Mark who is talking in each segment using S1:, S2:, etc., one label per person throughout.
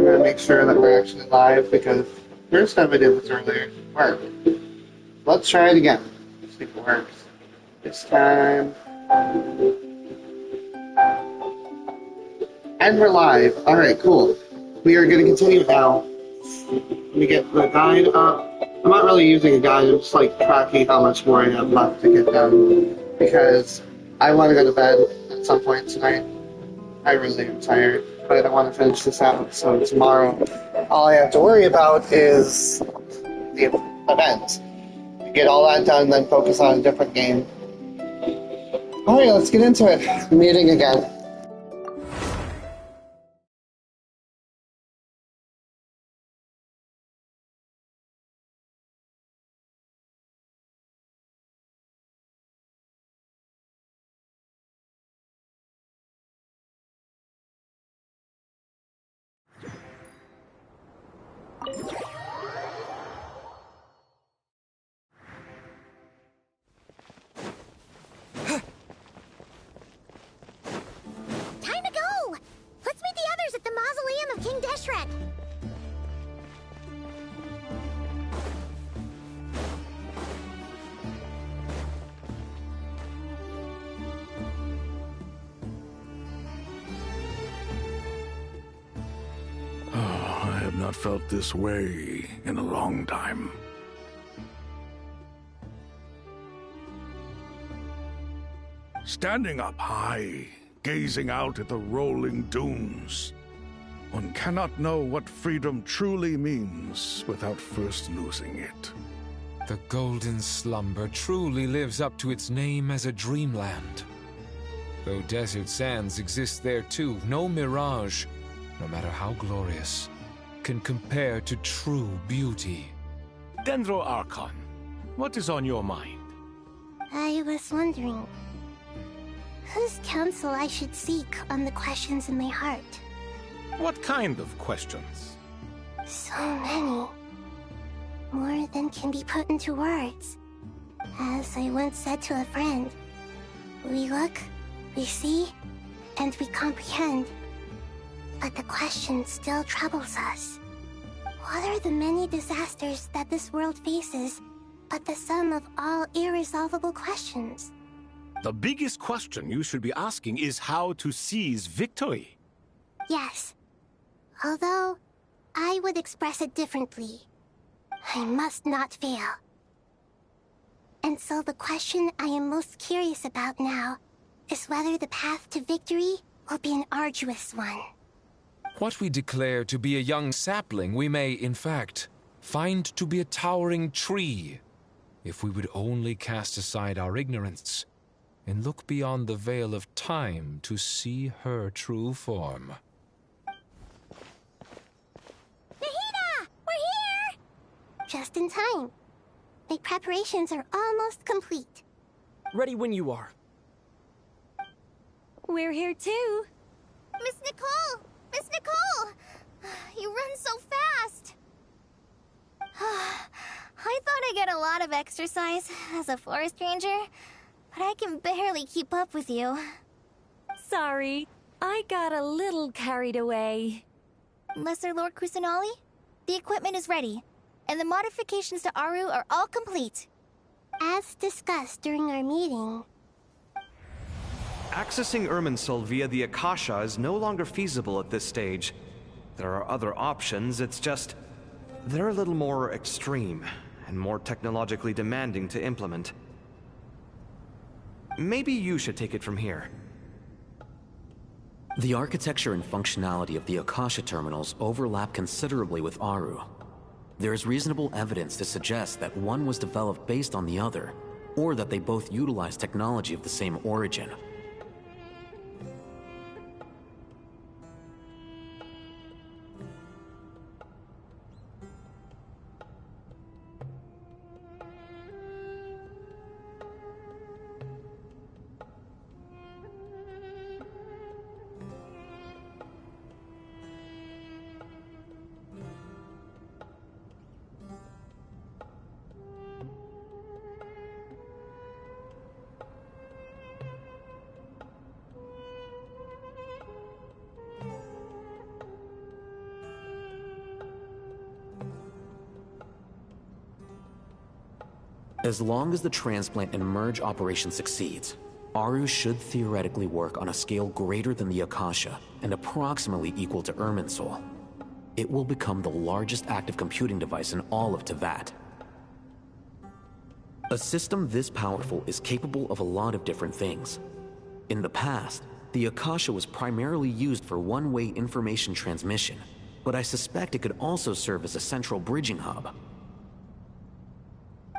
S1: I'm gonna make sure that we're actually live because the first time I did this earlier worked. Let's try it again. See if it works. This time. And we're live. Alright, cool. We are gonna continue now. Let me get the guide up. I'm not really using a guide, I'm just like tracking how much more I have left to get done. Because I want to go to bed at some point tonight. I really am tired, but I want to finish this episode tomorrow. All I have to worry about is the event. Get all that done, then focus on a different game. Alright, let's get into it. Meeting again.
S2: Time to go! Let's meet the others at the mausoleum of King Deshret.
S3: I have not felt this way in a long time. Standing up high, gazing out at the rolling dunes, one cannot know what freedom truly means without first losing it.
S4: The golden slumber truly lives up to its name as a dreamland. Though desert sands exist there too, no mirage, no matter how glorious, can compare to true beauty.
S5: Dendro Archon, what is on your mind?
S2: I was wondering whose counsel I should seek on the questions in my heart.
S5: What kind of questions?
S2: So many. More than can be put into words. As I once said to a friend, we look, we see, and we comprehend. But the question still troubles us. What are the many disasters that this world faces, but the sum of all irresolvable questions?
S5: The biggest question you should be asking is how to seize victory.
S2: Yes. Although, I would express it differently. I must not fail. And so the question I am most curious about now is whether the path to victory will be an arduous one.
S4: What we declare to be a young sapling, we may, in fact, find to be a towering tree, if we would only cast aside our ignorance and look beyond the veil of time to see her true form.
S2: Nahida! We're here! Just in time. My preparations are almost complete.
S6: Ready when you are.
S7: We're here too.
S2: Miss Nicole! Miss Nicole! You run so fast! I thought I'd get a lot of exercise as a forest ranger, but I can barely keep up with you.
S7: Sorry, I got a little carried away.
S2: Lesser Lord Kusanali, the equipment is ready, and the modifications to Aru are all complete. As discussed during our meeting,
S8: accessing Irminsul via the Akasha is no longer feasible at this stage. There are other options, it's just they're a little more extreme and more technologically demanding to implement. Maybe you should take it from here.
S9: The architecture and functionality of the Akasha terminals overlap considerably with Aru. There is reasonable evidence to suggest that one was developed based on the other, or that they both utilize technology of the same origin. As long as the transplant and merge operation succeeds, Aru should theoretically work on a scale greater than the Akasha and approximately equal to Irminsul. It will become the largest active computing device in all of Teyvat. A system this powerful is capable of a lot of different things. In the past, the Akasha was primarily used for one-way information transmission, but I suspect it could also serve as a central bridging hub.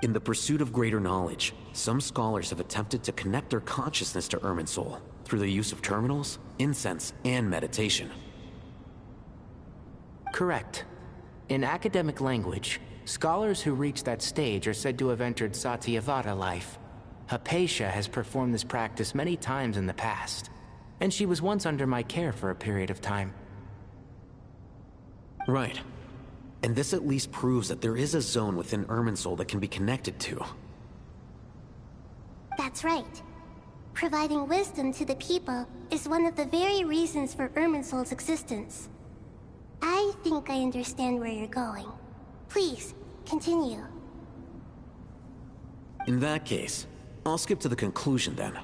S9: In the pursuit of greater knowledge, some scholars have attempted to connect their consciousness to Irminsul through the use of terminals, incense, and meditation.
S10: Correct. In academic language, scholars who reach that stage are said to have entered Satyavata life. Hypatia has performed this practice many times in the past, and she was once under my care for a period of time.
S9: Right. And this at least proves that there is a zone within Irminsul that can be connected to.
S2: That's right. Providing wisdom to the people is one of the very reasons for Irminsul's existence. I think I understand where you're going. Please, continue.
S9: In that case, I'll skip to the conclusion then.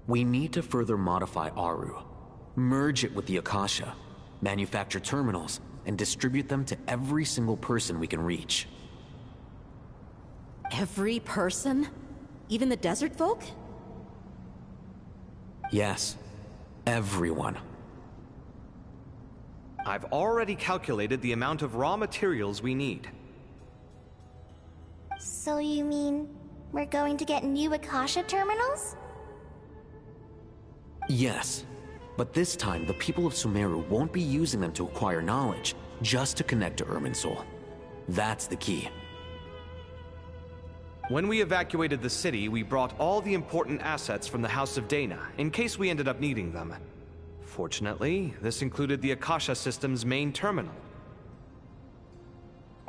S9: We need to further modify Aru, merge it with the Akasha, manufacture terminals, and distribute them to every single person we can reach.
S11: Every person? Even the desert folk?
S9: Yes, everyone.
S8: I've already calculated the amount of raw materials we need.
S2: So you mean we're going to get new Akasha terminals?
S9: Yes, but this time the people of Sumeru won't be using them to acquire knowledge, just to connect to Irminsul. That's the key.
S8: When we evacuated the city, we brought all the important assets from the House of Dana, in case we ended up needing them. Fortunately, this included the Akasha system's main terminal.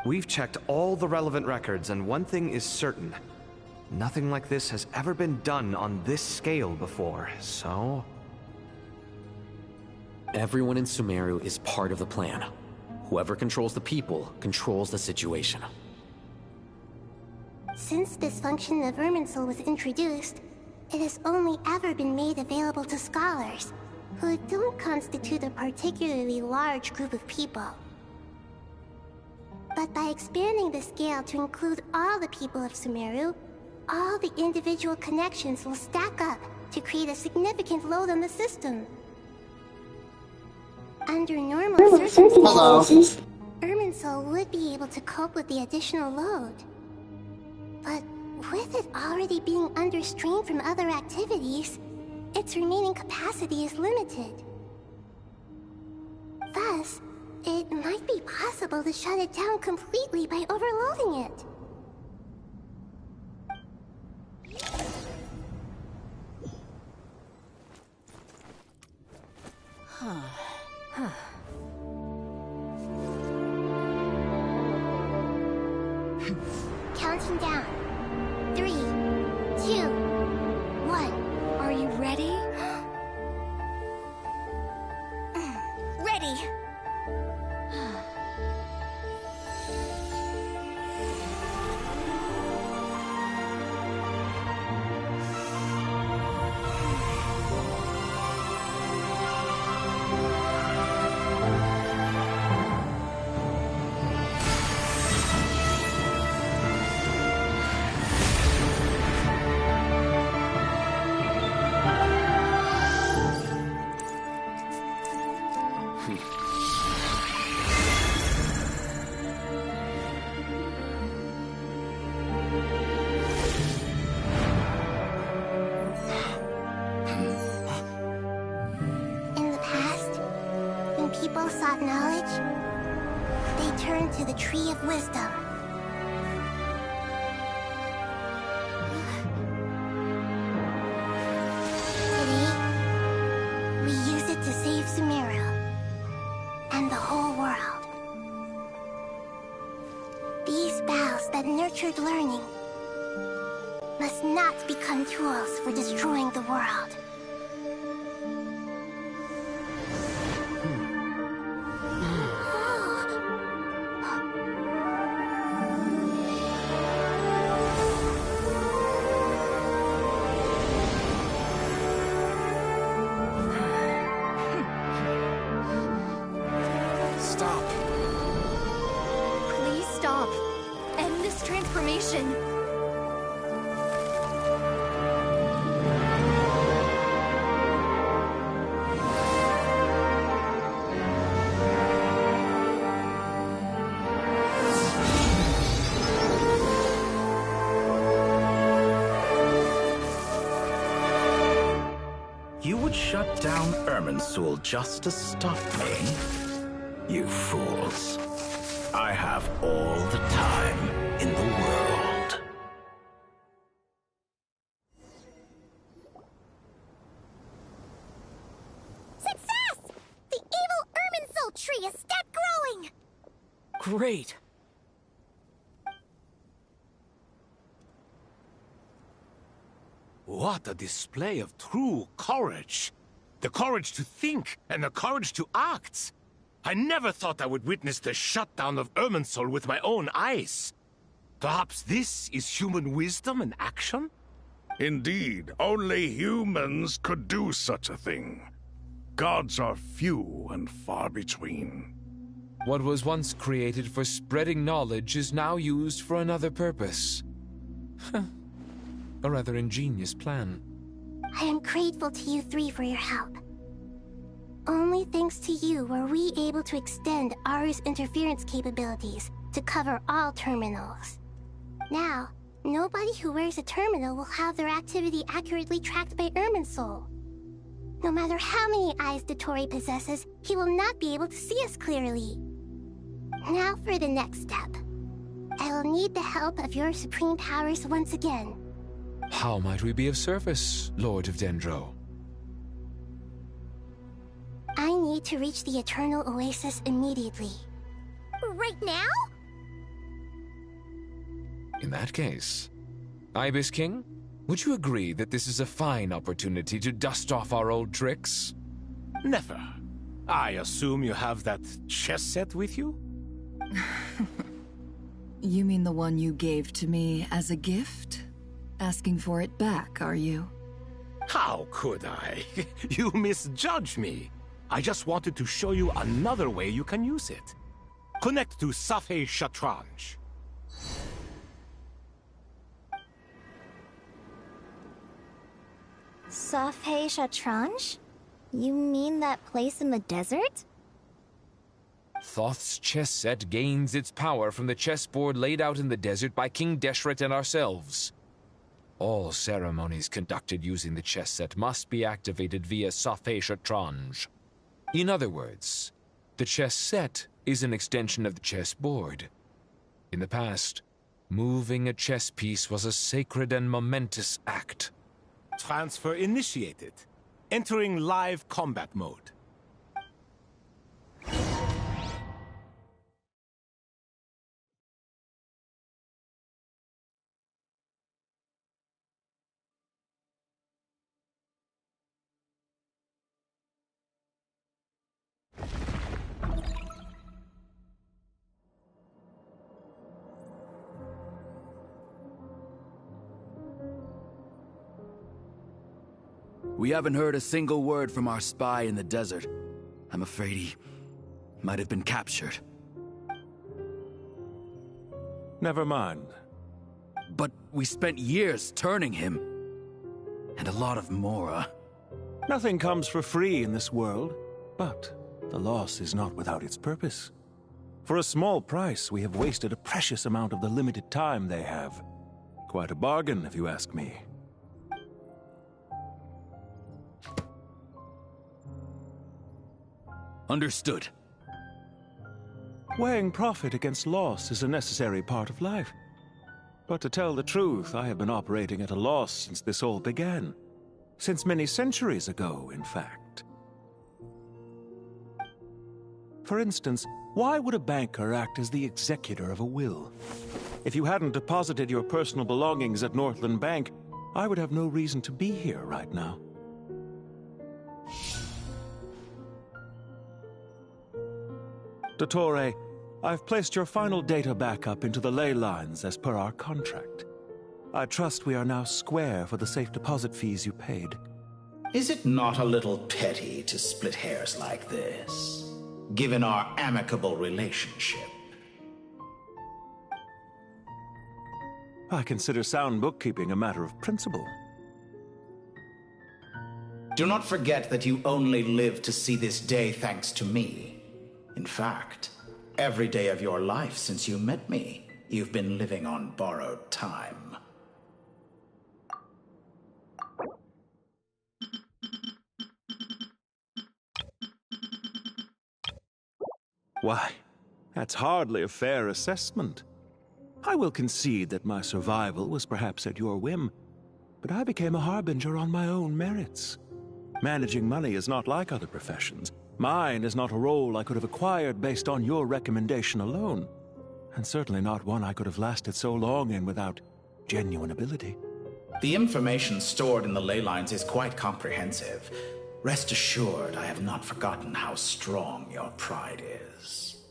S8: We've checked all the relevant records, and one thing is certain. Nothing like this has ever been done on this scale before, so...
S9: Everyone in Sumeru is part of the plan. Whoever controls the people controls the situation.
S2: Since this function of Irminsul was introduced, it has only ever been made available to scholars, who don't constitute a particularly large group of people. But by expanding the scale to include all the people of Sumeru, all the individual connections will stack up to create a significant load on the system. Under normal circumstances, Irminsul would be able to cope with the additional load. But with it already being under strain from other activities, its remaining capacity is limited. Thus, it might be possible to shut it down completely by overloading it. Counting down. 3, 2, 1.
S7: Are you ready?
S2: Ready! People sought knowledge, they turned to the Tree of Wisdom. Today, we use it to save Sumeru and the whole world. These boughs that nurtured learning must not become tools for destroying the world.
S10: stop.
S11: Please stop. End this transformation.
S12: You would shut down Irminsul just to stop me? You fools. I have all the time in the world.
S2: Success! The evil Irminsul tree is still growing!
S6: Great.
S5: What a display of true courage. The courage to think and the courage to act. I never thought I would witness the shutdown of Irminsul with my own eyes. Perhaps this is human wisdom in action?
S3: Indeed, only humans could do such a thing. Gods are few and far between.
S4: What was once created for spreading knowledge is now used for another purpose. A rather ingenious plan.
S2: I am grateful to you three for your help. Only thanks to you were we able to extend Aru's interference capabilities to cover all terminals. Now, nobody who wears a terminal will have their activity accurately tracked by Irminsul. No matter how many eyes Dottore possesses, he will not be able to see us clearly. Now for the next step. I will need the help of your supreme powers once again.
S4: How might we be of service, Lord of Dendro?
S2: I need to reach the Eternal Oasis immediately. Right now?
S4: In that case, Ibis King, would you agree that this is a fine opportunity to dust off our old tricks?
S5: Never. I assume you have that chess set with you?
S13: You mean the one you gave to me as a gift? Asking for it back, are you?
S5: How could I? You misjudge me. I just wanted to show you another way you can use it. Connect to Safei Shatranj.
S2: Safei Shatranj? You mean that place in the desert?
S4: Thoth's chess set gains its power from the chessboard laid out in the desert by King Deshret and ourselves. All ceremonies conducted using the chess set must be activated via Safei Shatranj. In other words, the chess set is an extension of the chessboard. In the past, moving a chess piece was a sacred and momentous act.
S5: Transfer initiated. Entering live combat mode.
S12: We haven't heard a single word from our spy in the desert. I'm afraid he might have been captured.
S5: Never mind.
S12: But we spent years turning him. And a lot of Mora.
S5: Nothing comes for free in this world, but the loss is not without its purpose. For a small price, we have wasted a precious amount of the limited time they have. Quite a bargain, if you ask me.
S12: Understood.
S5: Weighing profit against loss is a necessary part of life. But to tell the truth, I have been operating at a loss since this all began. Since many centuries ago, in fact. For instance, why would a banker act as the executor of a will? If you hadn't deposited your personal belongings at Northland Bank, I would have no reason to be here right now. Dottore, I've placed your final data backup into the ley lines as per our contract. I trust we are now square for the safe deposit fees you paid.
S14: Is it not a little petty to split hairs like this?
S12: given our amicable relationship.
S14: I consider sound bookkeeping a matter of principle.
S12: Do not forget that you only live to see this day thanks to me. In fact, every day of your life since you met me, you've been living on borrowed time.
S14: Why, that's hardly a fair assessment. I will concede that my survival was perhaps at your whim, but I became a harbinger on my own merits. Managing money is not like other professions. Mine is not a role I could have acquired based on your recommendation alone, and certainly not one I could have lasted so long in without genuine ability.
S12: The information stored in the ley lines is quite comprehensive. Rest assured, I have not forgotten how strong your pride is.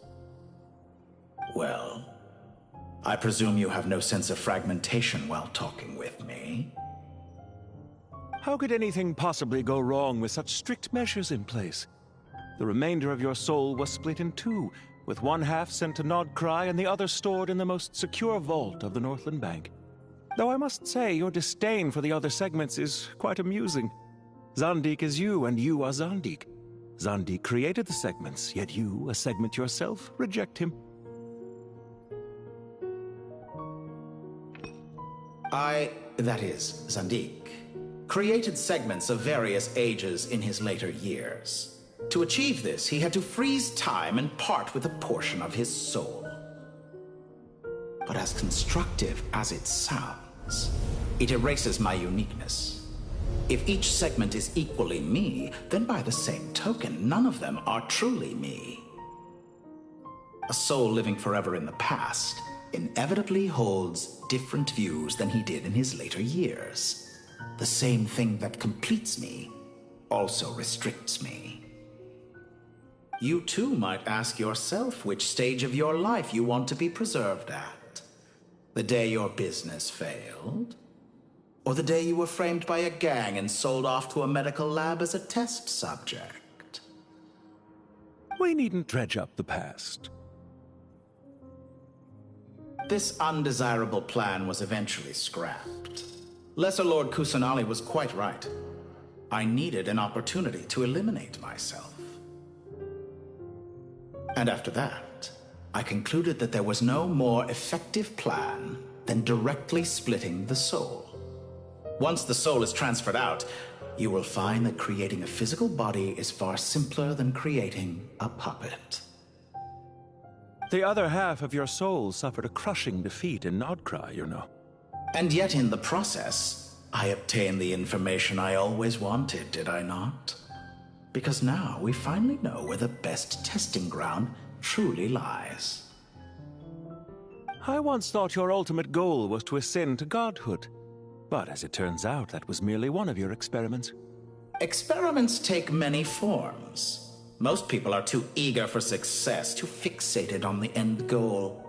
S12: Well, I presume you have no sense of fragmentation while talking with me.
S14: How could anything possibly go wrong with such strict measures in place? The remainder of your soul was split in two, with one half sent to Nodcry and the other stored in the most secure vault of the Northland Bank. Though I must say, your disdain for the other segments is quite amusing. Zandik is you, and you are Zandik. Zandik created the segments, yet you, a segment yourself, reject him.
S12: That is, Zandik, created segments of various ages in his later years. To achieve this, he had to freeze time and part with a portion of his soul. But as constructive as it sounds, it erases my uniqueness. If each segment is equally me, then by the same token, none of them are truly me. A soul living forever in the past inevitably holds different views than he did in his later years. The same thing that completes me also restricts me. You too might ask yourself which stage of your life you want to be preserved at. The day your business failed? Or the day you were framed by a gang and sold off to a medical lab as a test subject?
S14: We needn't dredge up the past.
S12: This undesirable plan was eventually scrapped. Lesser Lord Kusanali was quite right. I needed an opportunity to eliminate myself. And after that, I concluded that there was no more effective plan than directly splitting the soul. Once the soul is transferred out, you will find that creating a physical body is far simpler than creating a puppet.
S14: The other half of your soul suffered a crushing defeat in Nodcry, you know.
S12: And yet in the process, I obtained the information I always wanted, did I not? Because now we finally know where the best testing ground truly lies.
S14: I once thought your ultimate goal was to ascend to godhood. But as it turns out, that was merely one of your experiments.
S12: Experiments take many forms. Most people are too eager for success, too fixated on the end goal.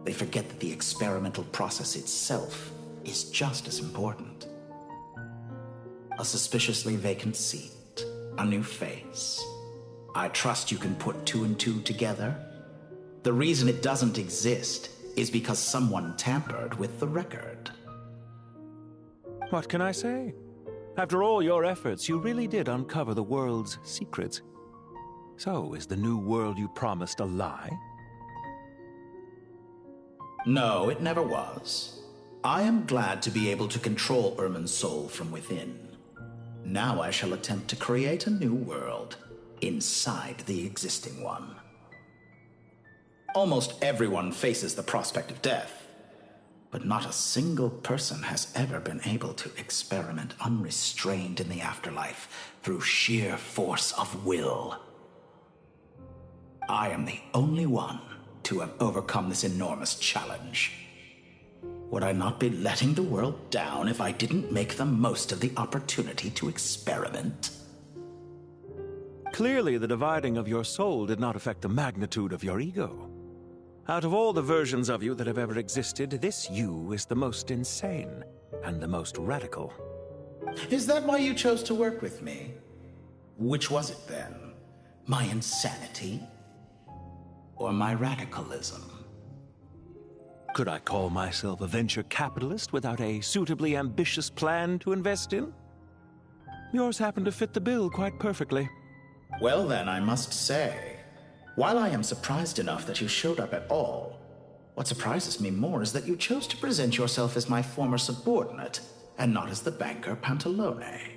S12: They forget that the experimental process itself is just as important. A suspiciously vacant seat, a new face. I trust you can put two and two together. The reason it doesn't exist is because someone tampered with the record.
S14: What can I say? After all your efforts, you really did uncover the world's secrets. So, is the new world you promised a lie?
S12: No, it never was. I am glad to be able to control Irmin's soul from within. Now I shall attempt to create a new world inside the existing one. Almost everyone faces the prospect of death, but not a single person has ever been able to experiment unrestrained in the afterlife through sheer force of will. I am the only one to have overcome this enormous challenge. Would I not be letting the world down if I didn't make the most of the opportunity to experiment?
S14: Clearly, the dividing of your soul did not affect the magnitude of your ego. Out of all the versions of you that have ever existed, this you is the most insane and the most radical.
S12: Is that why you chose to work with me? Which was it then? My insanity? or my radicalism?
S14: Could I call myself a venture capitalist without a suitably ambitious plan to invest in? Yours happen to fit the bill quite perfectly.
S12: Well then, I must say, while I am surprised enough that you showed up at all, what surprises me more is that you chose to present yourself as my former subordinate, and not as the banker Pantalone.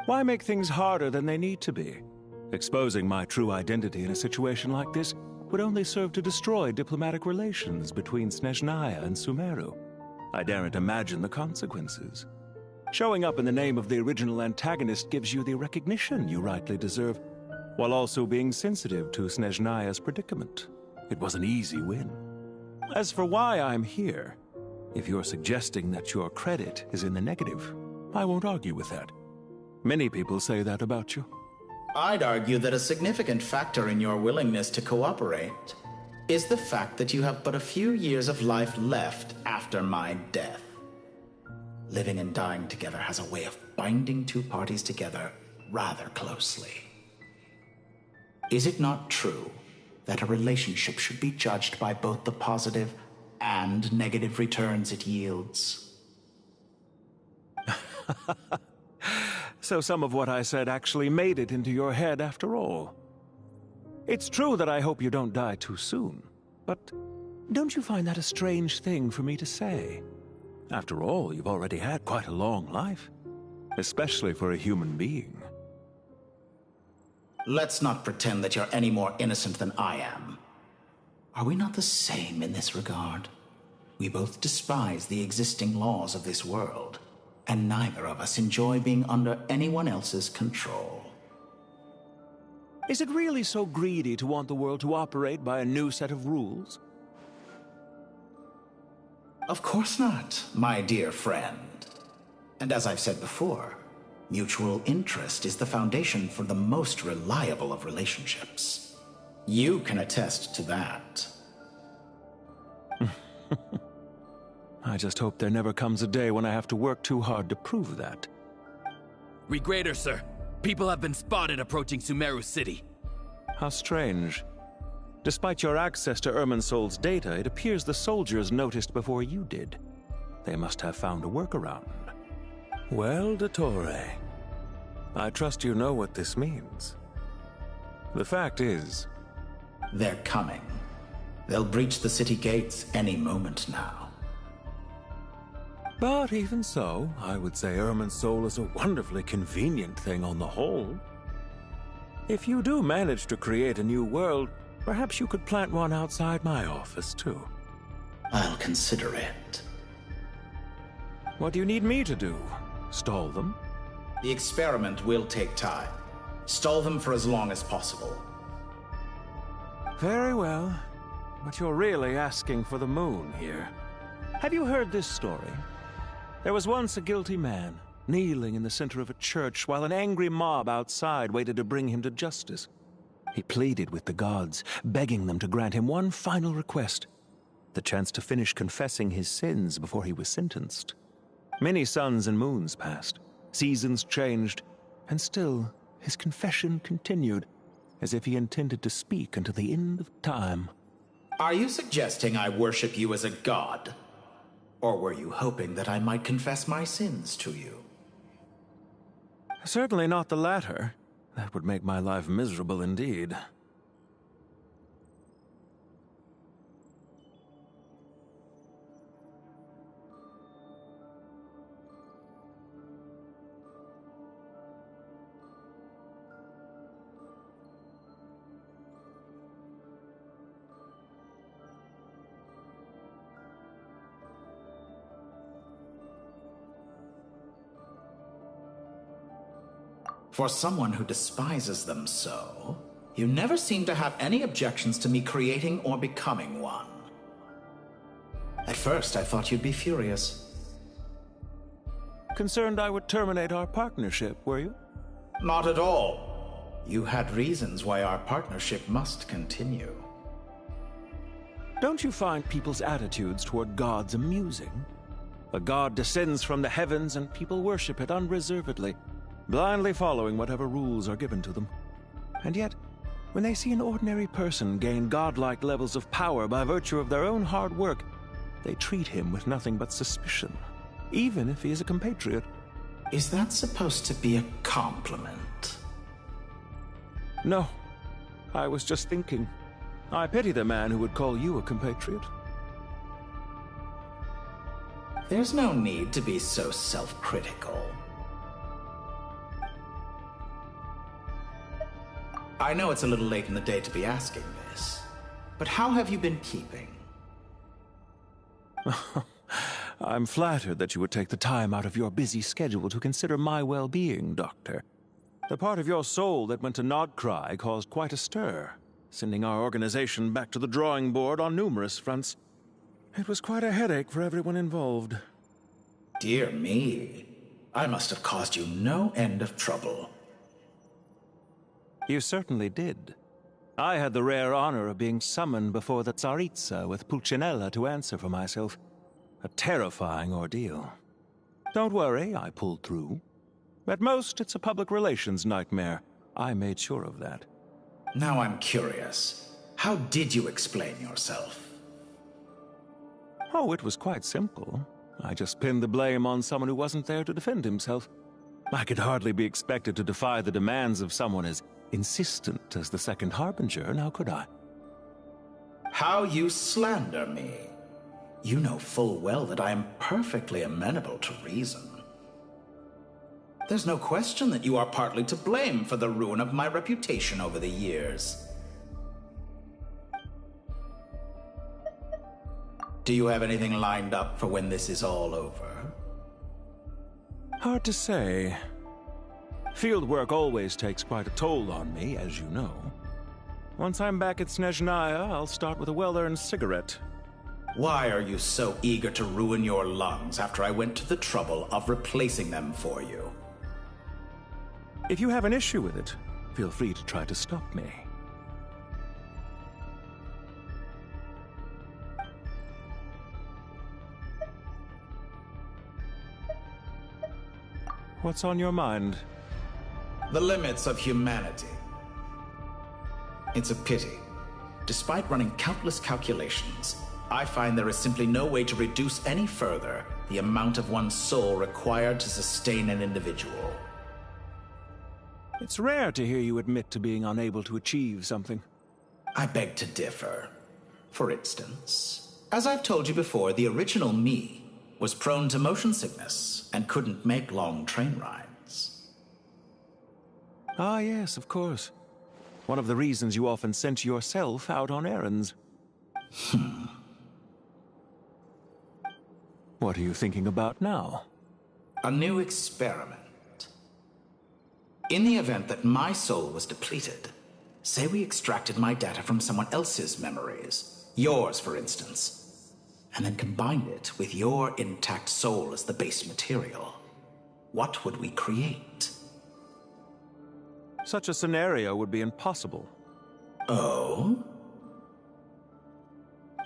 S14: Why make things harder than they need to be? Exposing my true identity in a situation like this would only serve to destroy diplomatic relations between Snezhnaya and Sumeru. I daren't imagine the consequences. Showing up in the name of the original antagonist gives you the recognition you rightly deserve, while also being sensitive to Snezhnaya's predicament. It was an easy win. As for why I'm here, if you're suggesting that your credit is in the negative, I won't argue with that. Many people say that about you.
S12: I'd argue that a significant factor in your willingness to cooperate is the fact that you have but a few years of life left after my death. Living and dying together has a way of binding two parties together rather closely. Is it not true that a relationship should be judged by both the positive and negative returns it yields?
S14: So some of what I said actually made it into your head after all. It's true that I hope you don't die too soon, but don't you find that a strange thing for me to say? After all, you've already had quite a long life, especially for a human being.
S12: Let's not pretend that you're any more innocent than I am. Are we not the same in this regard? We both despise the existing laws of this world, and neither of us enjoy being under anyone else's control.
S14: Is it really so greedy to want the world to operate by a new set of rules?
S12: Of course not, my dear friend. And as I've said before, mutual interest is the foundation for the most reliable of relationships. You can attest to that.
S14: I just hope there never comes a day when I have to work too hard to prove that.
S15: Regrader, sir. People have been spotted approaching Sumeru City.
S14: How strange. Despite your access to Irminsol's data, it appears the soldiers noticed before you did. They must have found a workaround. Well, Dottore, I trust you know what this means. The fact is...
S12: they're coming. They'll breach the city gates any moment now.
S14: But even so, I would say Irminsol is a wonderfully convenient thing on the whole. If you do manage to create a new world, perhaps you could plant one outside my office, too.
S12: I'll consider it.
S14: What do you need me to do? Stall them?
S12: The experiment will take time. Stall them for as long as possible.
S14: Very well. But you're really asking for the moon here. Have you heard this story? There was once a guilty man, kneeling in the center of a church while an angry mob outside waited to bring him to justice. He pleaded with the gods, begging them to grant him one final request, the chance to finish confessing his sins before he was sentenced. Many suns and moons passed, seasons changed, and still his confession continued, as if he intended to speak until the end of time.
S12: Are you suggesting I worship you as a god? Or were you hoping that I might confess my sins to you?
S14: Certainly not the latter. That would make my life miserable indeed.
S12: For someone who despises them so, you never seem to have any objections to me creating or becoming one. At first, I thought you'd be furious.
S14: Concerned I would terminate our partnership, were you?
S12: Not at all. You had reasons why our partnership must continue.
S14: Don't you find people's attitudes toward gods amusing? A god descends from the heavens and people worship it unreservedly, blindly following whatever rules are given to them. And yet, When they see an ordinary person gain godlike levels of power by virtue of their own hard work, they treat him with nothing but suspicion, even if he is a compatriot.
S12: Is that supposed to be a compliment?
S14: No. I was just thinking. I pity the man who would call you a compatriot.
S12: There's no need to be so self-critical. I know it's a little late in the day to be asking this, but how have you been keeping?
S14: I'm flattered that you would take the time out of your busy schedule to consider my well-being, Doctor. The part of your soul that went to Nodcry caused quite a stir, sending our organization back to the drawing board on numerous fronts. It was quite a headache for everyone involved.
S12: Dear me, I must have caused you no end of trouble.
S14: You certainly did. I had the rare honor of being summoned before the Tsaritsa with Pulcinella to answer for myself. A terrifying ordeal. Don't worry, I pulled through. At most, it's a public relations nightmare. I made sure of that.
S12: Now I'm curious. How did you explain yourself?
S14: Oh, it was quite simple. I just pinned the blame on someone who wasn't there to defend himself. I could hardly be expected to defy the demands of someone as insistent as the Second Harbinger, now could I?
S12: How you slander me. You know full well that I am perfectly amenable to reason. There's no question that you are partly to blame for the ruin of my reputation over the years. Do you have anything lined up for when this is all over?
S14: Hard to say. Field work always takes quite a toll on me, as you know. Once I'm back at Snezhnaya, I'll start with a well-earned cigarette.
S12: Why are you so eager to ruin your lungs after I went to the trouble of replacing them for you?
S14: If you have an issue with it, feel free to try to stop me. What's on your mind?
S12: The limits of humanity. It's a pity. Despite running countless calculations, I find there is simply no way to reduce any further the amount of one's soul required to sustain an individual.
S14: It's rare to hear you admit to being unable to achieve something.
S12: I beg to differ. For instance, as I've told you before, the original me was prone to motion sickness and couldn't make long train rides.
S14: Ah, yes, of course. One of the reasons you often sent yourself out on errands. What are you thinking about now?
S12: A new experiment. In the event that my soul was depleted, say we extracted my data from someone else's memories, yours for instance, and then combined it with your intact soul as the base material, what would we create?
S14: Such a scenario would be impossible.
S12: Oh?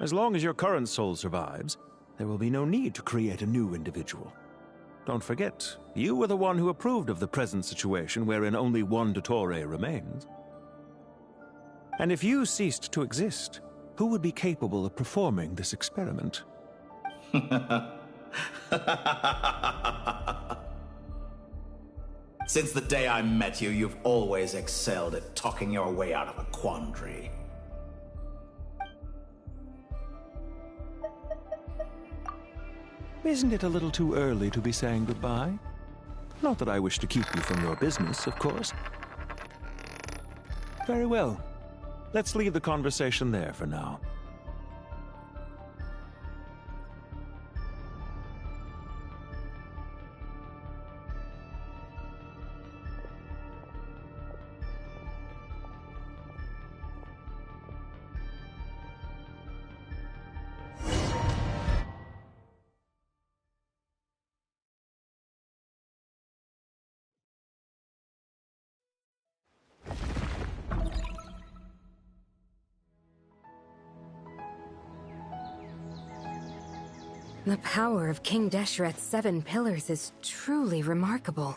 S14: As long as your current soul survives, there will be no need to create a new individual. Don't forget, you were the one who approved of the present situation wherein only one Dottore remains. And if you ceased to exist, who would be capable of performing this experiment?
S12: Since the day I met you, you've always excelled at talking your way out of a quandary.
S14: Isn't it a little too early to be saying goodbye? Not that I wish to keep you from your business, of course. Very well. Let's leave the conversation there for now.
S16: The power of King Deshret's 7 pillars is truly remarkable.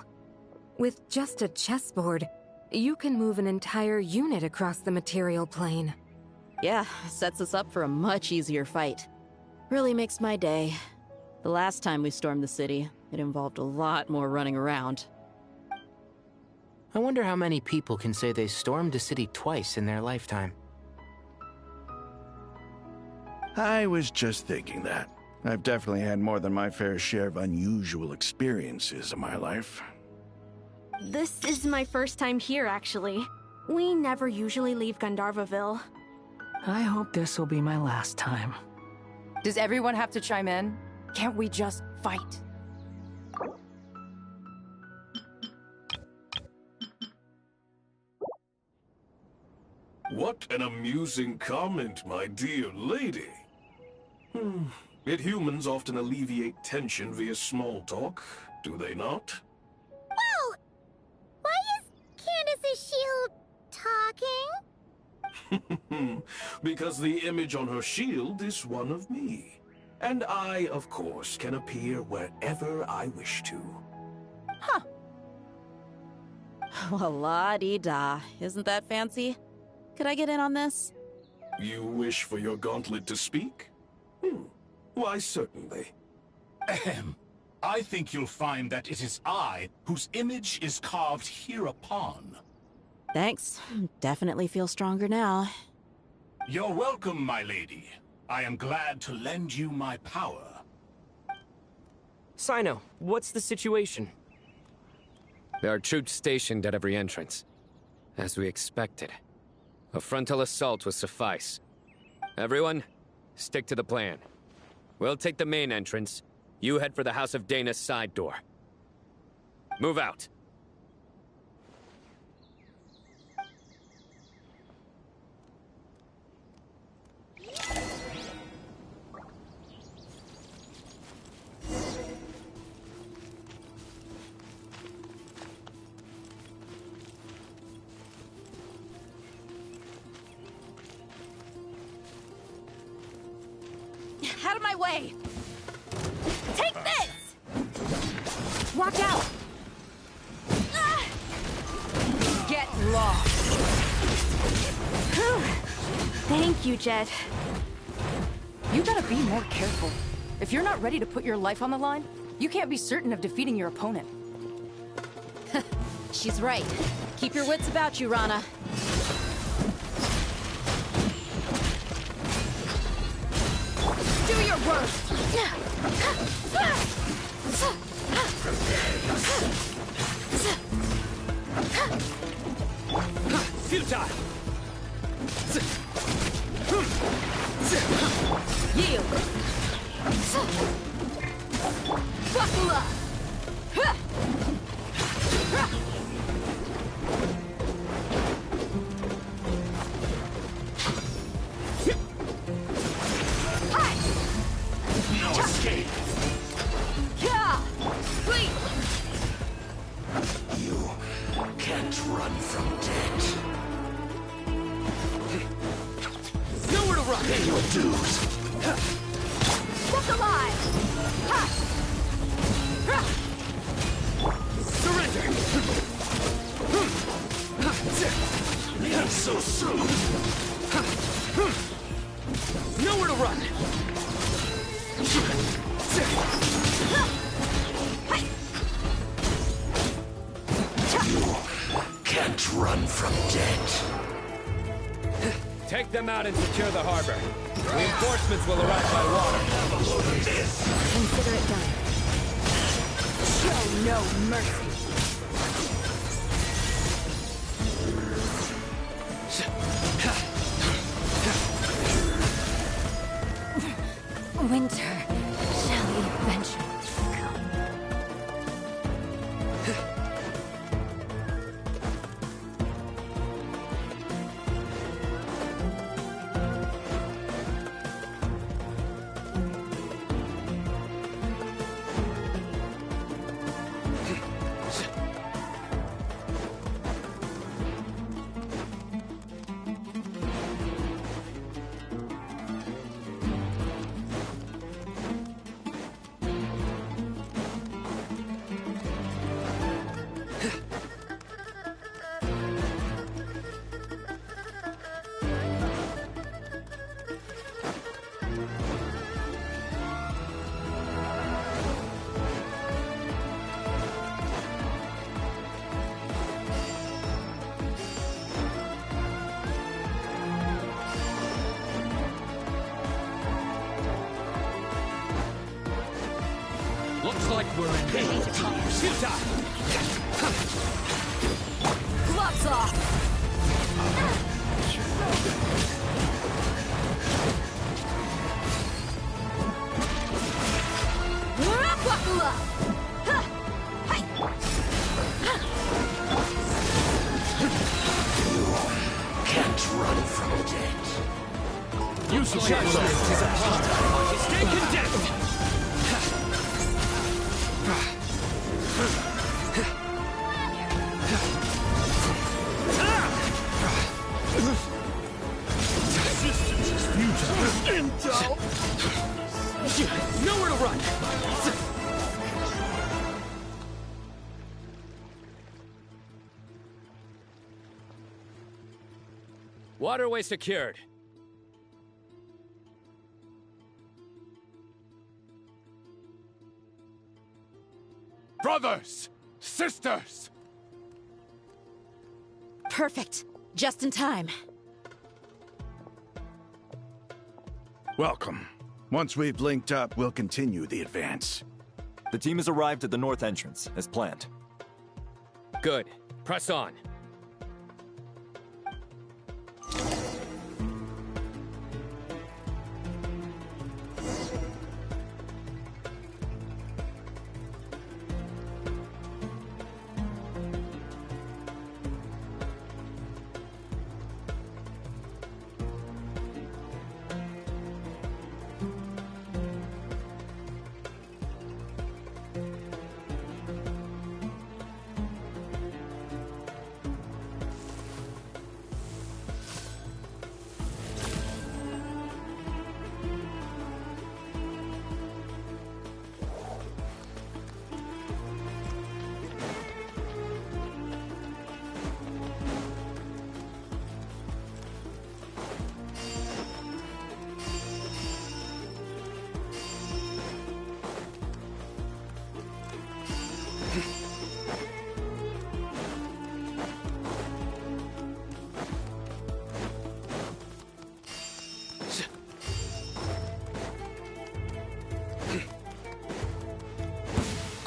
S16: With just a chessboard, You can move an entire unit across the material plane.
S17: Yeah, sets us up for a much easier fight. Really makes my day. The last time we stormed the city, it involved a lot more running around.
S10: I wonder how many people can say they stormed a city twice in their lifetime.
S3: I was just thinking that. I've definitely had more than my fair share of unusual experiences in my life.
S11: This is my first time here, actually. We never usually leave Gandharvaville.
S18: I hope this will be my last time.
S19: Does everyone have to chime in? Can't we just fight?
S20: What an amusing comment, my dear lady. Yet humans often alleviate tension via small talk, do they not?
S2: Whoa! Why is Candace's shield talking?
S20: Because the image on her shield is one of me. And I, of course, can appear wherever I wish to.
S17: Huh. Well, la-dee-da. Isn't that fancy? Could I get in on this?
S20: You wish for your gauntlet to speak? Why, certainly.
S21: Ahem. I think you'll find that it is I whose image is carved hereupon.
S17: Thanks. Definitely feel stronger now.
S21: You're welcome, my lady. I am glad to lend you my power.
S6: Sino, what's the situation?
S22: There are troops stationed at every entrance. As we expected. A frontal assault will suffice. Everyone, stick to the plan. We'll take the main entrance. You head for the House of Dana's side door. Move out.
S11: Out of my way! Take this! Watch out!
S19: Get lost!
S11: Thank you, Jet.
S19: You gotta be more careful. If you're not ready to put your life on the line, you can't be certain of defeating your opponent.
S17: She's right. Keep your wits about you, Rana.
S11: Do your worst!
S22: Futile!
S11: Yield! Buckle up!
S21: No escape!
S11: Yeah! Wait!
S21: You can't run from death.
S11: Nowhere to run!
S21: Pay your dues!
S11: Look alive! Ha! Ha!
S21: Surrender! Not so soon!
S6: Nowhere to run!
S21: You can't run from death.
S22: Take them out and secure the harbor. Reinforcements will arrive by water.
S21: Have a load of this.
S11: Consider it done. Show no mercy. Winter shall eventually come.
S15: Looks like we're in danger. Shoot up!
S19: Gloves off!
S5: Can't run from death.
S15: Use the judgment is upon us. Stay condemned!
S5: Resistance is futile. Intel!
S15: Nowhere to run!
S22: Waterway secured.
S5: Brothers! Sisters!
S17: Perfect. Just in time.
S3: Welcome. Once we've linked up, we'll continue the advance.
S1: The team has arrived at the north entrance, as planned.
S22: Good. Press on.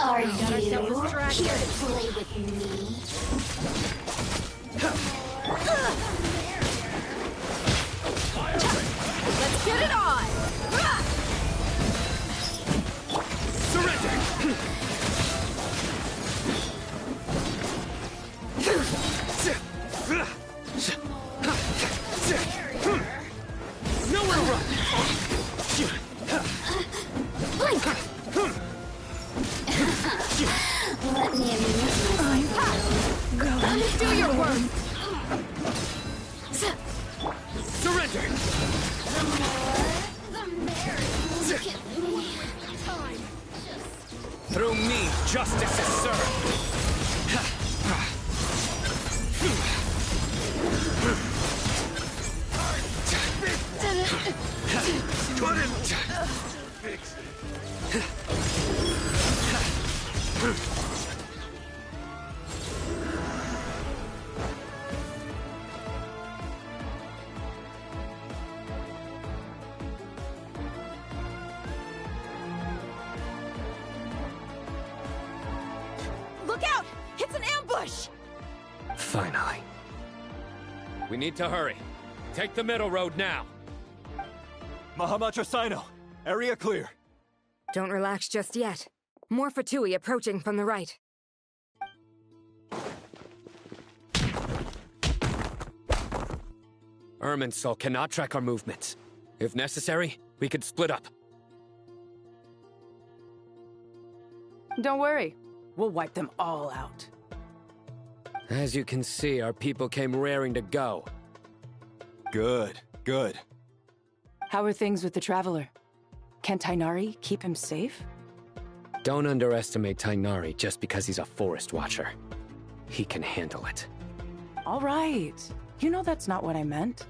S2: Are you here to play with me?
S19: Let's get it on!
S15: Surrender! Nowhere to run!
S2: Let me amuse myself.
S19: Do your work!
S15: Surrender!
S2: The more, the merrier. Look at me.
S15: Through me, justice is served!
S5: Couldn't fix it.
S19: Look out! It's an ambush!
S22: Finally. We need to hurry. Take the middle road now.
S1: Mahamacho Sino, area clear.
S16: Don't relax just yet. More Fatui approaching from the right.
S22: Irminsul cannot track our movements. If necessary, we could split up.
S19: Don't worry. We'll wipe them all out.
S22: As you can see, our people came raring to go.
S1: Good, good.
S19: How are things with the Traveler? Can Tainari keep him safe?
S22: Don't underestimate Tainari just because he's a forest watcher. He can handle it.
S19: All right. You know that's not what I meant.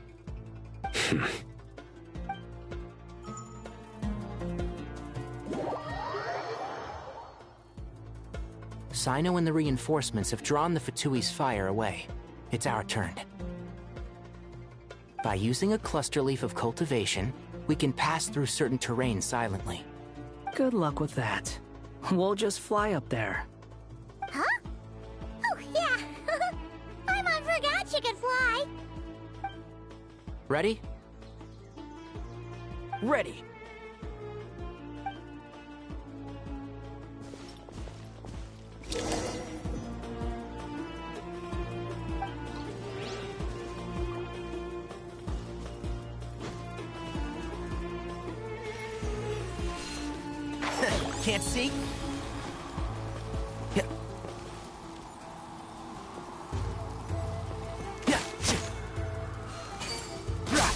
S10: Sino and the reinforcements have drawn the Fatui's fire away. It's our turn. By using a cluster leaf of cultivation, we can pass through certain terrain silently.
S18: Good luck with that. We'll just fly up there.
S2: Huh? Oh, yeah. Paimon forgot she could fly.
S10: Ready?
S18: Ready.
S6: Can't see? Yeah. Yeah. Rah.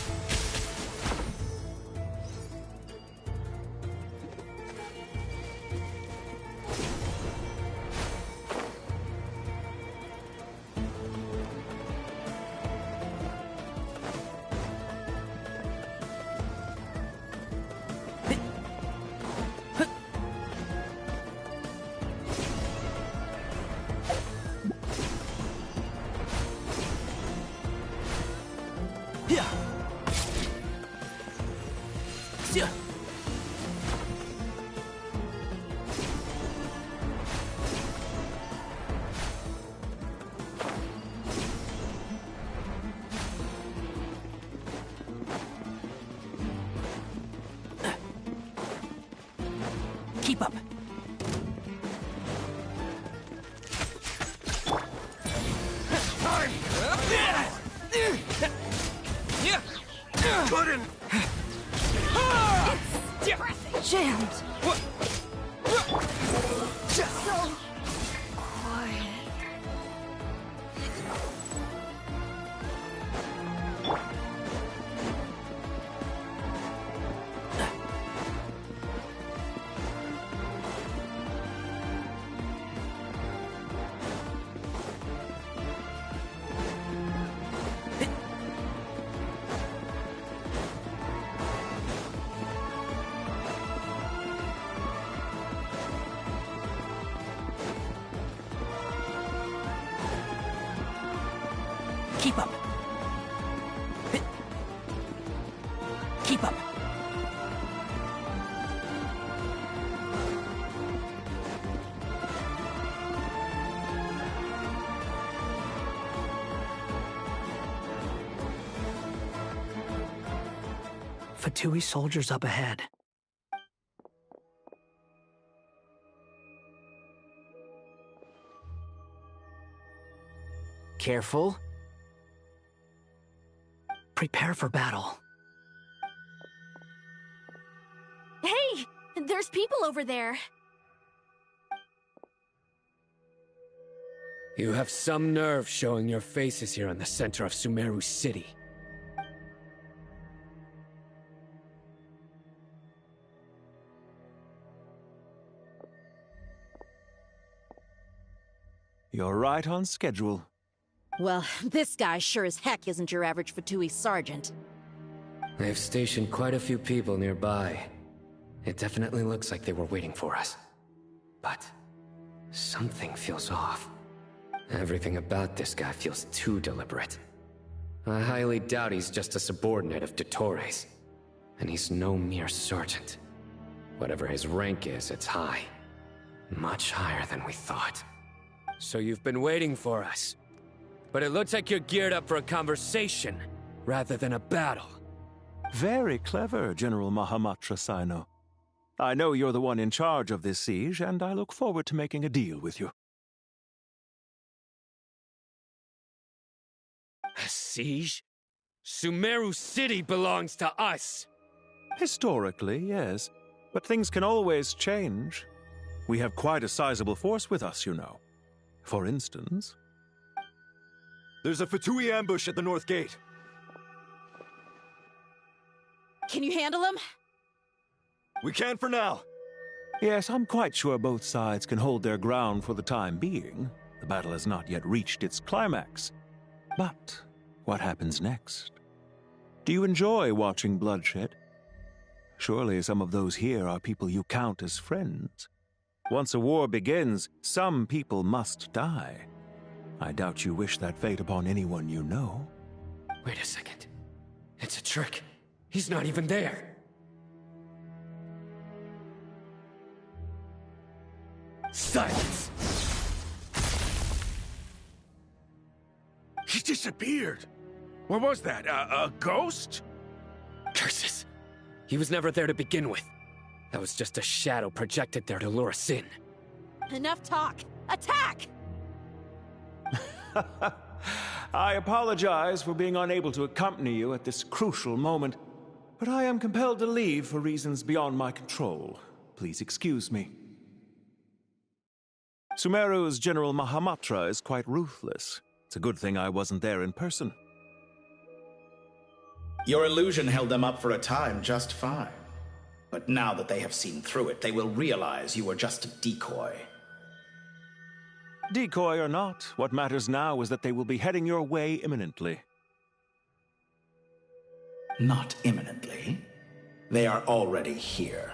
S6: Keep up.
S5: Couldn't.
S19: It's jammed. So quiet. Keep up. Keep up.
S18: Fatui soldiers up ahead.
S10: Careful.
S18: Prepare for battle.
S11: Hey! There's people over there.
S22: You have some nerve showing your faces here in the center of Sumeru City.
S14: You're right on schedule.
S17: Well, this guy sure as heck isn't your average Fatui sergeant.
S22: They've stationed quite a few people nearby. It definitely looks like they were waiting for us. But something feels off. Everything about this guy feels too deliberate. I highly doubt he's just a subordinate of Dottores. And he's no mere sergeant. Whatever his rank is, it's high. Much higher than we thought. So you've been waiting for us. But it looks like you're geared up for a conversation, rather than a battle.
S14: Very clever, General Mahamatra Sino. I know you're the one in charge of this siege, and I look forward to making a deal with you.
S22: A siege? Sumeru City belongs to us!
S14: Historically, yes. But things can always change. We have quite a sizable force with us, you know. For instance...
S1: There's a Fatui ambush at the north gate.
S11: Can you handle him?
S1: We can for now.
S14: Yes, I'm quite sure both sides can hold their ground for the time being. The battle has not yet reached its climax. But what happens next? Do you enjoy watching bloodshed? Surely some of those here are people you count as friends. Once a war begins, some people must die. I doubt you wish that fate upon anyone you know.
S22: Wait a second. It's a trick. He's not even there.
S5: Silence! He disappeared!
S3: What was that? A ghost?
S22: Curses! He was never there to begin with. That was just a shadow projected there to lure us in.
S11: Enough talk! Attack!
S14: I apologize for being unable to accompany you at this crucial moment, but I am compelled to leave for reasons beyond my control. Please excuse me. Sumeru's General Mahamatra is quite ruthless. It's a good thing I wasn't there in person.
S12: Your illusion held them up for a time just fine. But now that they have seen through it, they will realize you were just a decoy.
S14: Decoy or not, what matters now is that they will be heading your way imminently.
S12: Not imminently. They are already here.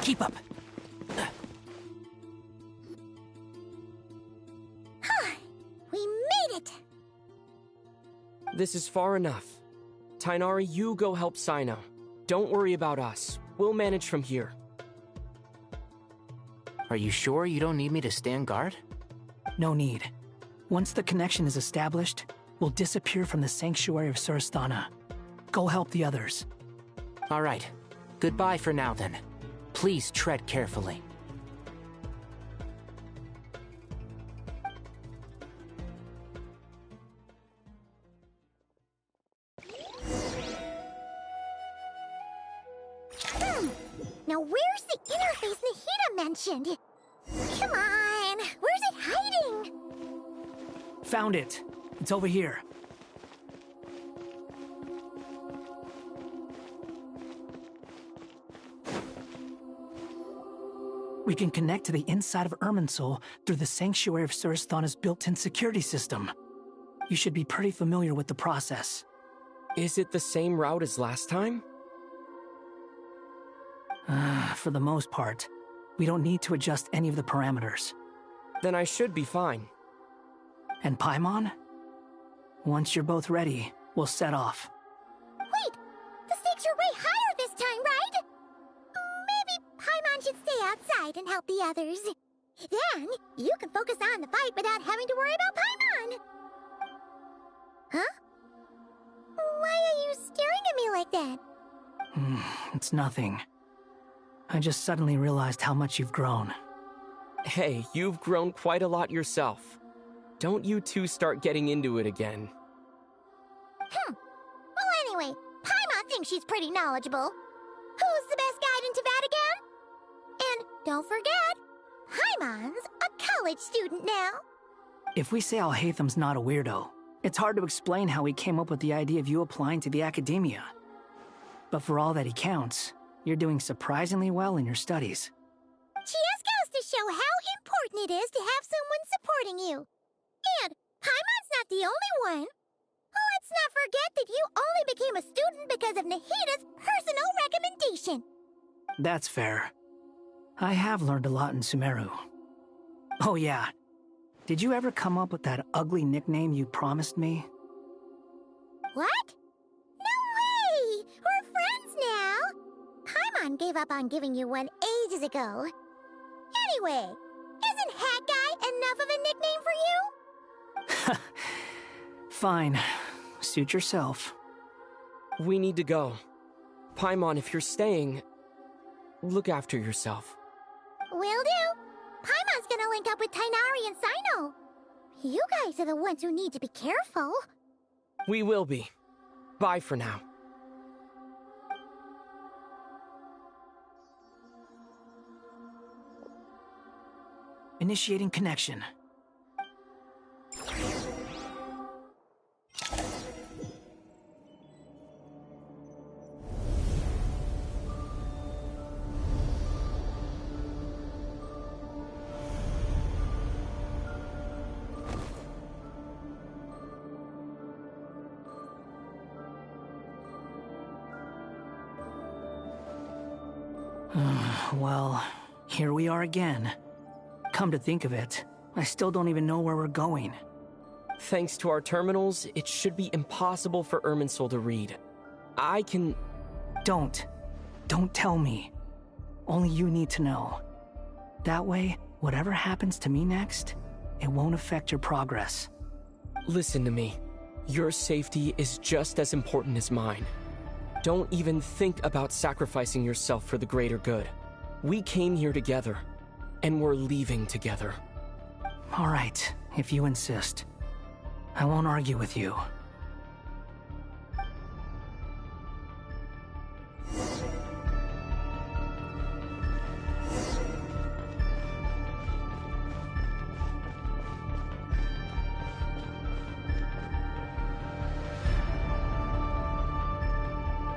S18: Keep up.
S2: We made it!
S8: This is far enough. Tainari, you go help Sino. Don't worry about us. We'll manage from here.
S10: Are you sure you don't need me to stand guard?
S18: No need. Once the connection is established, we'll disappear from the Sanctuary of Surasthana. Go help the others.
S10: All right. Goodbye for now, then. Please tread carefully.
S2: Now where's the interface Nahida mentioned? Come on, where's it hiding?
S18: Found it. It's over here. We can connect to the inside of Irminsul through the Sanctuary of Surasthana's built-in security system. You should be pretty familiar with the process.
S8: Is it the same route as last time?
S18: For the most part. We don't need to adjust any of the parameters.
S8: Then I should be fine.
S18: And Paimon? Once you're both ready, we'll set off.
S2: Wait! The stakes are way higher this time, right? Maybe Paimon should stay outside and help the others. Then, you can focus on the fight without having to worry about Paimon! Huh? Why are you staring at me like that?
S18: It's nothing. I just suddenly realized how much you've grown.
S8: Hey, you've grown quite a lot yourself. Don't you two start getting into it again.
S2: Well, anyway, Paimon thinks she's pretty knowledgeable. Who's the best guide in Tavatigan? And don't forget, Paimon's a college student now.
S18: If we say Alhatham's not a weirdo, it's hard to explain how he came up with the idea of you applying to the academia. But for all that he counts, you're doing surprisingly well in your studies.
S2: Just goes to show how important it is to have someone supporting you. And Paimon's not the only one. Let's not forget that you only became a student because of Nahida's personal recommendation.
S18: That's fair. I have learned a lot in Sumeru. Oh yeah. Did you ever come up with that ugly nickname you promised me?
S2: What? No way! We're friends now! Paimon gave up on giving you one ages ago. Anyway, isn't Hat Guy enough of a nickname for you?
S18: Fine. Suit yourself.
S8: We need to go. Paimon, if you're staying, look after yourself.
S2: Will do. Paimon's gonna link up with Tainari and Sino. You guys are the ones who need to be careful.
S8: We will be. Bye for now.
S18: Initiating connection. Well, here we are again. Come to think of it, I still don't even know where we're going.
S8: Thanks to our terminals, it should be impossible for Irminsul to read. I can...
S18: Don't tell me. Only you need to know. That way, whatever happens to me next, it won't affect your progress.
S8: Listen to me. Your safety is just as important as mine. Don't even think about sacrificing yourself for the greater good. We came here together, and we're leaving together.
S18: All right, if you insist. I won't argue with you.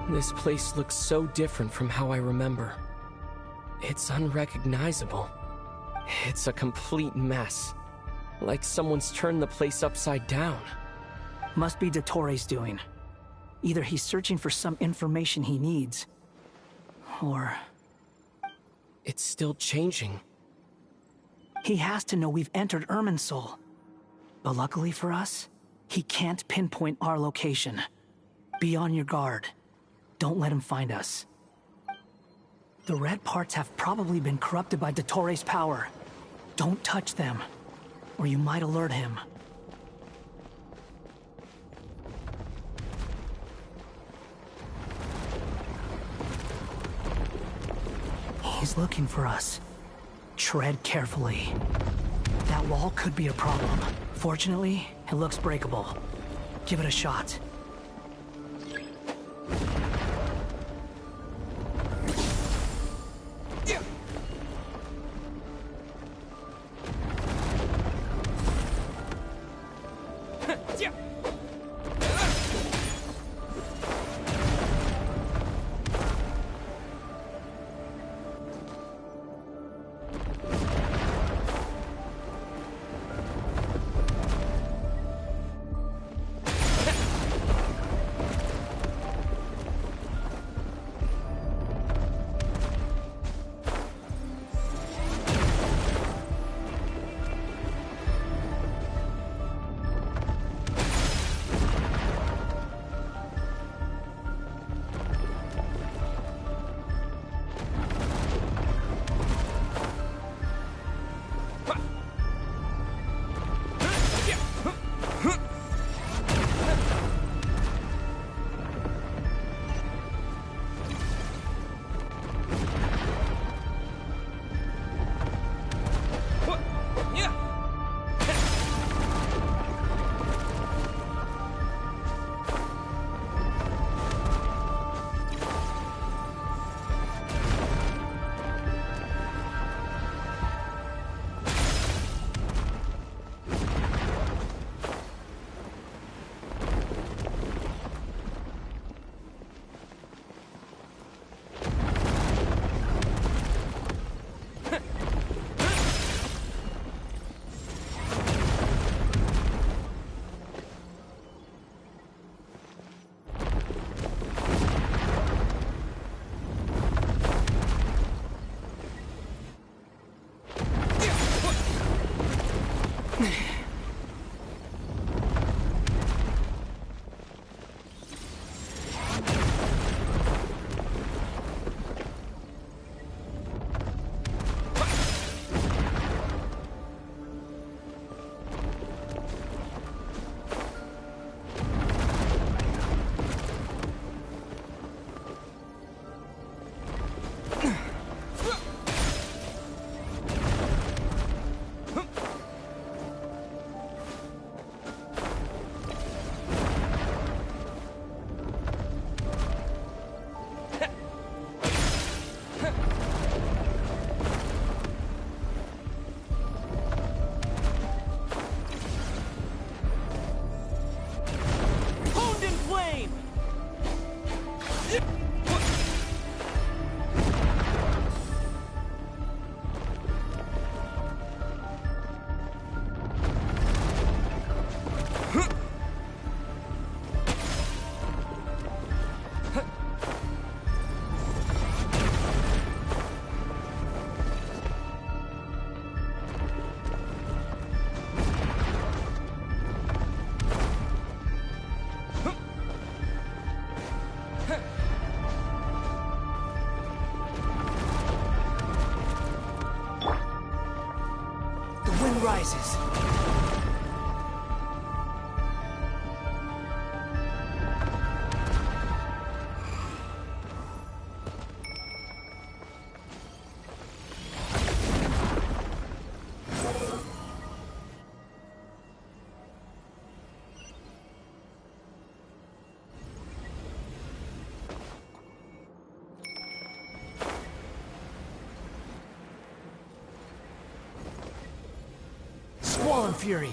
S8: This place looks so different from how I remember. It's unrecognizable. It's a complete mess. Like someone's turned the place upside down.
S18: Must be Dottores' doing. Either he's searching for some information he needs, or...
S8: It's still changing.
S18: He has to know we've entered Irminsul. But luckily for us, he can't pinpoint our location. Be on your guard. Don't let him find us. The red parts have probably been corrupted by Dottores' power. Don't touch them, or you might alert him. He's looking for us. Tread carefully. That wall could be a problem. Fortunately, it looks breakable. Give it a shot. rises. Squall and Fury.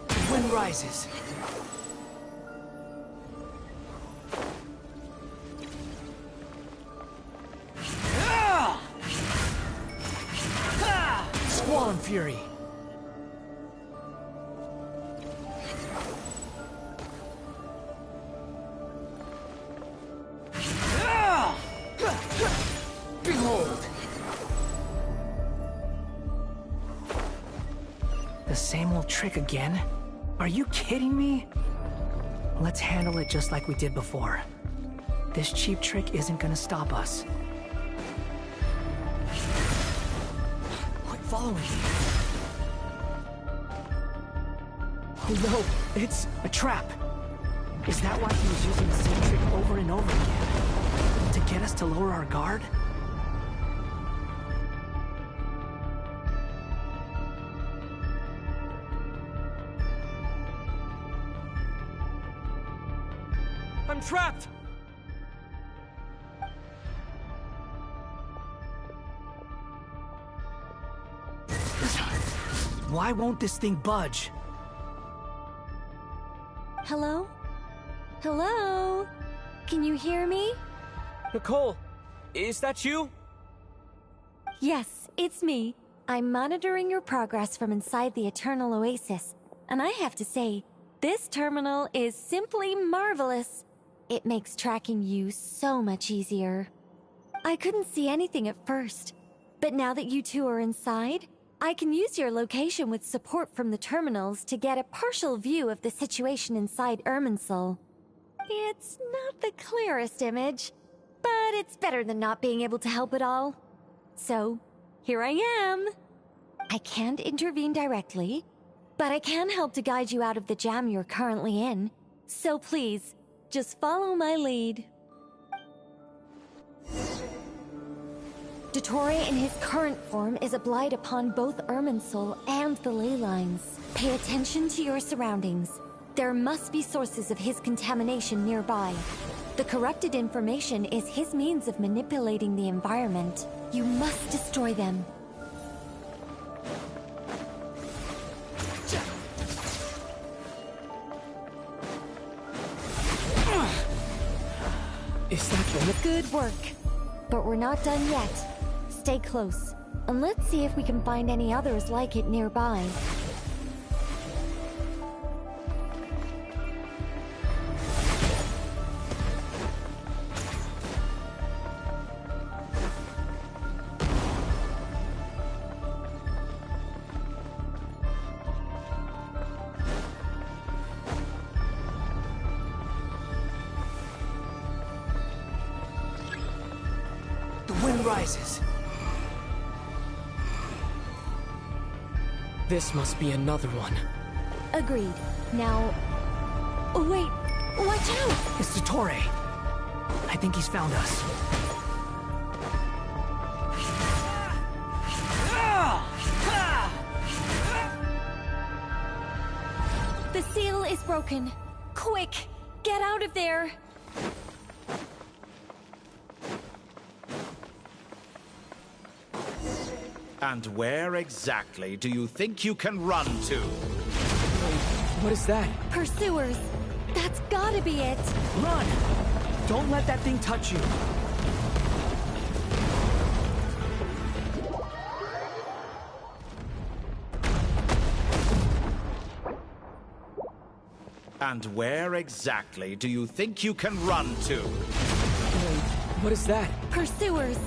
S18: The wind rises. Squall and Fury. Behold! The same old trick again? Are you kidding me? Let's handle it just like we did before. This cheap trick isn't gonna stop us. Quit following me. Oh no, it's a trap. Is that why he was using the same trick over and over again? To get us to lower our guard?
S8: I'm trapped!
S18: Why won't this thing budge?
S11: Hello? Hello? Can you hear me?
S8: Nicole, is that you?
S11: Yes, it's me. I'm monitoring your progress from inside the Eternal Oasis, and I have to say, this terminal is simply marvelous. It makes tracking you so much easier. I couldn't see anything at first, but now that you two are inside, I can use your location with support from the terminals to get a partial view of the situation inside Irminsul. It's not the clearest image, but it's better than not being able to help at all. So, here I am. I can't intervene directly, but I can help to guide you out of the jam you're currently in. So please, just follow my lead. Dottore in his current form is a blight upon both Irminsul and the ley lines. Pay attention to your surroundings. There must be sources of his contamination nearby. The corrupted information is his means of manipulating the environment. You must destroy them.
S8: Is that the...
S11: Good work. But we're not done yet. Stay close, and let's see if we can find any others like it nearby.
S18: The wind rises.
S8: This must be another one.
S11: Agreed. Now... Oh, wait! Watch out!
S18: It's Dottore. I think he's found us.
S11: The seal is broken. Quick! Get out of there!
S12: And where exactly do you think you can run to?
S8: What is that?
S11: Pursuers! That's gotta be it!
S18: Run! Don't let that thing touch you.
S12: And where exactly do you think you can run to?
S8: What is that?
S11: Pursuers!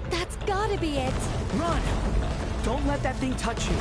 S11: That's gotta be it!
S8: Run! Don't let that thing touch you.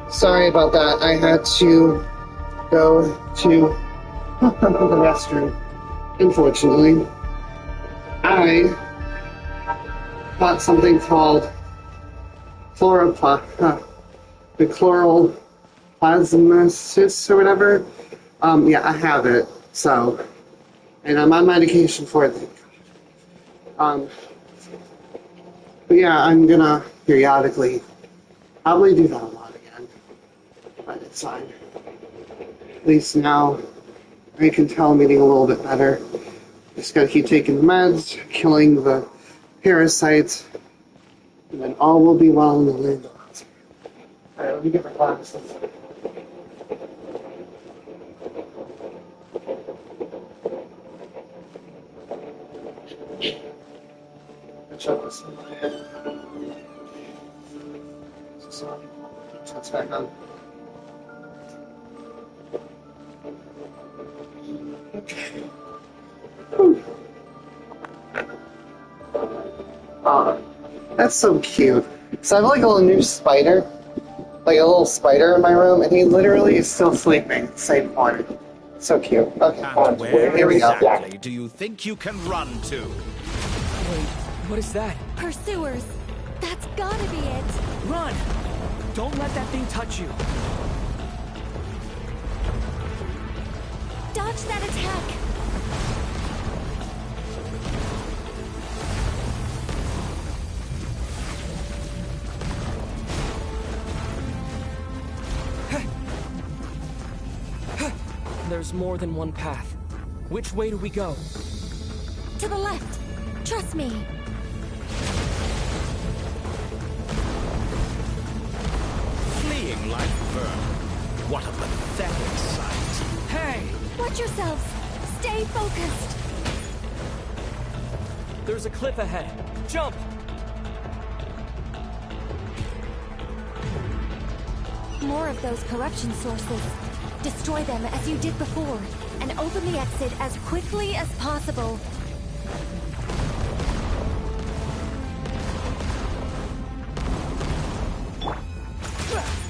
S7: Sorry about that. I had to go to the restroom. Unfortunately, I bought something called the chloral plasmasis or whatever. Yeah, I have it. So, and I'm on medication for it. But yeah, I'm gonna periodically probably do that a lot again. But it's fine. At least now I can tell I'm getting a little bit better. Just gotta keep taking the meds, killing the parasites, and then all will be well in the land of Oz. Alright, let me get my glasses. Check this in my head. So, that's back on. Okay. That's so cute. So I have like a little new spider, like a little spider in my room, and he literally is still sleeping. Same one. So cute. Okay,
S12: Where
S7: here we go.
S12: exactly do you think you can run to?
S8: Wait, what is that?
S11: Pursuers. That's gotta be it.
S8: Run! Don't let that thing touch you.
S11: Dodge that attack.
S8: There's more than one path. Which way do we go?
S11: To the left. Trust me.
S12: Fleeing like vermin. What a pathetic sight.
S8: Hey!
S11: Watch yourselves. Stay focused.
S8: There's a cliff ahead. Jump!
S11: More of those corruption sources. Destroy them as you did before, and open the exit as quickly as possible.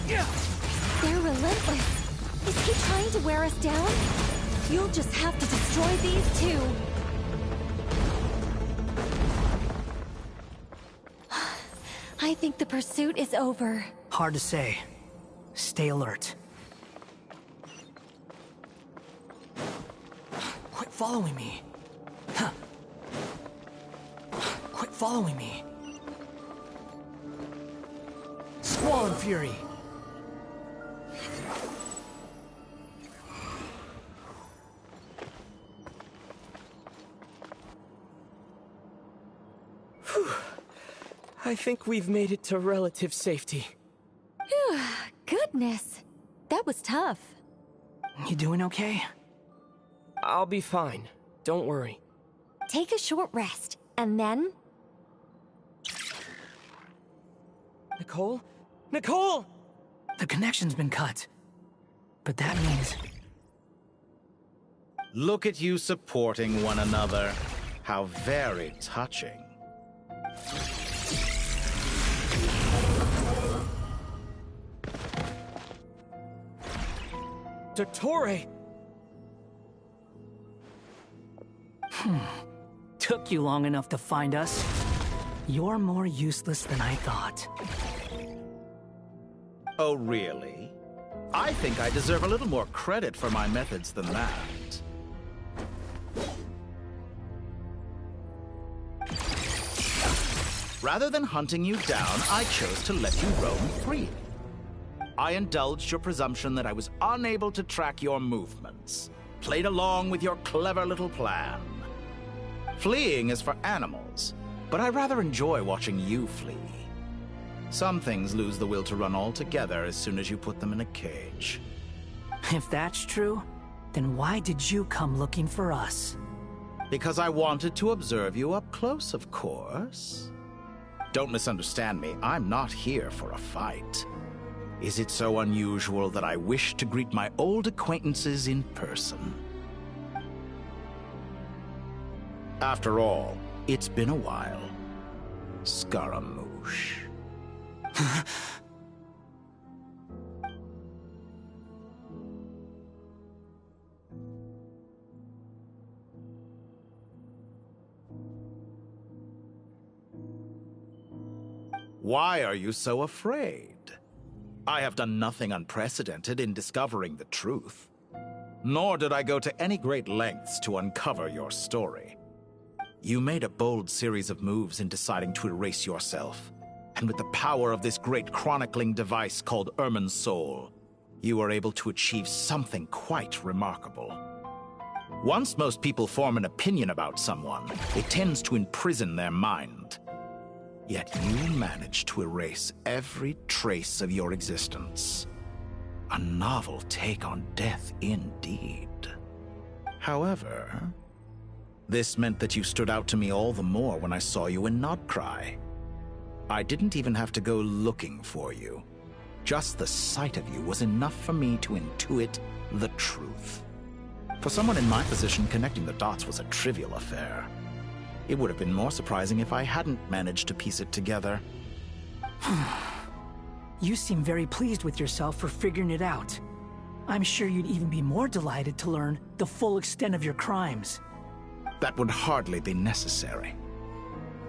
S11: They're relentless. Is he trying to wear us down? You'll just have to destroy these too. I think the pursuit is over.
S18: Hard to say. Stay alert. Quit following me. Huh. Quit following me. Squall and Fury.
S8: I think we've made it to relative safety.
S11: Phew, goodness. That was tough.
S18: You doing okay?
S8: I'll be fine. Don't worry.
S11: Take a short rest, and then...
S8: Nicole? Nicole!
S18: The connection's been cut. But that means...
S12: Look at you supporting one another. How very touching.
S8: Dottore!
S18: Took you long enough to find us. You're more useless than I thought.
S12: Oh, really? I think I deserve a little more credit for my methods than that. Rather than hunting you down, I chose to let you roam free. I indulged your presumption that I was unable to track your movements. Played along with your clever little plan. Fleeing is for animals, but I rather enjoy watching you flee. Some things lose the will to run altogether as soon as you put them in a cage.
S18: If that's true, then why did you come looking for us?
S12: Because I wanted to observe you up close, of course. Don't misunderstand me, I'm not here for a fight. Is it so unusual that I wish to greet my old acquaintances in person? After all, it's been a while. Scaramouche. Why are you so afraid? I have done nothing unprecedented in discovering the truth. Nor did I go to any great lengths to uncover your story. You made a bold series of moves in deciding to erase yourself. And with the power of this great chronicling device called Ermin's Soul, you were able to achieve something quite remarkable. Once most people form an opinion about someone, it tends to imprison their mind. Yet you managed to erase every trace of your existence. A novel take on death indeed. However, this meant that you stood out to me all the more when I saw you in Nodcry. I didn't even have to go looking for you. Just the sight of you was enough for me to intuit the truth. For someone in my position, connecting the dots was a trivial affair. It would have been more surprising if I hadn't managed to piece it together.
S18: You seem very pleased with yourself for figuring it out. I'm sure you'd even be more delighted to learn the full extent of your crimes.
S12: That would hardly be necessary.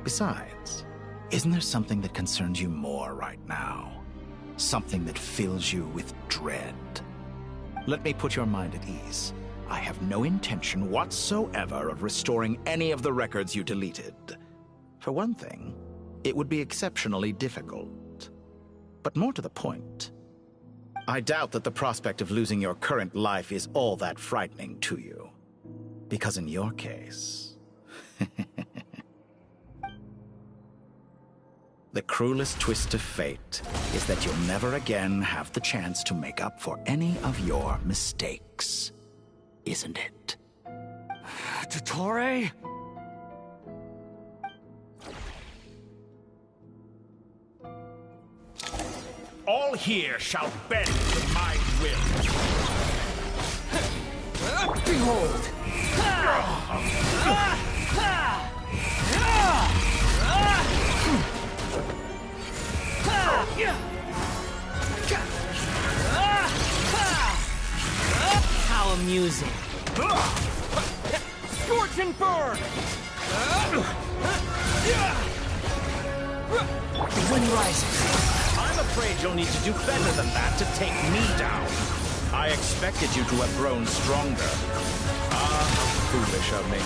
S12: Besides, isn't there something that concerns you more right now? Something that fills you with dread? Let me put your mind at ease. I have no intention whatsoever of restoring any of the records you deleted. For one thing, it would be exceptionally difficult. But more to the point, I doubt that the prospect of losing your current life is all that frightening to you. Because in your case... the cruelest twist of fate is that you'll never again have the chance to make up for any of your mistakes. Isn't it?
S18: Dottore?
S21: All here shall bend to my will.
S18: Behold!
S8: How amusing.
S19: Scorch and burn!
S18: The wind rises.
S12: I'm afraid you'll need to do better than that to take me down. I expected you to have grown stronger. Ah, how foolish of me.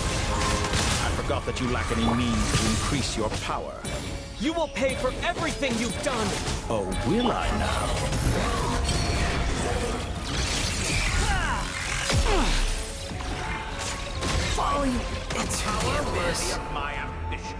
S12: I forgot that you lack any means to increase your power.
S8: You will pay for everything you've done!
S12: Oh, will I now?
S18: Follow you into the abyss.
S21: Of my ambition.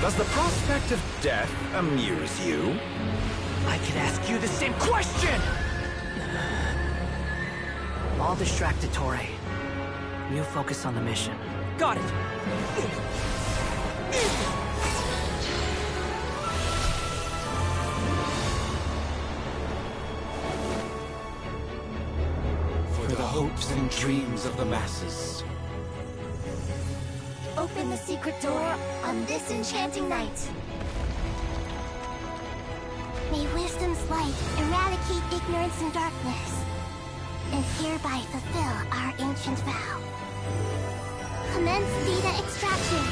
S9: Does the prospect of death amuse you?
S18: I could ask you the same question! I'll distract Torre. You focus on the mission.
S8: Got it!
S9: For the hopes and dreams of the masses.
S2: Open the secret door on this enchanting night. May wisdom's light eradicate ignorance and darkness, and hereby fulfill our ancient vow. Commence data extraction.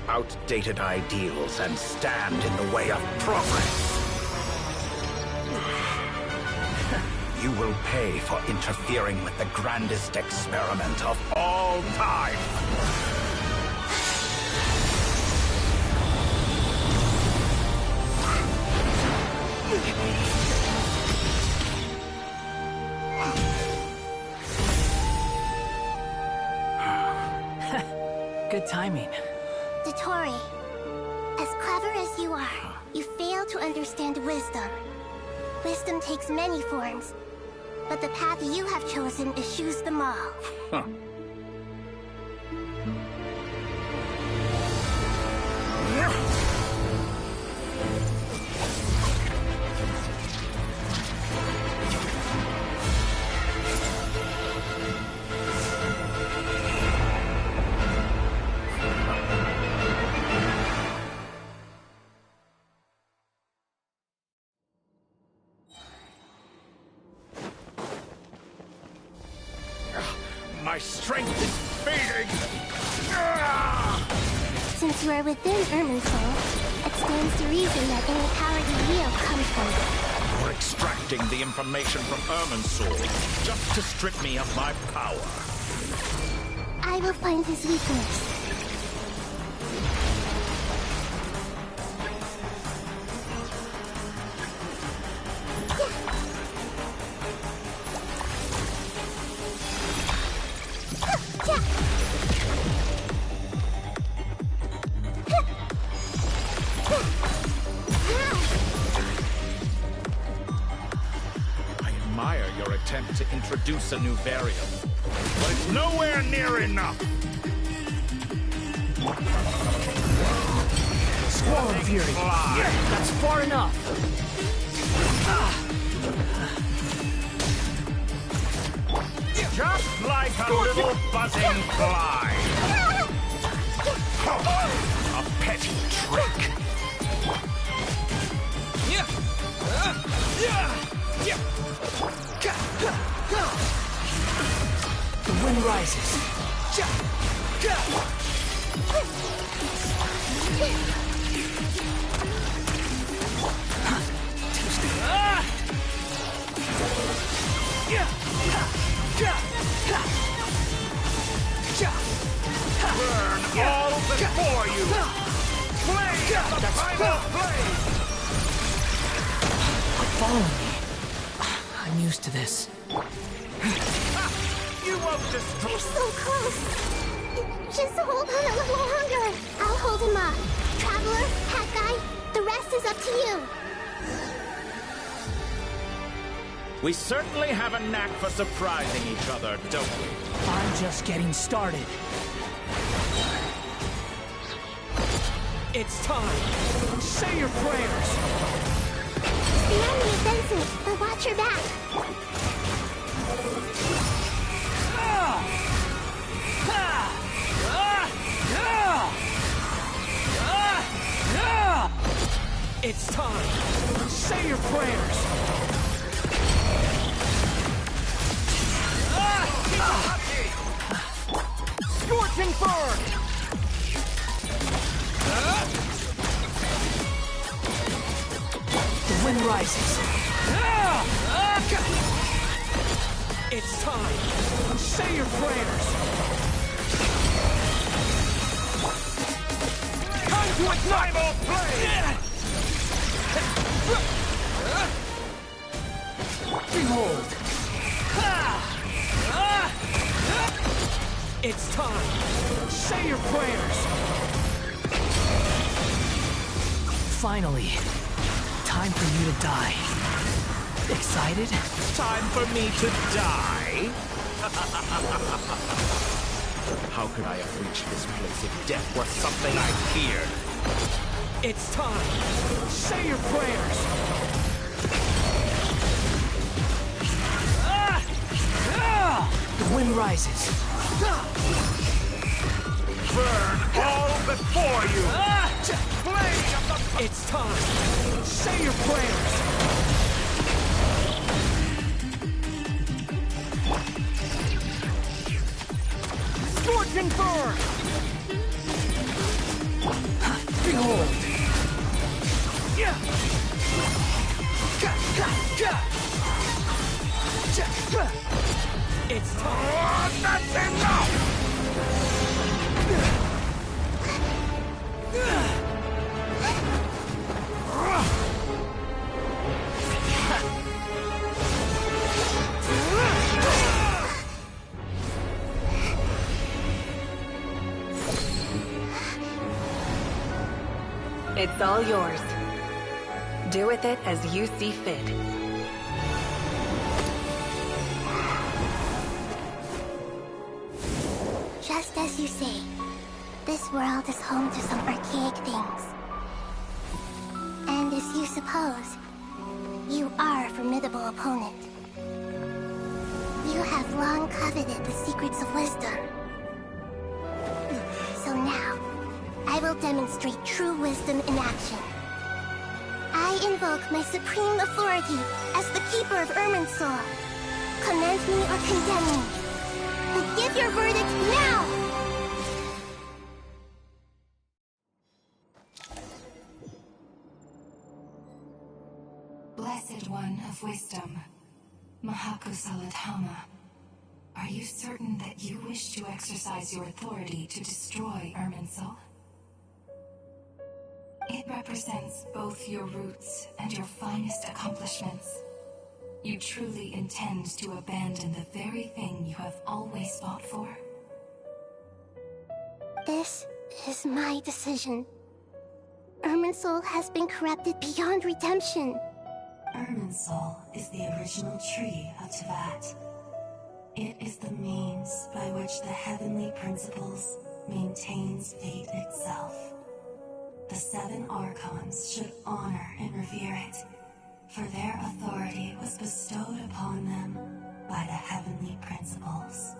S12: Outdated ideals and stand in the way of progress. You will pay for interfering with the grandest experiment of all time.
S18: Good timing.
S2: Tori, as clever as you are, you fail to understand wisdom. Wisdom takes many forms, but the path you have chosen eschews them all.
S12: Huh. My strength is fading!
S2: Since you are within Irminsul, it stands to reason that any power you wield comes from it.
S12: You're extracting the information from Irminsul just to strip me of my power.
S2: I will find his weakness.
S12: To introduce a new variant, but it's nowhere near enough.
S18: Squall and Fury. That's far enough.
S12: Just like a little buzzing fly. A petty trick.
S18: The wind rises.
S12: Burn all before you. Flame the final flame.
S18: Follow me. I'm used to this.
S12: You won't destroy.
S2: They're so close. Just hold on a little longer. I'll hold him up. Traveler, Hat Guy, the rest is up to you.
S12: We certainly have a knack for surprising each other, don't we?
S18: I'm just getting started. It's time. Say your prayers.
S2: The enemy offensive, but watch your back.
S18: It's time. Say your prayers.
S8: burn!
S18: The wind rises.
S8: It's time. Say your prayers. Time to ignite all flame! Behold! It's time. Say your prayers.
S18: Finally, time for you to die. Excited?
S5: Time for me to die? How could I have reached this place if death was something I feared?
S8: It's time. Say your prayers.
S18: The wind rises.
S5: Burn all before you!
S8: It's time. Say your prayers. Scorch and burn! Behold! It's time!
S5: That's enough!
S19: It's all yours. Do with it as you see fit.
S2: Just as you say, this world is home to some archaic things. And as you suppose, you are a formidable opponent. You have long coveted the secrets of wisdom. So now, I will demonstrate true wisdom in action. I invoke my supreme authority as the keeper of Irminsul. Command me or condemn me. And give your verdict now!
S4: Blessed One of Wisdom, Mahakusaladhama, are you certain that you wish to exercise your authority to destroy Irminsul? It represents both your roots and your finest accomplishments. You truly intend to abandon the very thing you have always fought for?
S2: This is my decision. Irminsul has been corrupted beyond redemption.
S4: Irminsul is the original tree of Tevat. It is the means by which the heavenly principles maintains fate itself. The 7 Archons should honor and revere it, for their authority was bestowed upon them by the heavenly principles.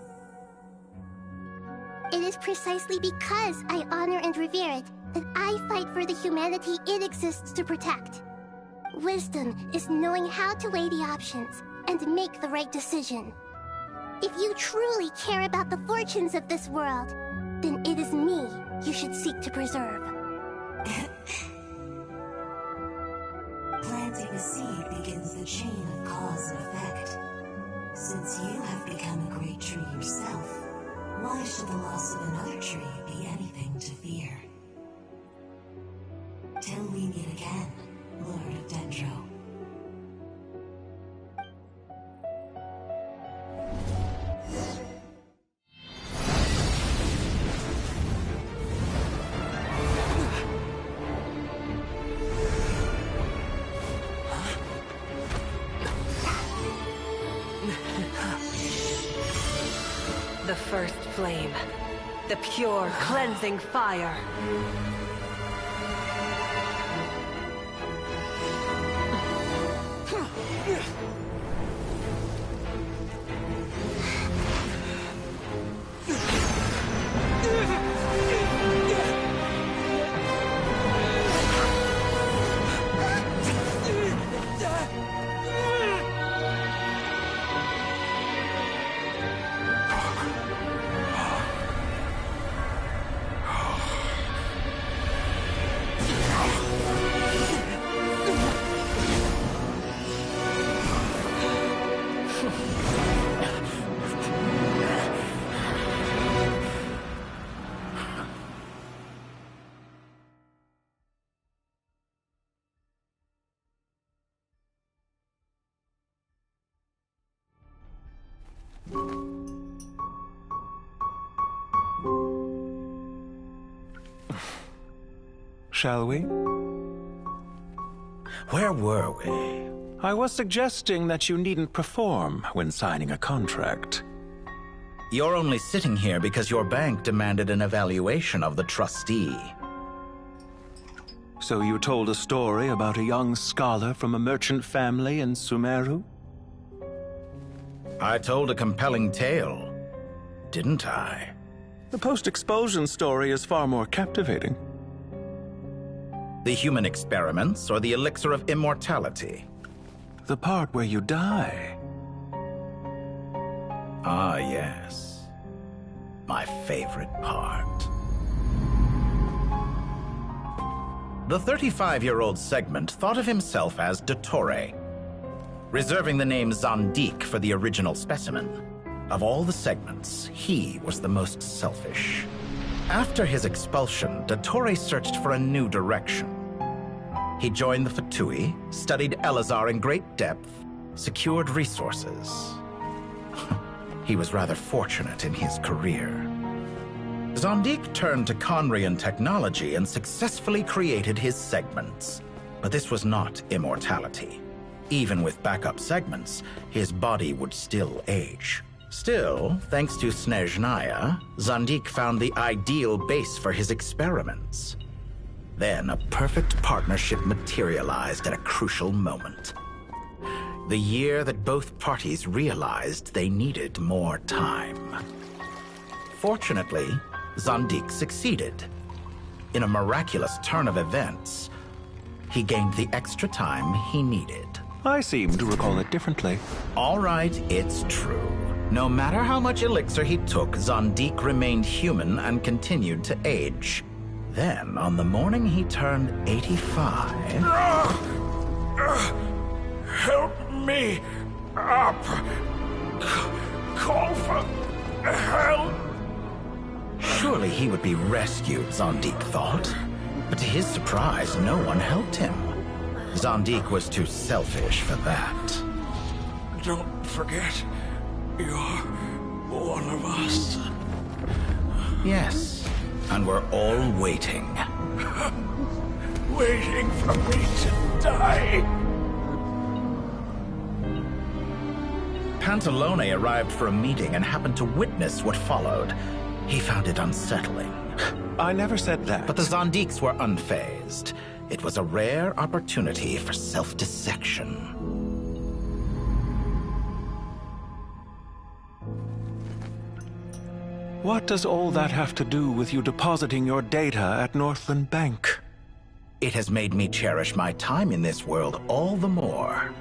S2: It is precisely because I honor and revere it that I fight for the humanity it exists to protect. Wisdom is knowing how to weigh the options and make the right decision. If you truly care about the fortunes of this world, then it is me you should seek to preserve.
S4: Planting a seed begins the chain of cause and effect. Since you have become a great tree yourself, why should the loss of another tree be anything to fear? Till we meet again, Lord of Dendro.
S19: The first flame. The pure, cleansing fire.
S14: shall we?
S12: Where were we?
S14: I was suggesting that you needn't perform when signing a contract.
S12: You're only sitting here because your bank demanded an evaluation of the trustee.
S14: So you told a story about a young scholar from a merchant family in Sumeru?
S12: I told a compelling tale, didn't I?
S14: The post-expulsion story is far more captivating.
S12: The human experiments or the elixir of immortality?
S14: The part where you die.
S12: Ah, yes. My favorite part. The 35-year-old Segment thought of himself as Dottore, reserving the name Zandik for the original specimen. Of all the Segments, he was the most selfish. After his expulsion, Dottore searched for a new direction. He joined the Fatui, studied Elazar in great depth, secured resources. He was rather fortunate in his career. Zandik turned to Conrian technology and successfully created his segments. But this was not immortality. Even with backup segments, his body would still age. Still, thanks to Snezhnaya, Zandik found the ideal base for his experiments. Then a perfect partnership materialized at a crucial moment. The year that both parties realized they needed more time. Fortunately, Zandik succeeded. In a miraculous turn of events, he gained the extra time he needed.
S14: I seem to recall it differently.
S12: All right, it's true. No matter how much elixir he took, Zandik remained human and continued to age. Then, on the morning he turned 85...
S3: Help me up! Call for help!
S12: Surely he would be rescued, Zandik thought. But to his surprise, no one helped him. Zandik was too selfish for that.
S3: Don't forget, you're one of us.
S12: Yes, and we're all waiting.
S3: Waiting for me to die.
S12: Pantalone arrived for a meeting and happened to witness what followed. He found it unsettling.
S14: I never said that.
S12: But the Zandiks were unfazed. It was a rare opportunity for self-dissection.
S14: What does all that have to do with you depositing your data at Northland Bank?
S12: It has made me cherish my time in this world all the more.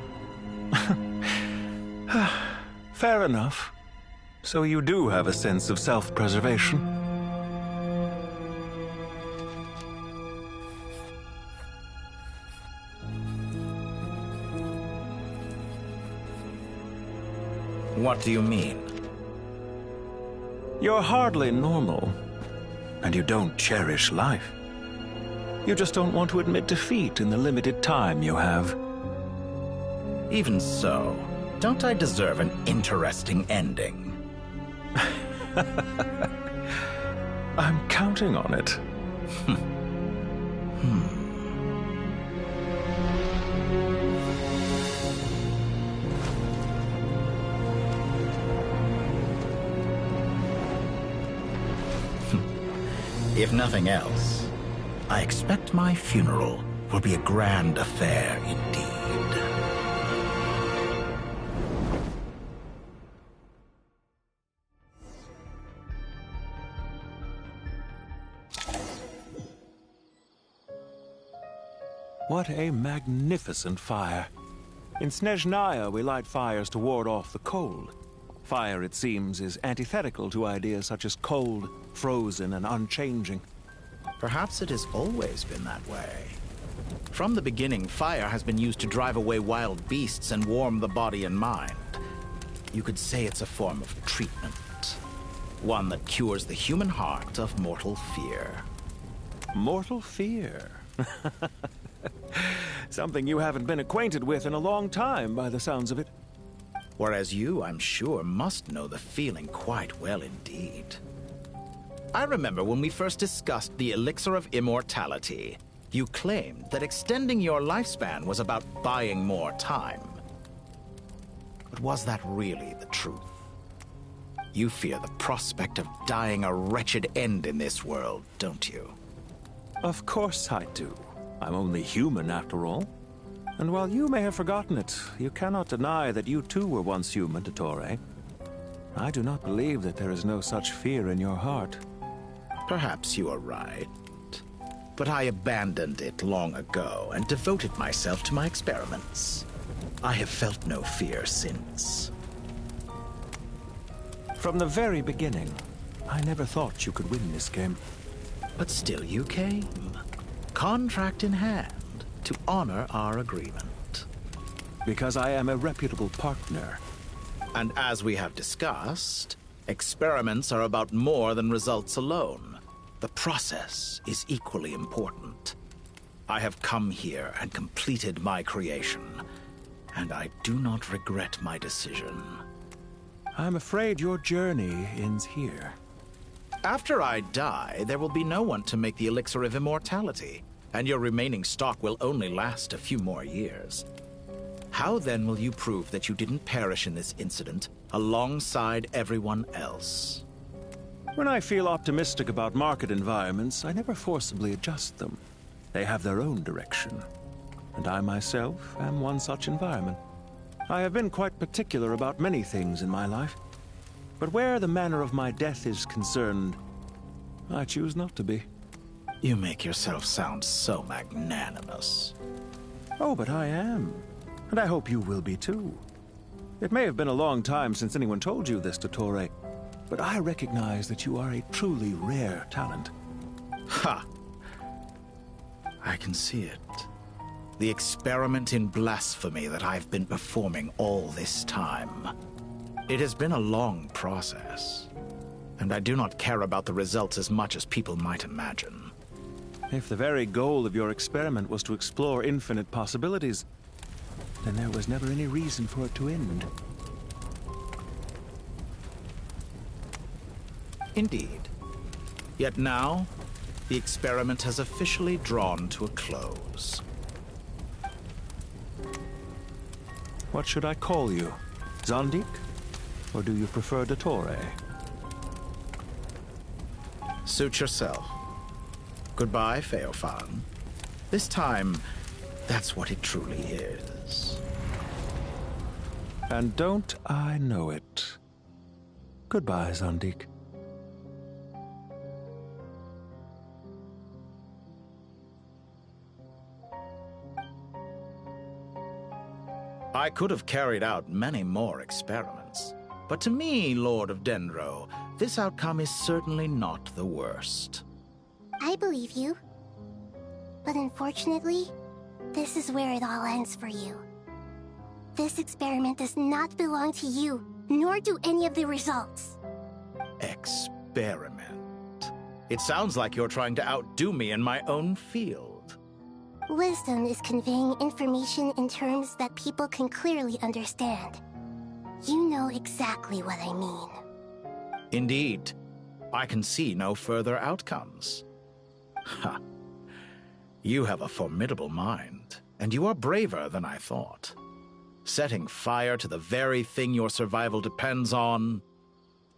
S14: Fair enough. So you do have a sense of self-preservation.
S12: What do you mean?
S14: You're hardly normal, and you don't cherish life. You just don't want to admit defeat in the limited time you have.
S12: Even so, don't I deserve an interesting ending?
S14: I'm counting on it.
S12: If nothing else, I expect my funeral will be a grand affair indeed.
S14: What a magnificent fire. In Snezhnaya, we light fires to ward off the cold. Fire, it seems, is antithetical to ideas such as cold, frozen, and unchanging.
S12: Perhaps it has always been that way. From the beginning, fire has been used to drive away wild beasts and warm the body and mind. You could say it's a form of treatment. One that cures the human heart of mortal fear.
S14: Mortal fear? Something you haven't been acquainted with in a long time, by the sounds of it.
S12: Whereas you, I'm sure, must know the feeling quite well indeed. I remember when we first discussed the elixir of immortality. You claimed that extending your lifespan was about buying more time. But was that really the truth? You fear the prospect of dying a wretched end in this world, don't you?
S14: Of course I do. I'm only human, after all. And while you may have forgotten it, you cannot deny that you too were once human, Dottore. I do not believe that there is no such fear in your heart.
S12: Perhaps you are right. But I abandoned it long ago and devoted myself to my experiments. I have felt no fear since.
S14: From the very beginning, I never thought you could win this game.
S12: But still you came, contract in hand, to honor our agreement.
S14: Because I am a reputable partner.
S12: And as we have discussed, experiments are about more than results alone. The process is equally important. I have come here and completed my creation, and I do not regret my decision.
S14: I'm afraid your journey ends here.
S12: After I die, there will be no one to make the elixir of immortality, and your remaining stock will only last a few more years. How then will you prove that you didn't perish in this incident alongside everyone else?
S14: When I feel optimistic about market environments, I never forcibly adjust them. They have their own direction. And I myself am one such environment. I have been quite particular about many things in my life. But where the manner of my death is concerned, I choose not to be.
S12: You make yourself sound so magnanimous.
S14: Oh, but I am. And I hope you will be too. It may have been a long time since anyone told you this, Dottore, but I recognize that you are a truly rare talent.
S12: Ha! I can see it. The experiment in blasphemy that I've been performing all this time. It has been a long process, and I do not care about the results as much as people might imagine.
S14: If the very goal of your experiment was to explore infinite possibilities, then there was never any reason for it to end.
S12: Indeed. Yet now, the experiment has officially drawn to a close.
S14: What should I call you? Zondik? Or do you prefer Dottore?
S12: Suit yourself. Goodbye, Feofan. This time, that's what it truly is.
S14: And don't I know it? Goodbye, Zondik.
S12: I could have carried out many more experiments, but to me, Lord of Dendro, this outcome is certainly not the worst.
S2: I believe you. But unfortunately, this is where it all ends for you. This experiment does not belong to you, nor do any of the results.
S12: Experiment? It sounds like you're trying to outdo me in my own field.
S2: Wisdom is conveying information in terms that people can clearly understand. You know exactly what I mean.
S12: Indeed. I can see no further outcomes. Ha. You have a formidable mind, and you are braver than I thought. Setting fire to the very thing your survival depends on.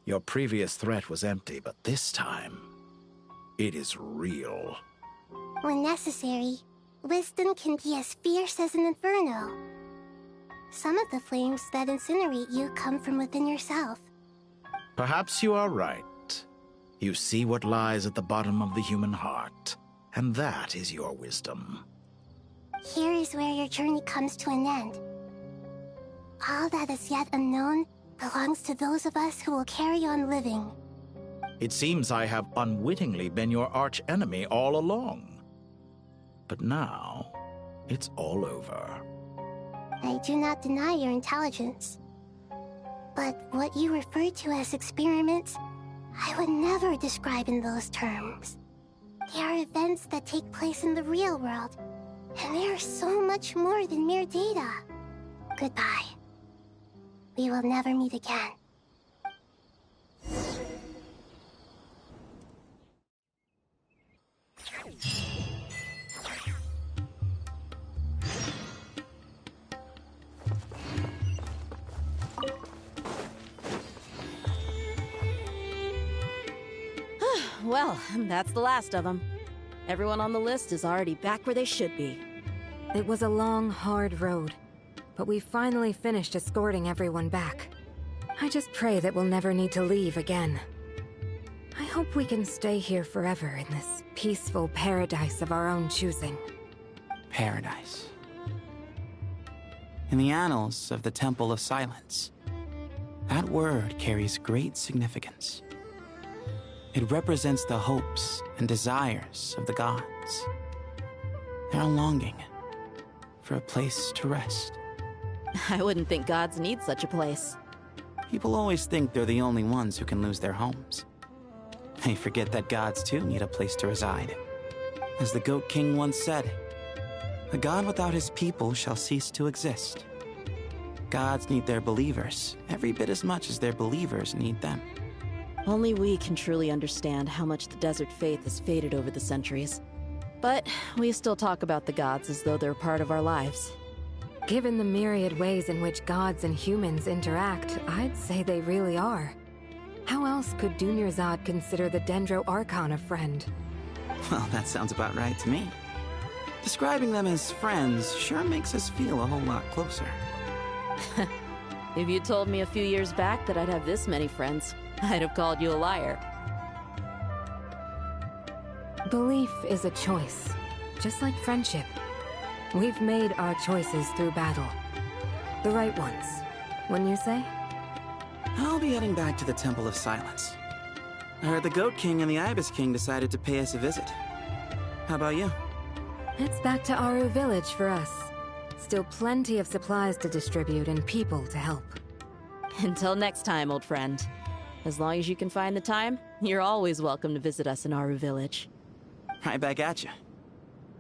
S12: Your previous threat was empty, but this time, it is real.
S2: When necessary, wisdom can be as fierce as an inferno. Some of the flames that incinerate you come from within yourself.
S12: Perhaps you are right. You see what lies at the bottom of the human heart, and that is your wisdom.
S2: Here is where your journey comes to an end. All that is yet unknown belongs to those of us who will carry on living.
S12: It seems I have unwittingly been your arch-enemy all along. But now, it's all over.
S2: I do not deny your intelligence. But what you refer to as experiments, I would never describe in those terms. They are events that take place in the real world, and they are so much more than mere data. Goodbye. We will never meet again.
S17: Well, that's the last of them. Everyone on the list is already back where they should be.
S16: It was a long, hard road, but we finally finished escorting everyone back. I just pray that we'll never need to leave again. I hope we can stay here forever in this peaceful paradise of our own choosing.
S10: Paradise. In the annals of the Temple of Silence, that word carries great significance. It represents the hopes and desires of the gods. They're longing for a place to rest.
S17: I wouldn't think gods need such a place.
S10: People always think they're the only ones who can lose their homes. They forget that gods too need a place to reside. As the Goat King once said, "A god without his people shall cease to exist." Gods need their believers every bit as much as their believers need them.
S17: Only we can truly understand how much the desert faith has faded over the centuries. But we still talk about the gods as though they're part of our lives.
S16: Given the myriad ways in which gods and humans interact, I'd say they really are. How else could Dunyarzad consider the Dendro Archon a friend?
S10: Well, that sounds about right to me. Describing them as friends sure makes us feel a whole lot closer.
S17: If you told me a few years back that I'd have this many friends, I'd have called you a liar.
S16: Belief is a choice, just like friendship. We've made our choices through battle. The right ones, wouldn't you say?
S10: I'll be heading back to the Temple of Silence. I heard the Goat King and the Ibis King decided to pay us a visit. How about you?
S16: It's back to Aru Village for us. Still plenty of supplies to distribute and people to help.
S17: Until next time, old friend. As long as you can find the time, you're always welcome to visit us in Aru Village.
S10: Right back at you.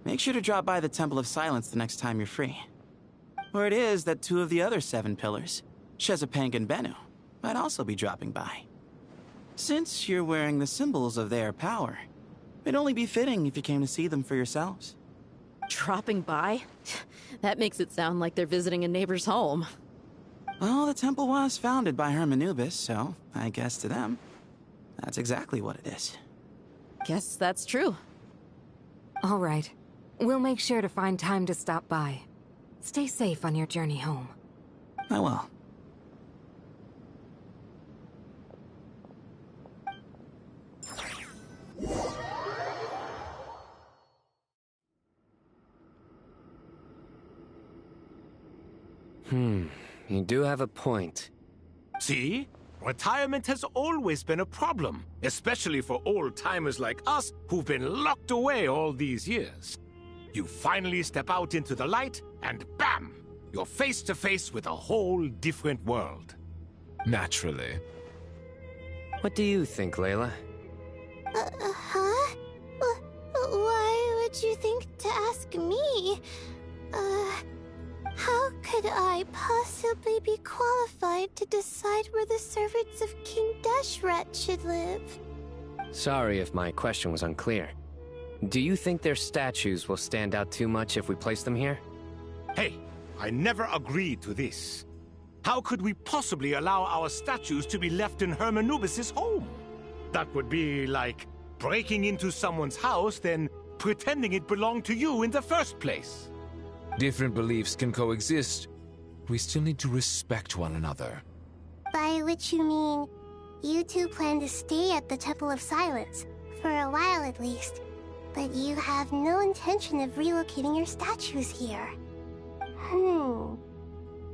S10: Make sure to drop by the Temple of Silence the next time you're free. Or it is that two of the other 7 pillars, Shezapang and Bennu, might also be dropping by. Since you're wearing the symbols of their power, it'd only be fitting if you came to see them for yourselves.
S17: Dropping by? That makes it sound like they're visiting a neighbor's home.
S10: Well, the temple was founded by Hermanubis, so I guess to them, that's exactly what it is.
S17: Guess that's true.
S16: All right. We'll make sure to find time to stop by. Stay safe on your journey home.
S10: I will.
S22: You do have a point.
S5: See? Retirement has always been a problem, especially for old-timers like us who've been locked away all these years. You finally step out into the light, and bam! You're face to face with a whole different world.
S13: Naturally.
S22: What do you think, Layla?
S2: Huh? Why would you think to ask me? How could I possibly be qualified to decide where the servants of King Deshret should live?
S22: Sorry if my question was unclear. Do you think their statues will stand out too much if we place them here?
S5: Hey, I never agreed to this. How could we possibly allow our statues to be left in Hermanubis' home? That would be like breaking into someone's house, then pretending it belonged to you in the first place.
S13: Different beliefs can coexist. We still need to respect one another.
S2: By which you mean, you two plan to stay at the Temple of Silence, for a while at least, but you have no intention of relocating your statues here.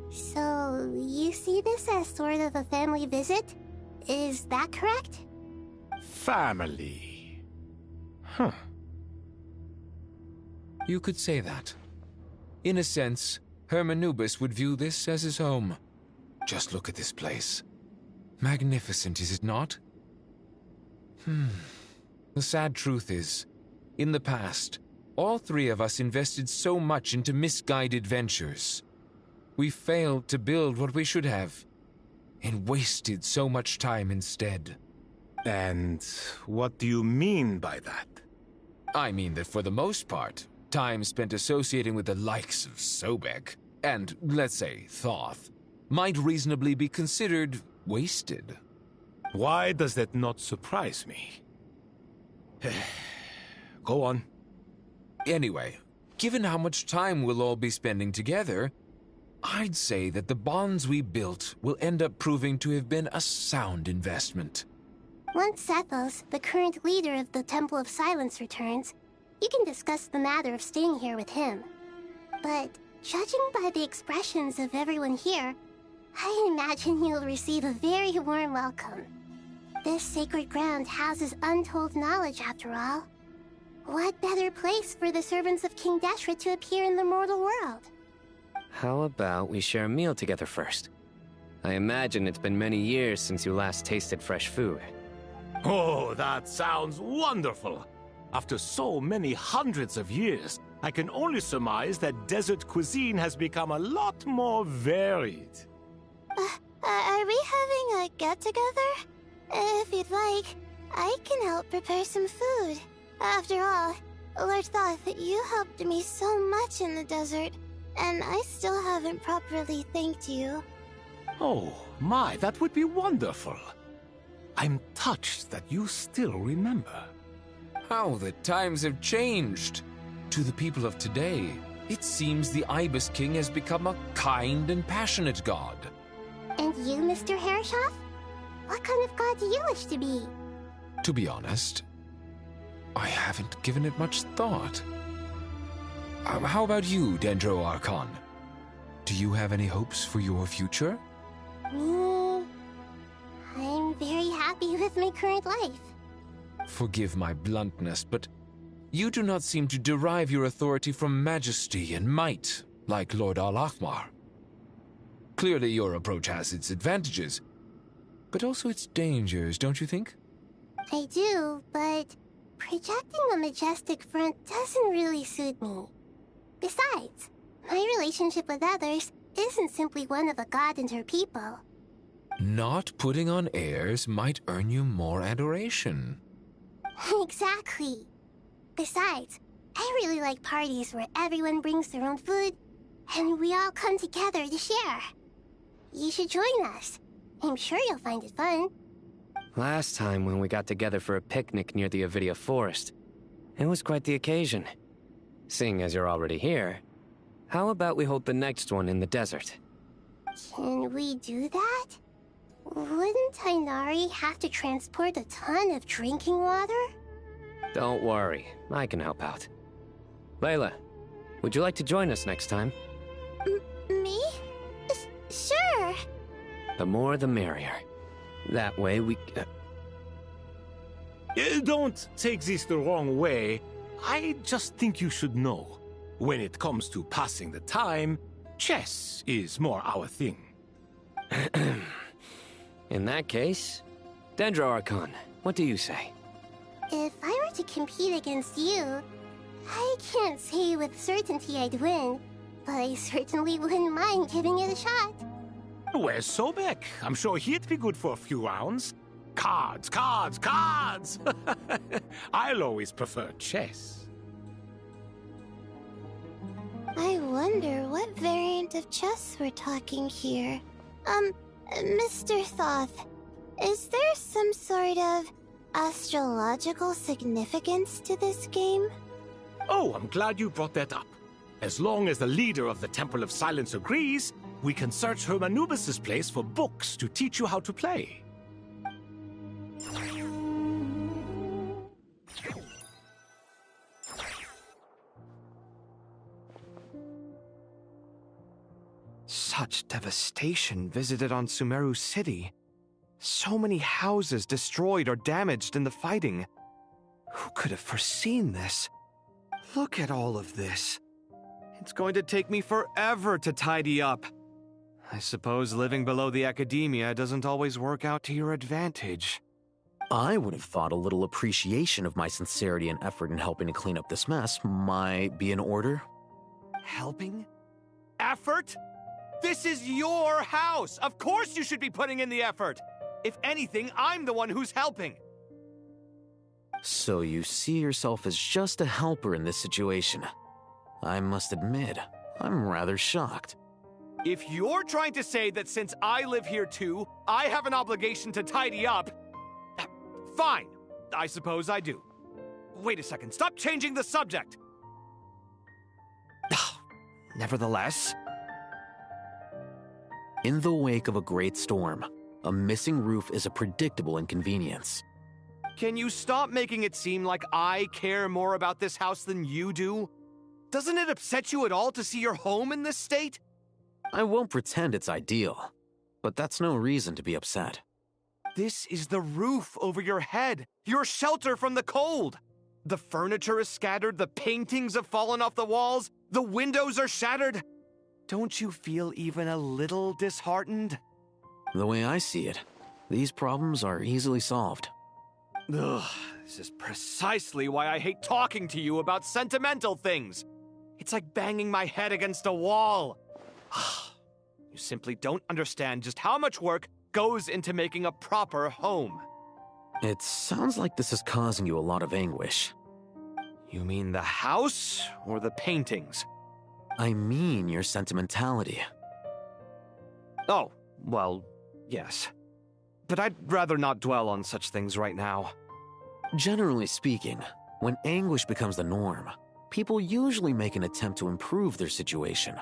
S2: So, you see this as sort of a family visit? Is that correct?
S5: Family. Huh.
S13: You could say that. In a sense, Hermanubis would view this as his home. Just look at this place. Magnificent, is it not? The sad truth is, in the past, all 3 of us invested so much into misguided ventures. We failed to build what we should have, and wasted so much time instead.
S5: And what do you mean by that?
S13: I mean that for the most part, time spent associating with the likes of Sobek, and, let's say, Thoth, might reasonably be considered wasted.
S5: Why does that not surprise me? Go on.
S13: Anyway, given how much time we'll all be spending together, I'd say that the bonds we built will end up proving to have been a sound investment.
S2: Once Sethos, the current leader of the Temple of Silence, returns, you can discuss the matter of staying here with him. But judging by the expressions of everyone here, I imagine you'll receive a very warm welcome. This sacred ground houses untold knowledge, after all. What better place for the servants of King Deshret to appear in the mortal world?
S22: How about we share a meal together first? I imagine it's been many years since you last tasted fresh food.
S5: Oh, that sounds wonderful! After so many hundreds of years, I can only surmise that desert cuisine has become a lot more varied.
S2: Are we having a get-together? If you'd like, I can help prepare some food. After all, Lord Thoth, you helped me so much in the desert, and I still haven't properly thanked you.
S5: Oh, my, that would be wonderful. I'm touched that you still remember.
S13: How the times have changed. To the people of today, it seems the Ibis King has become a kind and passionate god.
S2: And you, Mr. Herreshoff? What kind of god do you wish to be?
S13: To be honest, I haven't given it much thought. How about you, Dendro Archon? Do you have any hopes for your future?
S2: Me? I'm very happy with my current life.
S13: Forgive my bluntness, but you do not seem to derive your authority from majesty and might, like Lord Al-Ahmar. Clearly your approach has its advantages, but also its dangers, don't you think?
S2: I do, but projecting a majestic front doesn't really suit me. Besides, my relationship with others isn't simply one of a god and her people.
S13: Not putting on airs might earn you more adoration.
S2: Exactly. Besides, I really like parties where everyone brings their own food, and we all come together to share. You should join us. I'm sure you'll find it fun.
S22: Last time when we got together for a picnic near the Avidia Forest, it was quite the occasion. Seeing as you're already here, how about we hold the next one in the desert?
S2: Can we do that? Wouldn't Tainari have to transport a ton of drinking water?
S22: Don't worry, I can help out. Layla, would you like to join us next time?
S2: Me? Sure.
S22: The more the merrier. That way we...
S5: Don't take this the wrong way. I just think you should know. When it comes to passing the time, chess is more our thing.
S22: In that case, Dendro Archon, what do you say?
S2: If I were to compete against you, I can't say with certainty I'd win, but I certainly wouldn't mind giving it a shot.
S5: Where's Sobek? I'm sure he'd be good for a few rounds. Cards, cards, cards! I'll always prefer chess.
S2: I wonder what variant of chess we're talking here. Mr. Thoth, is there some sort of astrological significance to this game?
S5: Oh, I'm glad you brought that up. As long as the leader of the Temple of Silence agrees, we can search Hermanubis' place for books to teach you how to play.
S15: Such devastation visited on Sumeru City. So many houses destroyed or damaged in the fighting. Who could have foreseen this? Look at all of this. It's going to take me forever to tidy up. I suppose living below the academia doesn't always work out to your advantage.
S20: I would have thought a little appreciation of my sincerity and effort in helping to clean up this mess might be in order.
S15: Helping? Effort? This is your house! Of course you should be putting in the effort! If anything, I'm the one who's helping!
S20: So you see yourself as just a helper in this situation. I must admit, I'm rather shocked.
S15: If you're trying to say that since I live here too, I have an obligation to tidy up, fine. I suppose I do. Wait a second, stop changing the subject! Nevertheless...
S20: In the wake of a great storm, a missing roof is a predictable inconvenience.
S15: Can you stop making it seem like I care more about this house than you do? Doesn't it upset you at all to see your home in this state?
S20: I won't pretend it's ideal, but that's no reason to be upset.
S15: This is the roof over your head, your shelter from the cold. The furniture is scattered, the paintings have fallen off the walls, the windows are shattered. Don't you feel even a little disheartened?
S20: The way I see it, these problems are easily solved.
S15: Ugh, this is precisely why I hate talking to you about sentimental things. It's like banging my head against a wall. You simply don't understand just how much work goes into making a proper home.
S20: It sounds like this is causing you a lot of anguish.
S15: You mean the house or the paintings?
S20: I mean your sentimentality.
S15: Oh, well, yes. But I'd rather not dwell on such things right now.
S20: Generally speaking, when anguish becomes the norm, people usually make an attempt to improve their situation.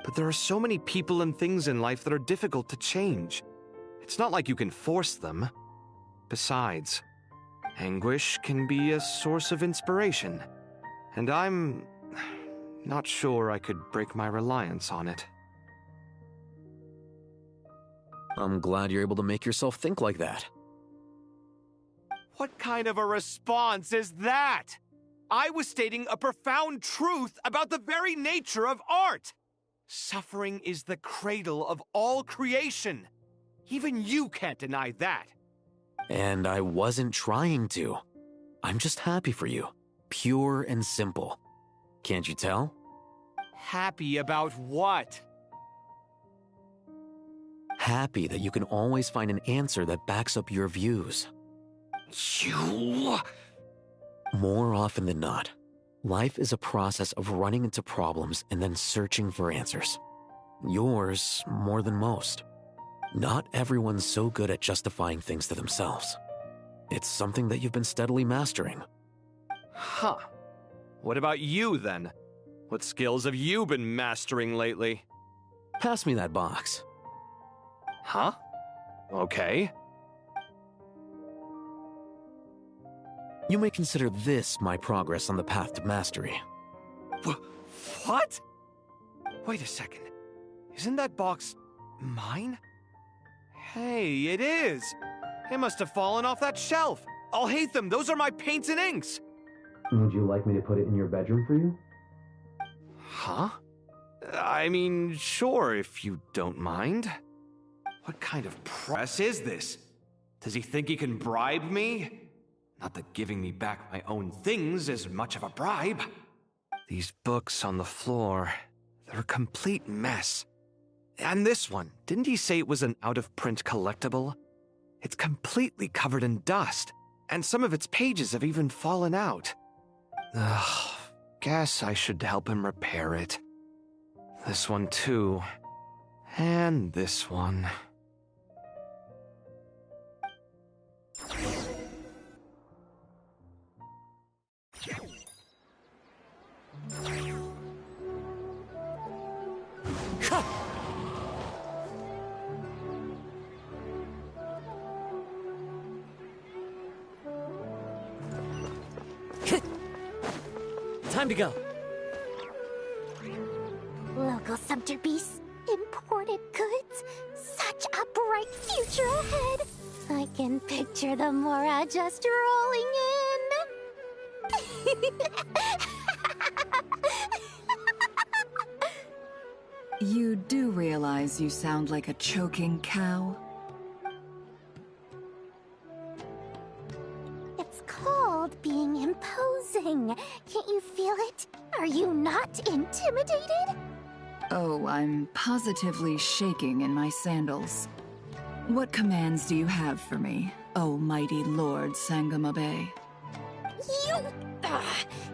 S15: But there are so many people and things in life that are difficult to change. It's not like you can force them. Besides, anguish can be a source of inspiration, and I'm not sure I could break my reliance on it.
S20: I'm glad you're able to make yourself think like that.
S15: What kind of a response is that? I was stating a profound truth about the very nature of art. Suffering is the cradle of all creation. Even you can't deny that.
S20: And I wasn't trying to. I'm just happy for you. Pure and simple. Can't you tell?
S15: Happy about what?
S20: Happy that you can always find an answer that backs up your views.
S15: You...
S20: More often than not, life is a process of running into problems and then searching for answers. Yours more than most. Not everyone's so good at justifying things to themselves. It's something that you've been steadily mastering.
S15: Huh. What about you, then? What skills have you been mastering lately?
S20: Pass me that box.
S15: Huh? Okay.
S20: You may consider this my progress on the path to mastery.
S15: What? Wait a second. Isn't that box mine? Hey, it is! It must have fallen off that shelf! I'll hate them! Those are my paints and inks!
S20: Would you like me to put it in your bedroom for you?
S15: Huh? I mean, sure, if you don't mind. What kind of press is this? Does he think he can bribe me? Not that giving me back my own things is much of a bribe. These books on the floor, they're a complete mess. And this one, didn't he say it was an out-of-print collectible? It's completely covered in dust, and some of its pages have even fallen out. Ugh, guess I should help him repair it. This one too. And this one.
S8: Time to go.
S2: Local subterbeasts, imported goods, such a bright future ahead. I can picture the Mora just rolling in.
S1: You do realize you sound like a choking cow?
S2: It's called being imposing. Can't you feel it? Are you not intimidated?
S1: Oh, I'm positively shaking in my sandals. What commands do you have for me, oh mighty Lord Sangamabe?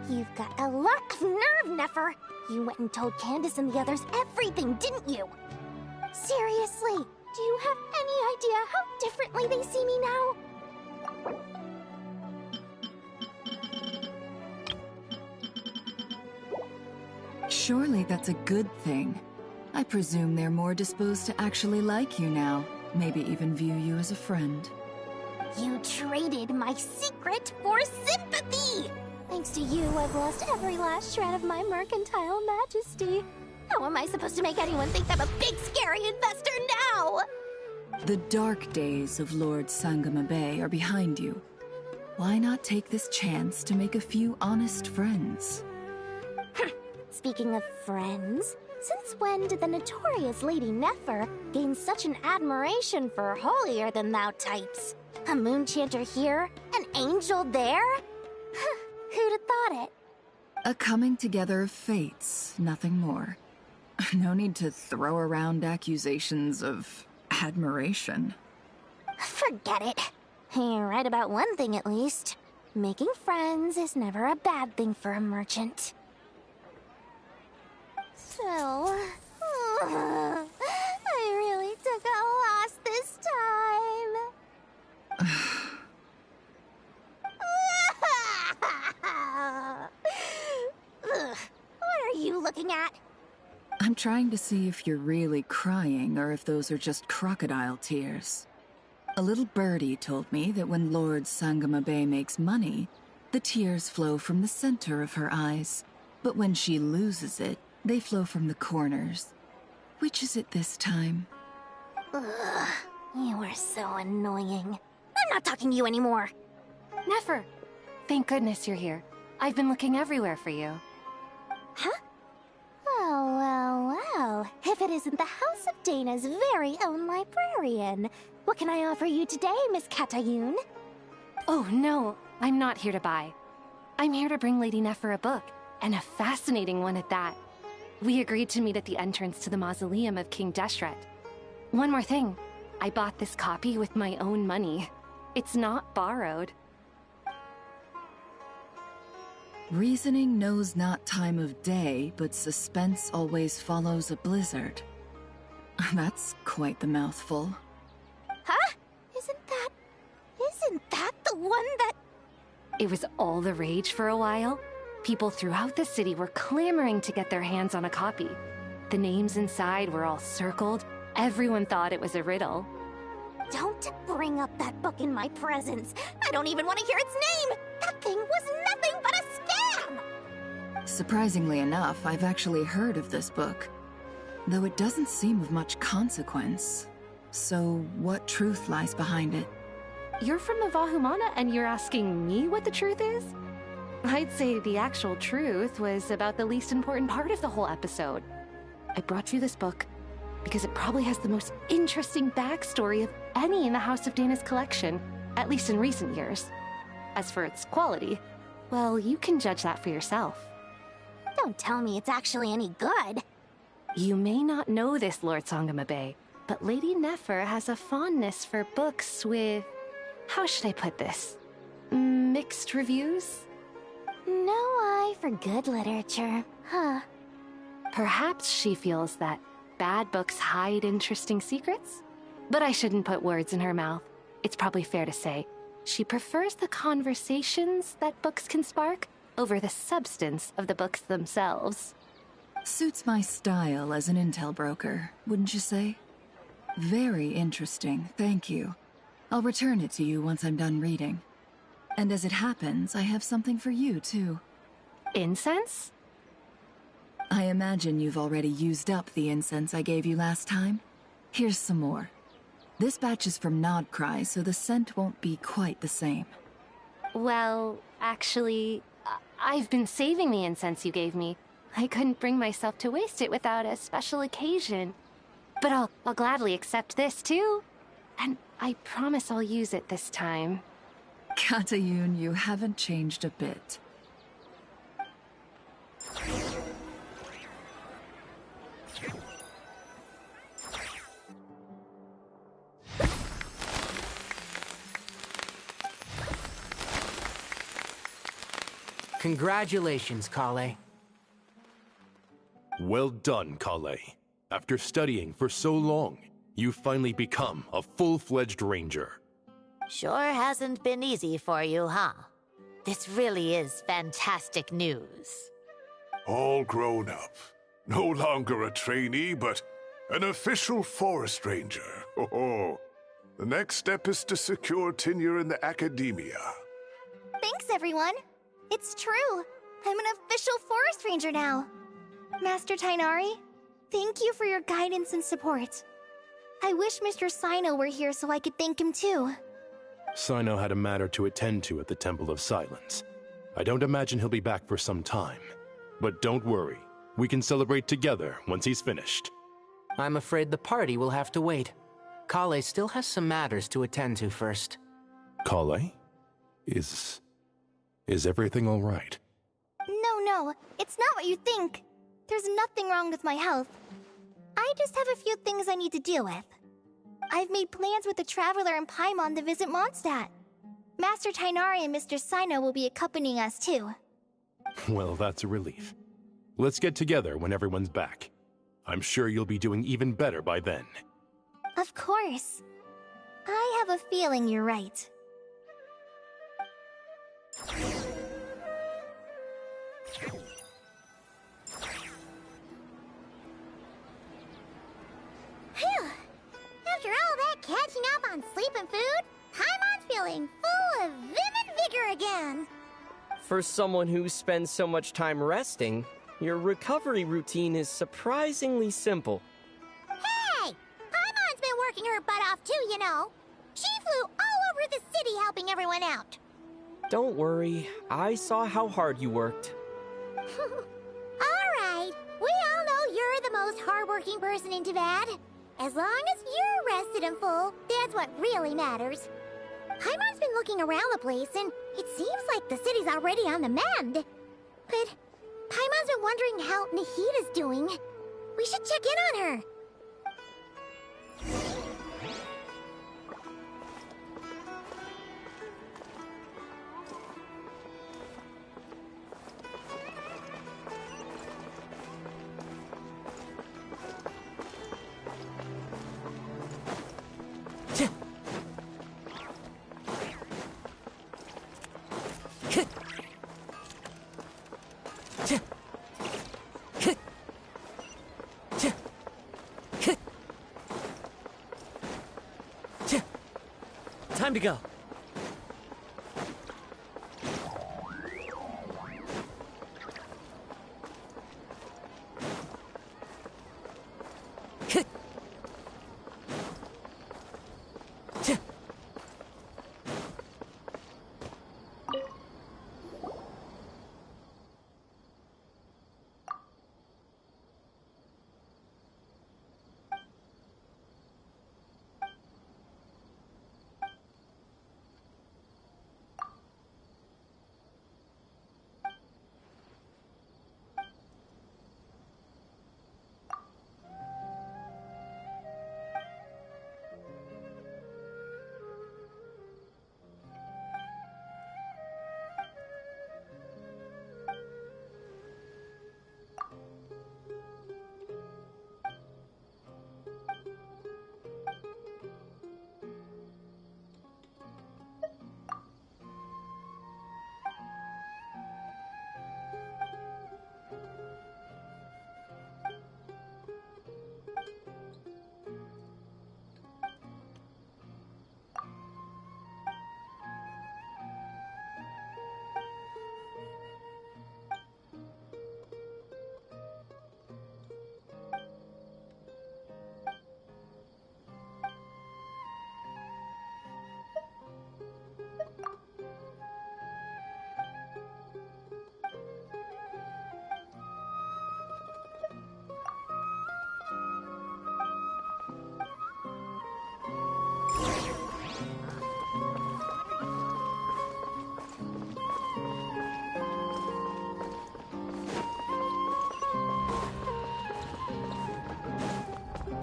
S2: You've got a lot of nerve, Nefer. You went and told Candace and the others everything, didn't you? Seriously, do you have any idea how differently they see me now?
S1: Surely that's a good thing. I presume they're more disposed to actually like you now, maybe even view you as a friend.
S2: You traded my secret for sympathy! Thanks to you, I've lost every last shred of my mercantile majesty. How am I supposed to make anyone think I'm a big, scary investor now?
S1: The dark days of Lord Sangama Bay are behind you. Why not take this chance to make a few honest friends?
S2: Speaking of friends, since when did the notorious Lady Nefer gain such an admiration for holier-than-thou types? A moon chanter here, an angel there? Who'd have thought it?
S1: A coming together of fates, nothing more. No need to throw around accusations of admiration.
S2: Forget it. You're right about one thing at least. Making friends is never a bad thing for a merchant. So, I really took a loss this time. What are you looking at?
S1: I'm trying to see if you're really crying or if those are just crocodile tears. A little birdie told me that when Lord Sangama Bay makes money, the tears flow from the center of her eyes. But when she loses it, they flow from the corners. Which is it this time?
S2: Ugh, you are so annoying. I'm not talking to you anymore.
S6: Nefer, thank goodness you're here. I've been looking everywhere for you.
S2: Huh? Well. If it isn't the House of Dana's very own librarian. What can I offer you today, Miss Katayun?
S6: Oh, no. I'm not here to buy. I'm here to bring Lady Nefer a book, and a fascinating one at that. We agreed to meet at the entrance to the mausoleum of King Deshret. One more thing. I bought this copy with my own money. It's not borrowed.
S1: Reasoning knows not time of day, but suspense always follows a blizzard. That's quite the mouthful.
S2: Huh? Isn't that the one that...
S6: It was all the rage for a while. People throughout the city were clamoring to get their hands on a copy. The names inside were all circled. Everyone thought it was a riddle.
S2: Don't bring up that book in my presence. I don't even want to hear its name. That thing was nothing but a scam!
S1: Surprisingly enough, I've actually heard of this book. Though it doesn't seem of much consequence. So, what truth lies behind it?
S6: You're from the Vahumana and you're asking me what the truth is? I'd say the actual truth was about the least important part of the whole episode. I brought you this book because it probably has the most interesting backstory of any in the House of Dana's collection, at least in recent years. As for its quality, well, you can judge that for yourself.
S2: Don't tell me it's actually any good.
S6: You may not know this, Lord Sangama Bay, but Lady Nefer has a fondness for books with... how should I put this? Mixed reviews?
S2: No eye for good literature, huh?
S6: Perhaps she feels that bad books hide interesting secrets? But I shouldn't put words in her mouth. It's probably fair to say she prefers the conversations that books can spark over the substance of the books themselves.
S1: Suits my style as an intel broker, wouldn't you say? Very interesting, thank you. I'll return it to you once I'm done reading. And as it happens, I have something for you, too.
S6: Incense?
S1: I imagine you've already used up the incense I gave you last time. Here's some more. This batch is from Nodcry, so the scent won't be quite the same.
S6: Well, actually, I've been saving the incense you gave me. I couldn't bring myself to waste it without a special occasion. But I'll gladly accept this, too. And I promise I'll use it this time.
S1: Katayun, you haven't changed a bit.
S10: Congratulations, Kale.
S7: Well done, Kale. After studying for so long, you've finally become a full-fledged ranger.
S23: Sure hasn't been easy for you, huh? This really is fantastic news.
S3: All grown up, No longer a trainee, but an official forest ranger. Oh, the next step is to secure tenure in the academia.
S9: Thanks, everyone. It's true. I'm an official forest ranger now. Master Tainari, thank you for your guidance and support. I wish Mr. Sino were here so I could thank him too.
S7: Sino had a matter to attend to at the Temple of Silence. I don't imagine he'll be back for some time. But don't worry, we can celebrate together once he's finished.
S10: I'm afraid the party will have to wait. Kale still has some matters to attend to first.
S7: Kale? Is everything all right?
S9: No, it's not what you think. There's nothing wrong with my health. I just have a few things I need to deal with. I've made plans with the Traveler and Paimon to visit Mondstadt. Master Tainari and Mr. Sino will be accompanying us too.
S7: Well, that's a relief. Let's get together when everyone's back. I'm sure you'll be doing even better by then.
S9: Of course. I have a feeling you're right.
S2: Phew! After all that catching up on sleep and food, Paimon's feeling full of vim and vigor again.
S8: For someone who spends so much time resting, your recovery routine is surprisingly simple.
S2: Hey! Paimon's been working her butt off too, you know. She flew all over the city helping everyone out.
S8: Don't worry, I saw how hard you worked.
S2: Alright, we all know you're the most hardworking person in Teyvat. As long as you're rested and full, that's what really matters. Paimon's been looking around the place, and it seems like the city's already on the mend. But Paimon's been wondering how Nahita's doing. We should check in on her.
S8: Time to go.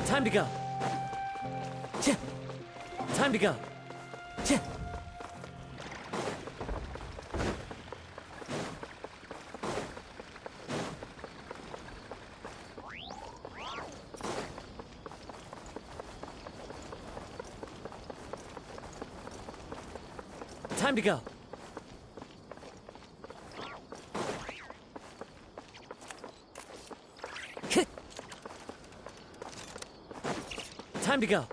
S8: Time to go. Time to go. Time to go.
S11: Time to go.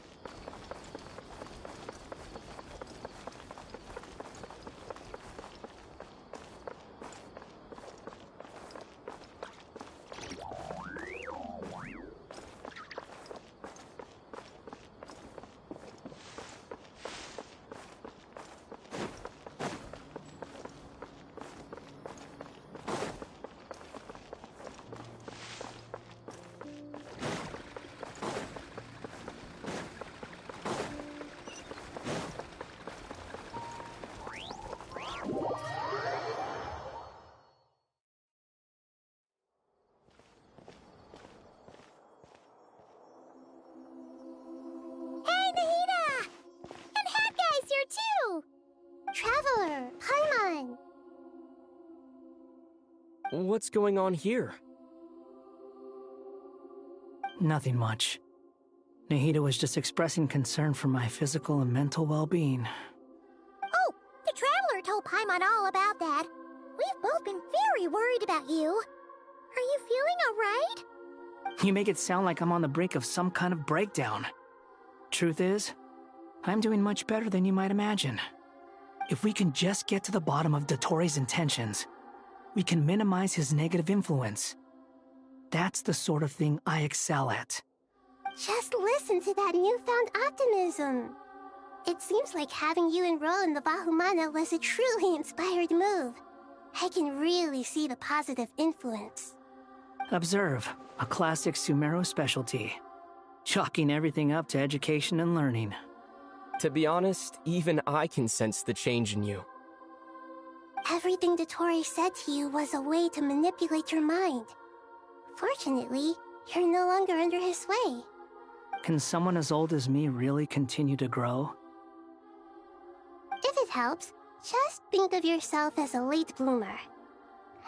S2: Hey, Nahida! And Hat Guy's here too! Traveler, Paimon!
S8: What's going on here?
S11: Nothing much. Nahida was just expressing concern for my physical and mental well-being.
S2: Oh, the Traveler told Paimon all about that. We've both been very worried about you. Are you feeling alright?
S11: You make it sound like I'm on the brink of some kind of breakdown. Truth is, I'm doing much better than you might imagine. If we can just get to the bottom of Dottoro's intentions, we can minimize his negative influence. That's the sort of thing I excel at.
S2: Just listen to that newfound optimism. It seems like having you enroll in the Bahumana was a truly inspired move. I can really see the positive influence.
S11: Observe, a classic Sumeru specialty. Chalking everything up to education and learning.
S8: To be honest, even I can sense the change in you.
S2: Everything Dottori said to you was a way to manipulate your mind. Fortunately, you're no longer under his sway.
S11: Can someone as old as me really continue to grow?
S2: If it helps, just think of yourself as a late bloomer.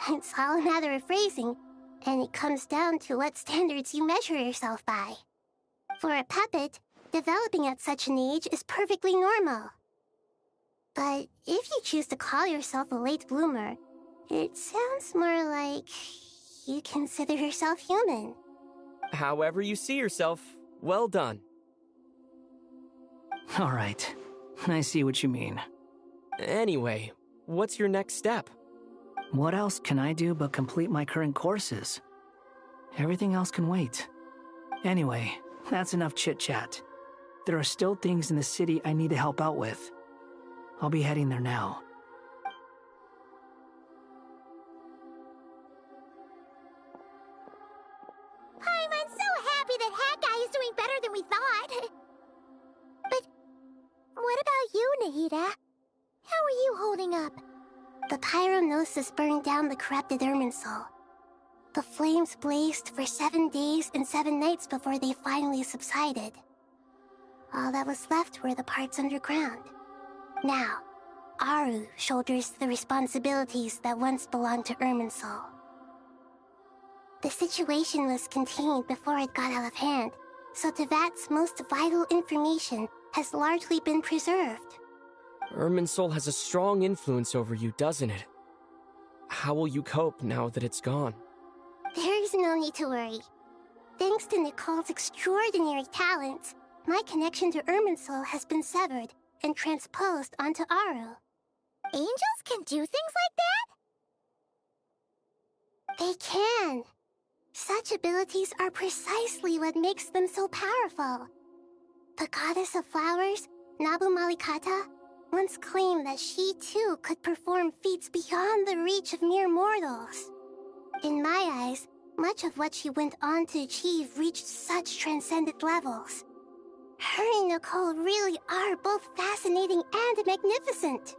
S2: It's all a matter of phrasing, and it comes down to what standards you measure yourself by. For a puppet, developing at such an age is perfectly normal. But if you choose to call yourself a late bloomer, it sounds more like you consider yourself human.
S8: However you see yourself, well done.
S11: All right, I see what you mean.
S8: Anyway, what's your next step?
S11: What else can I do but complete my current courses? Everything else can wait. Anyway, that's enough chit-chat. There are still things in the city I need to help out with. I'll be heading there now.
S2: I'm so happy that Hat Guy is doing better than we thought. But what about you, Nahida? How are you holding up? The pyronosis burned down the corrupted Irminsul. The flames blazed for 7 days and 7 nights before they finally subsided. All that was left were the parts underground. Now, Aru shoulders the responsibilities that once belonged to Irminsul. The situation was contained before it got out of hand, so Tevat's most vital information has largely been preserved.
S8: Irminsul has a strong influence over you, doesn't it? How will you cope now that it's gone?
S2: There is no need to worry. Thanks to Nicole's extraordinary talents, my connection to Irminsul has been severed and transposed onto Aru. Angels can do things like that? They can. Such abilities are precisely what makes them so powerful. The goddess of flowers, Nabu Malikata, once claimed that she too could perform feats beyond the reach of mere mortals. In my eyes, much of what she went on to achieve reached such transcendent levels. Her and Nicole really are both fascinating and magnificent.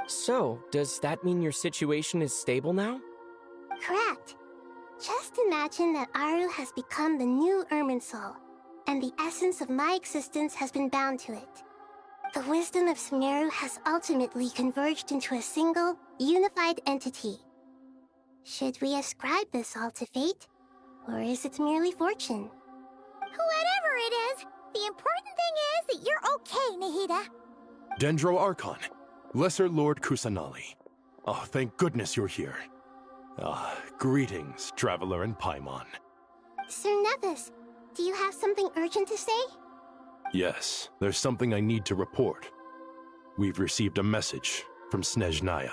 S8: So, does that mean your situation is stable now?
S2: Correct. Just imagine that Aru has become the new Irminsul, and the essence of my existence has been bound to it. The wisdom of Sumeru has ultimately converged into a single, unified entity. Should we ascribe this all to fate, or is it merely fortune? Whatever it is, the important thing is that you're okay, Nahida.
S7: Dendro Archon, Lesser Lord Kusanali. Oh, thank goodness you're here. Greetings, Traveler and Paimon.
S2: Sir Nevis, do you have something urgent to say?
S7: Yes, there's something I need to report. We've received a message from Snezhnaya.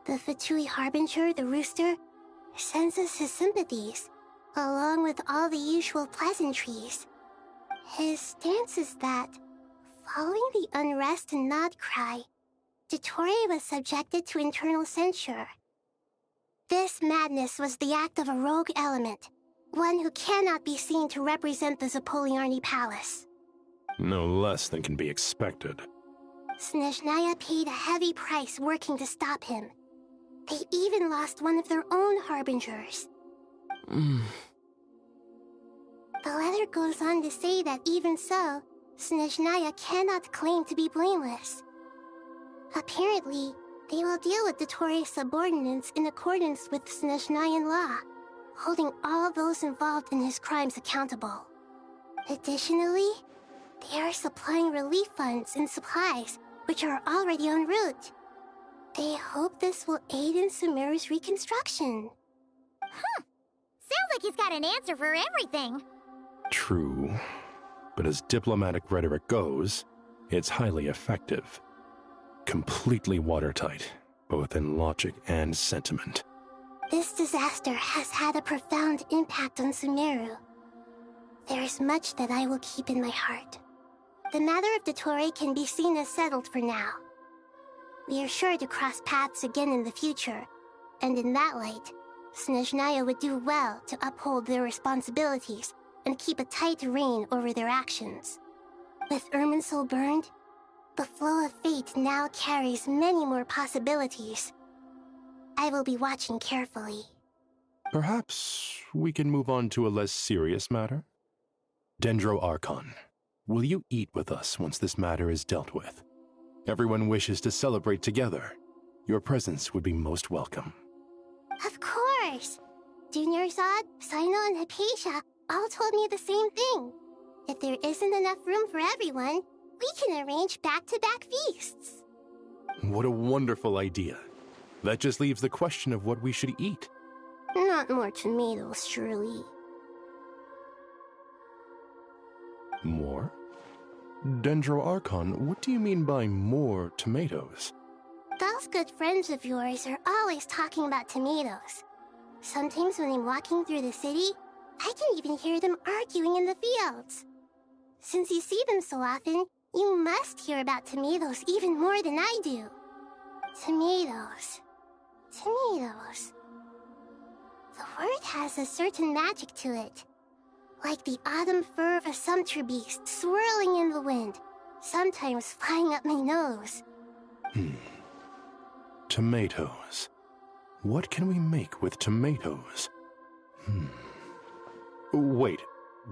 S2: The Fatui Harbinger, the rooster, sends us his sympathies, along with all the usual pleasantries. His stance is that, following the unrest and Nod Cry, Dottore was subjected to internal censure. This madness was the act of a rogue element, one who cannot be seen to represent the Zapoliarni Palace.
S7: No less than can be expected.
S2: Snezhnaya paid a heavy price working to stop him. They even lost one of their own harbingers. The letter goes on to say that even so, Snezhnaya cannot claim to be blameless. Apparently, they will deal with Dottore's subordinates in accordance with Snezhnayan law, holding all those involved in his crimes accountable. Additionally, they are supplying relief funds and supplies, which are already en route. They hope this will aid in Sumeru's reconstruction.
S9: Sounds like he's got an answer for everything.
S7: True, but as diplomatic rhetoric goes, it's highly effective. Completely watertight, both in logic and sentiment.
S2: This disaster has had a profound impact on Sumeru. There is much that I will keep in my heart. The matter of Dottore can be seen as settled for now. We are sure to cross paths again in the future, and in that light, Snezhnaya would do well to uphold their responsibilities and keep a tight rein over their actions. With Irminsul burned, the flow of fate now carries many more possibilities. I will be watching carefully.
S7: Perhaps we can move on to a less serious matter? Dendro Archon, will you eat with us once this matter is dealt with? Everyone wishes to celebrate together. Your presence would be most welcome.
S2: Of course! Junior Zod, Sino, and Hypatia all told me the same thing. If there isn't enough room for everyone, we can arrange back-to-back feasts.
S7: What a wonderful idea. That just leaves the question of what we should eat.
S2: Not more tomatoes, surely.
S7: More? Dendro Archon, what do you mean by more tomatoes?
S2: Those good friends of yours are always talking about tomatoes. Sometimes when I'm walking through the city, I can even hear them arguing in the fields. Since you see them so often, you must hear about tomatoes even more than I do. Tomatoes. Tomatoes. The word has a certain magic to it. Like the autumn fur of a sumpter beast swirling in the wind, sometimes flying up my nose.
S7: Tomatoes. What can we make with tomatoes? Wait,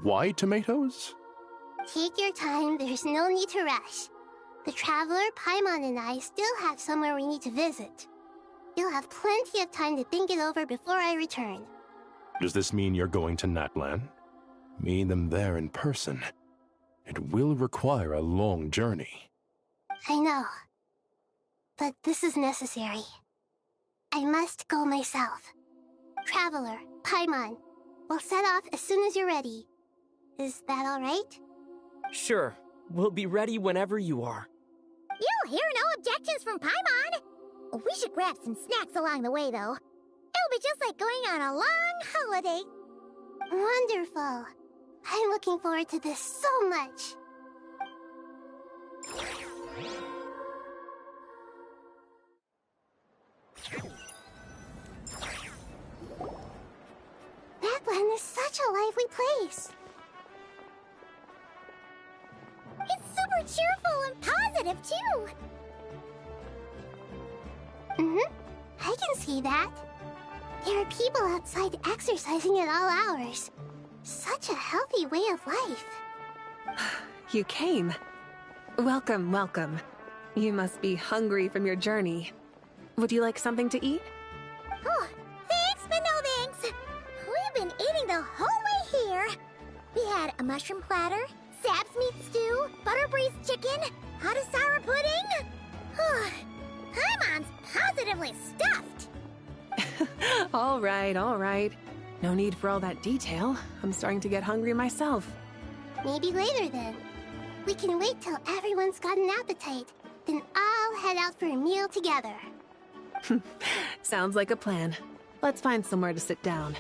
S7: why tomatoes?
S2: Take your time, there's no need to rush. The Traveler, Paimon, and I still have somewhere we need to visit. You'll have plenty of time to think it over before I return.
S7: Does this mean you're going to Natlan? Meeting them there in person. It will require a long journey.
S2: I know. But this is necessary. I must go myself. Traveler, Paimon, we'll set off as soon as you're ready. Is that all right?
S8: Sure. We'll be ready whenever you are.
S9: You'll hear no objections from Paimon. We should grab some snacks along the way, though. It'll be just like going on a long holiday.
S2: Wonderful. I'm looking forward to this so much. Natlan is such a lively place.
S9: It's super cheerful and positive, too.
S2: I can see that. There are people outside exercising at all hours. Such a healthy way of life.
S4: You came. Welcome, welcome. You must be hungry from your journey. Would you like something to eat?
S9: Oh, thanks, but no thanks. We've been eating the whole way here. We had a mushroom platter, Sab's meat stew, butter braised chicken, hot asara pudding. Paimon's positively stuffed.
S4: All right, all right. No need for all that detail. I'm starting to get hungry myself.
S2: Maybe later then. We can wait till everyone's got an appetite. Then I'll head out for a meal together.
S4: Sounds like a plan. Let's find somewhere to sit down.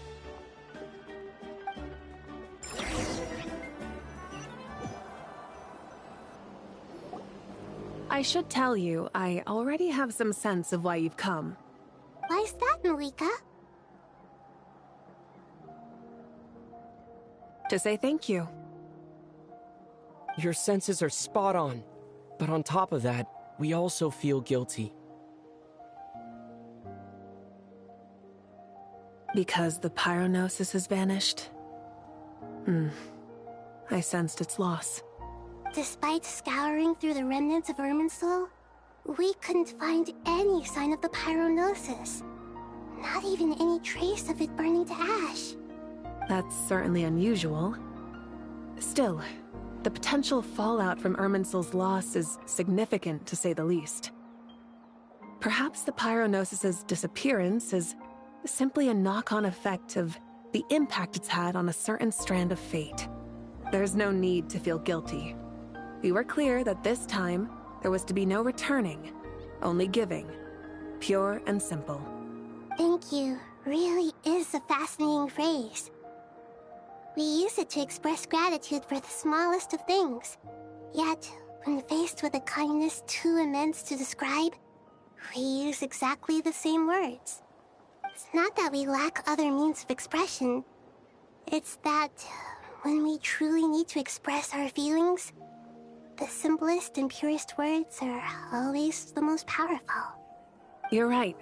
S4: I should tell you, I already have some sense of why you've come.
S2: Why's that, Malika?
S4: To say thank you.
S8: Your senses are spot on. But on top of that, we also feel guilty.
S4: Because the pyronosis has vanished? I sensed its loss.
S2: Despite scouring through the remnants of Irminsul, we couldn't find any sign of the pyronosis. Not even any trace of it burning to ash.
S4: That's certainly unusual. Still, the potential fallout from Irminsul's loss is significant, to say the least. Perhaps the pyronosis's disappearance is simply a knock-on effect of the impact it's had on a certain strand of fate. There's no need to feel guilty. We were clear that this time, there was to be no returning, only giving. Pure and simple.
S2: Thank you really is a fascinating phrase. We use it to express gratitude for the smallest of things. Yet, when faced with a kindness too immense to describe, we use exactly the same words. It's not that we lack other means of expression. It's that when we truly need to express our feelings, the simplest and purest words are always the most powerful.
S4: You're right.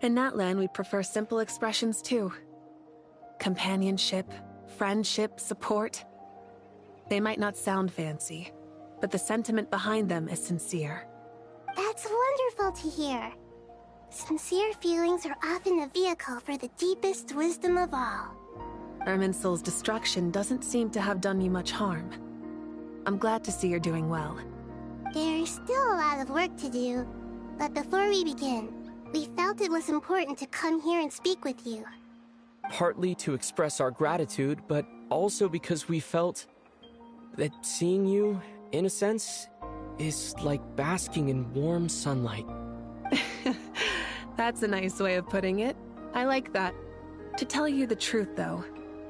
S4: In Natlan, we prefer simple expressions too. Companionship, friendship, support. They might not sound fancy, but the sentiment behind them is sincere.
S2: That's wonderful to hear. Sincere feelings are often a vehicle for the deepest wisdom of all.
S4: Irminsul's destruction doesn't seem to have done you much harm. I'm glad to see you're doing well.
S2: There's still a lot of work to do, but before we begin, we felt it was important to come here and speak with you.
S8: Partly to express our gratitude, but also because we felt that seeing you, in a sense, is like basking in warm sunlight.
S4: That's a nice way of putting it. I like that. To tell you the truth, though,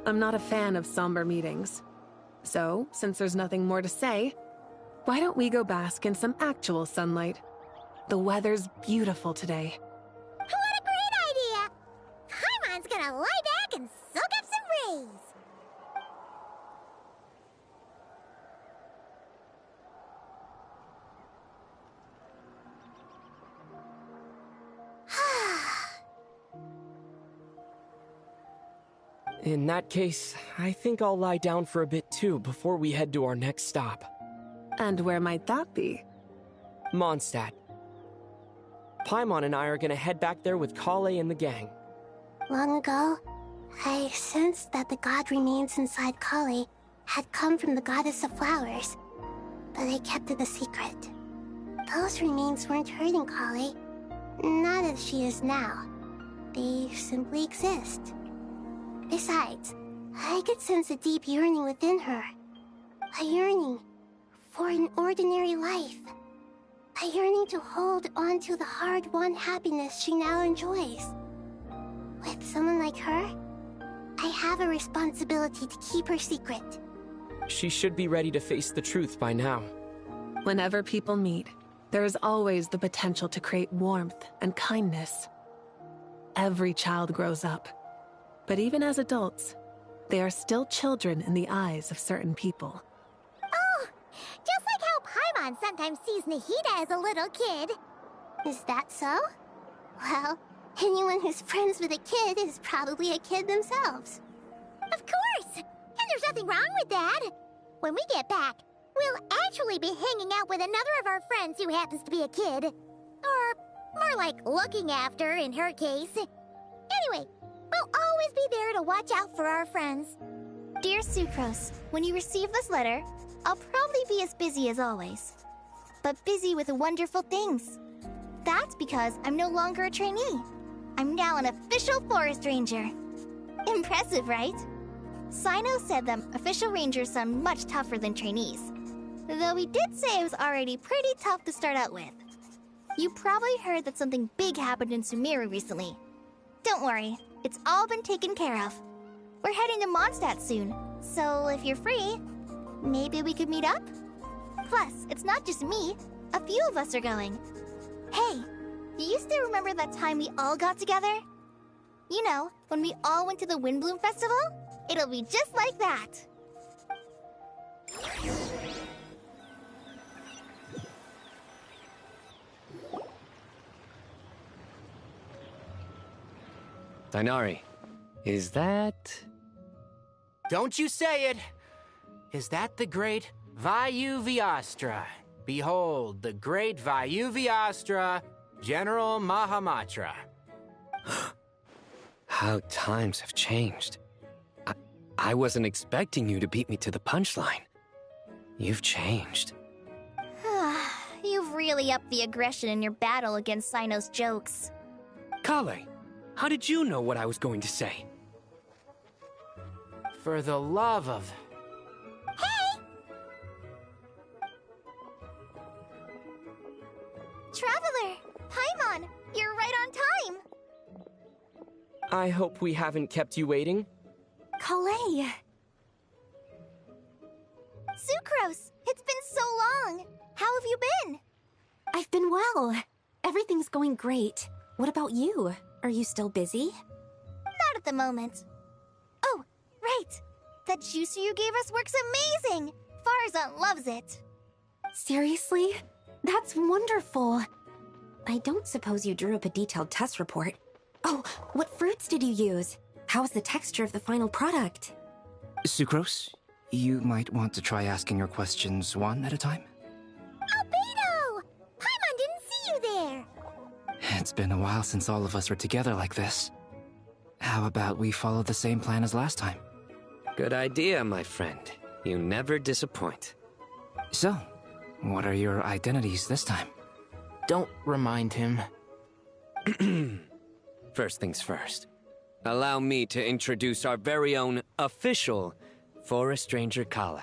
S4: I'm not a fan of somber meetings. So, since there's nothing more to say, why don't we go bask in some actual sunlight? The weather's beautiful today.
S9: What a great idea! Paimon's gonna lie back and soak up some rays.
S8: In that case, I think I'll lie down for a bit too before we head to our next stop.
S4: And where might that be?
S8: Mondstadt. Paimon and I are gonna head back there with Kale and the gang.
S2: Long ago, I sensed that the god remains inside Kale had come from the goddess of flowers, but I kept it a secret. Those remains weren't hurting Kale, not as she is now. They simply exist. Besides, I could sense a deep yearning within her. A yearning for an ordinary life. A yearning to hold on to the hard-won happiness she now enjoys. With someone like her, I have a responsibility to keep her secret.
S8: She should be ready to face the truth by now.
S4: Whenever people meet, there is always the potential to create warmth and kindness. Every child grows up. But even as adults, they are still children in the eyes of certain people.
S9: Oh, just like how Paimon sometimes sees Nahida as a little kid.
S2: Is that so? Well, anyone who's friends with a kid is probably a kid themselves.
S9: Of course! And there's nothing wrong with that. When we get back, we'll actually be hanging out with another of our friends who happens to be a kid. Or more like looking after, in her case. Anyway, we'll always be there to watch out for our friends. Dear Sucrose, when you receive this letter, I'll probably be as busy as always. But busy with wonderful things. That's because I'm no longer a trainee. I'm now an official forest ranger. Impressive, right? Sino said that official rangers sound much tougher than trainees. Though he did say it was already pretty tough to start out with. You probably heard that something big happened in Sumeru recently. Don't worry, it's all been taken care of. We're heading to Mondstadt soon, so if you're free, maybe we could meet up? Plus, it's not just me. A few of us are going. Hey, do you still remember that time we all got together? You know, when we all went to the Windbloom Festival? It'll be just like that.
S22: Tighnari, is that...
S10: Don't you say it! Is that the great Vayu Vyastra? Behold, the great Vayu Vyastra, General Mahamatra.
S22: How times have changed. I wasn't expecting you to beat me to the punchline. You've changed.
S9: You've really upped the aggression in your battle against Sino's jokes.
S22: Kale, how did you know what I was going to say?
S10: For the love of...
S9: Hey! Traveler! Paimon! You're right on time!
S8: I hope we haven't kept you waiting.
S9: Kalei! Sucrose! It's been so long! How have you been?
S18: I've been well. Everything's going great. What about you? Are you still busy?
S9: Not at the moment. Oh, right! That juicer you gave us works amazing! Farzan loves it!
S18: Seriously? That's wonderful. I don't suppose you drew up a detailed test report. Oh, what fruits did you use? How's the texture of the final product?
S19: Sucrose, you might want to try asking your questions one at a time.
S9: Albedo! Paimon didn't see you there!
S19: It's been a while since all of us were together like this. How about we follow the same plan as last time?
S22: Good idea, my friend. You never disappoint.
S19: So, what are your identities this time?
S10: Don't remind him.
S22: First things first. Allow me to introduce our very own official Forest Ranger Kale.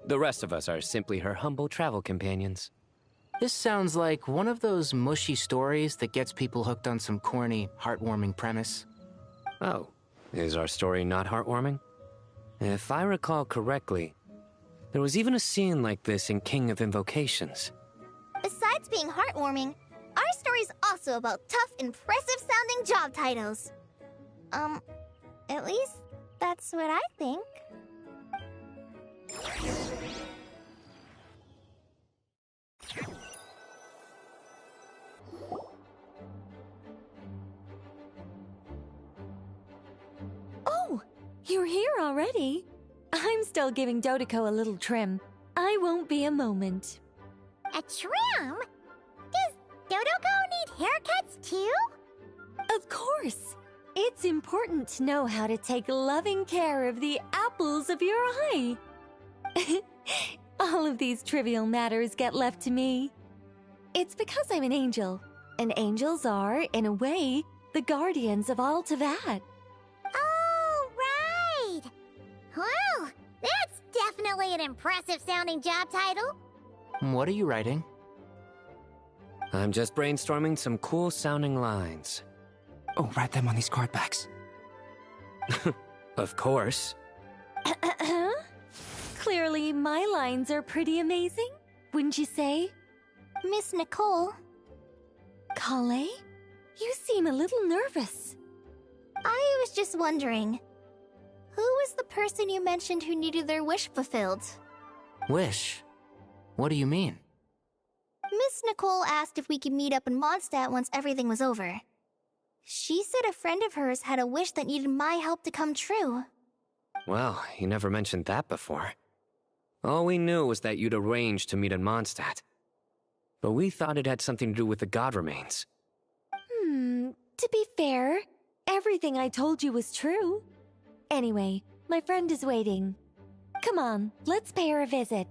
S22: The rest of us are simply her humble travel companions.
S10: This sounds like one of those mushy stories that gets people hooked on some corny, heartwarming premise.
S22: Oh, is our story not heartwarming? If I recall correctly, there was even a scene like this in King of Invocations.
S9: Besides being heartwarming, our story's also about tough, impressive-sounding job titles. At least that's what I think.
S21: Oh, you're here already? I'm still giving Dodeko a little trim. I won't be a moment.
S9: A trim? Does Dodeko need haircuts too?
S21: Of course. It's important to know how to take loving care of the apples of your eye. All of these trivial matters get left to me. It's because I'm an angel, and angels are, in a way, the guardians of all Teyvat.
S9: Oh, right! Well, that's definitely an impressive-sounding job title.
S10: What are you writing?
S22: I'm just brainstorming some cool-sounding lines.
S19: Oh, write them on these card backs.
S22: Of course.
S21: Clearly, my lines are pretty amazing, wouldn't you say?
S9: Miss Nicole.
S21: Kale? You seem a little nervous.
S9: I was just wondering, who was the person you mentioned who needed their wish fulfilled?
S10: Wish? What do you mean?
S9: Miss Nicole asked if we could meet up in Mondstadt once everything was over. She said a friend of hers had a wish that needed my help to come true.
S22: Well, you never mentioned that before. All we knew was that you'd arranged to meet in Mondstadt. But we thought it had something to do with the God Remains.
S21: To be fair, everything I told you was true. Anyway, my friend is waiting. Come on, let's pay her a visit.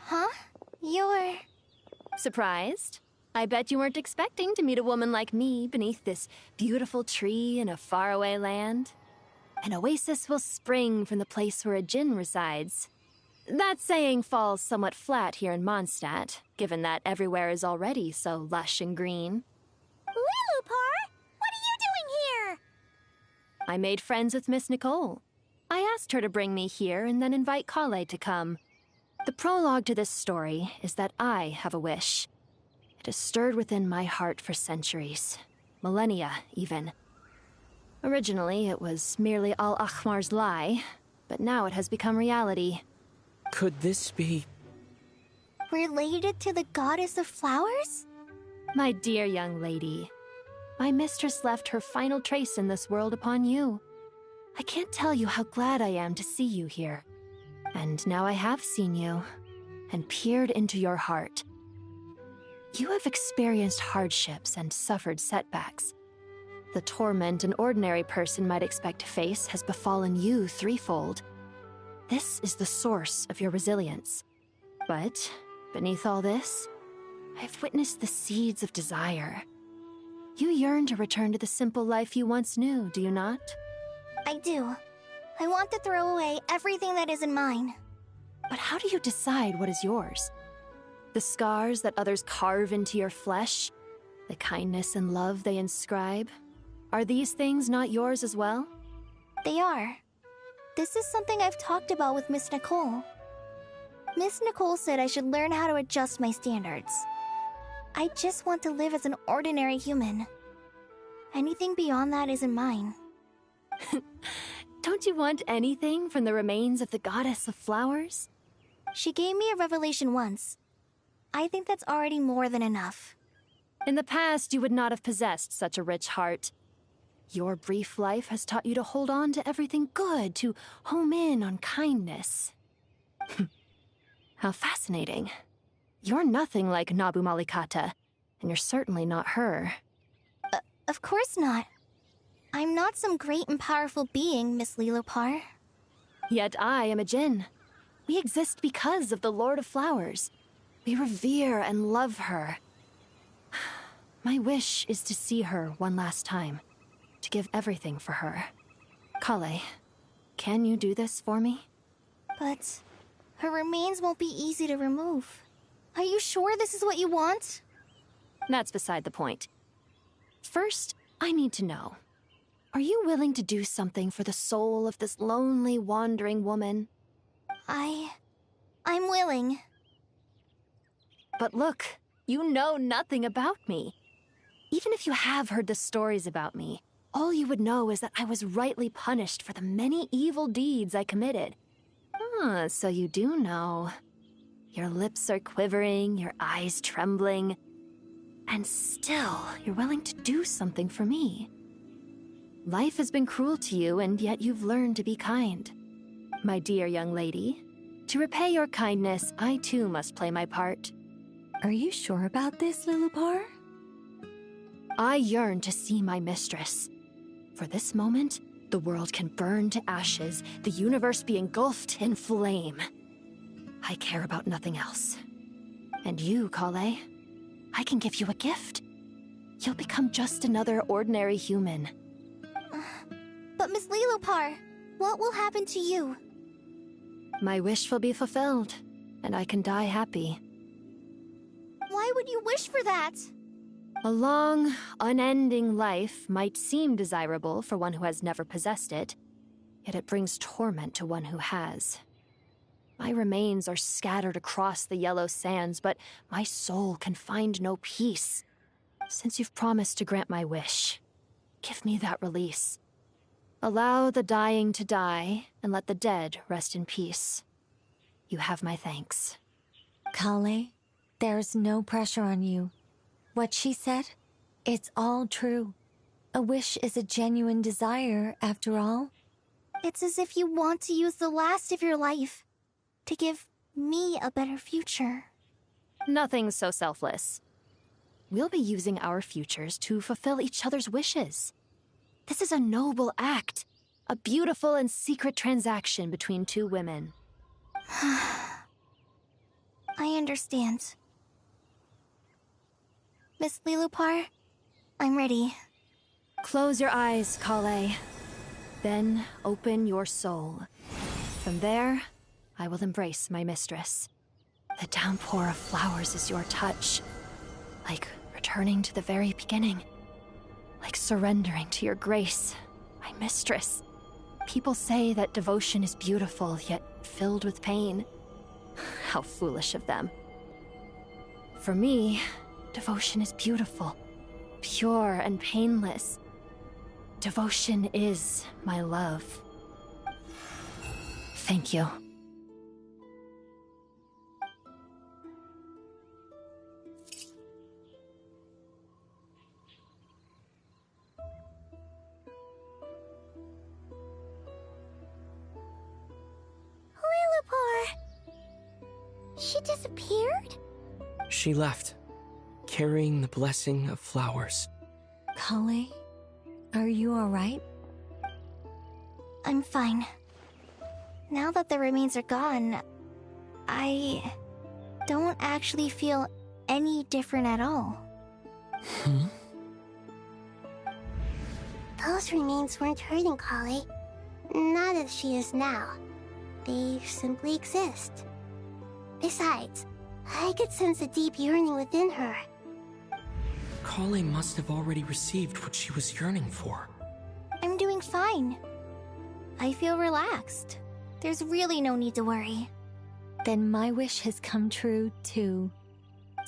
S9: Huh? You're...
S6: Surprised? I bet you weren't expecting to meet a woman like me beneath this beautiful tree in a faraway land. An oasis will spring from the place where a djinn resides. That saying falls somewhat flat here in Mondstadt, given that everywhere is already so lush and green.
S9: Lilupar! What are you doing here?
S6: I made friends with Miss Nicole. I asked her to bring me here and then invite Kale to come. The prologue to this story is that I have a wish. It has stirred within my heart for centuries. Millennia, even. Originally, it was merely Al-Ahmar's lie, but now it has become reality.
S8: Could this be...
S9: Related to the goddess of flowers?
S6: My dear young lady, my mistress left her final trace in this world upon you. I can't tell you how glad I am to see you here. And now I have seen you, and peered into your heart. You have experienced hardships and suffered setbacks. The torment an ordinary person might expect to face has befallen you threefold. This is the source of your resilience. But, beneath all this, I've witnessed the seeds of desire. You yearn to return to the simple life you once knew, do you not?
S9: I do. I want to throw away everything that isn't mine.
S6: But how do you decide what is yours? The scars that others carve into your flesh? The kindness and love they inscribe? Are these things not yours as well?
S9: They are. This is something I've talked about with Miss Nicole. Miss Nicole said I should learn how to adjust my standards. I just want to live as an ordinary human. Anything beyond that isn't mine.
S6: Don't you want anything from the remains of the goddess of flowers?
S9: She gave me a revelation once. I think that's already more than enough.
S6: In the past, you would not have possessed such a rich heart. Your brief life has taught you to hold on to everything good, to home in on kindness. How fascinating. You're nothing like Nabu Malikata, and you're certainly not her.
S9: Of course not. I'm not some great and powerful being, Miss Lilopar.
S6: Yet I am a djinn. We exist because of the Lord of Flowers. We revere and love her. My wish is to see her one last time, to give everything for her. Kale, can you do this for me?
S9: But her remains won't be easy to remove. Are you sure this is what you want?
S6: That's beside the point. First, I need to know. Are you willing to do something for the soul of this lonely, wandering woman?
S9: I'm willing.
S6: But look, you know nothing about me. Even if you have heard the stories about me, all you would know is that I was rightly punished for the many evil deeds I committed. Ah, so you do know. Your lips are quivering, your eyes trembling, and still you're willing to do something for me. Life has been cruel to you, and yet you've learned to be kind. My dear young lady, to repay your kindness, I too must play my part.
S21: Are you sure about this, Lilupar?
S6: I yearn to see my mistress. For this moment, the world can burn to ashes, the universe be engulfed in flame. I care about nothing else. And you, Kale, I can give you a gift. You'll become just another ordinary human.
S9: But Miss Lilopar, what will happen to you?
S6: My wish will be fulfilled, and I can die happy.
S9: Why would you wish for that?
S6: A long, unending life might seem desirable for one who has never possessed it, yet it brings torment to one who has. My remains are scattered across the yellow sands, but my soul can find no peace. Since you've promised to grant my wish, give me that release. Allow the dying to die, and let the dead rest in peace. You have my thanks.
S21: Kale, there's no pressure on you. What she said, it's all true. A wish is a genuine desire, after all.
S9: It's as if you want to use the last of your life to give me a better future.
S6: Nothing so selfless.
S12: we'll be using our futures to fulfill each other's wishes. This is a noble act, a beautiful and secret transaction between two women.
S9: I understand. Miss Lilupar, I'm ready.
S12: Close your eyes, Kale. Then open your soul. From there, I will embrace my mistress. The downpour of flowers is your touch. Like returning to the very beginning. Like surrendering to your grace, my mistress. People say that devotion is beautiful, yet filled with pain. How foolish of them. For me, devotion is beautiful, pure and painless. Devotion is my love. Thank you.
S2: Lilupar! She disappeared?
S8: She left, carrying the blessing of flowers.
S21: Kale, are you alright?
S9: I'm fine. Now that the remains are gone, I don't actually feel any different at all.
S2: Those remains weren't hurting Kale. Not as she is now. They simply exist. Besides, I could sense a deep yearning within her.
S8: Kale must have already received what she was yearning for.
S9: I'm doing fine. I feel relaxed. There's really no need to worry.
S21: Then my wish has come true, too.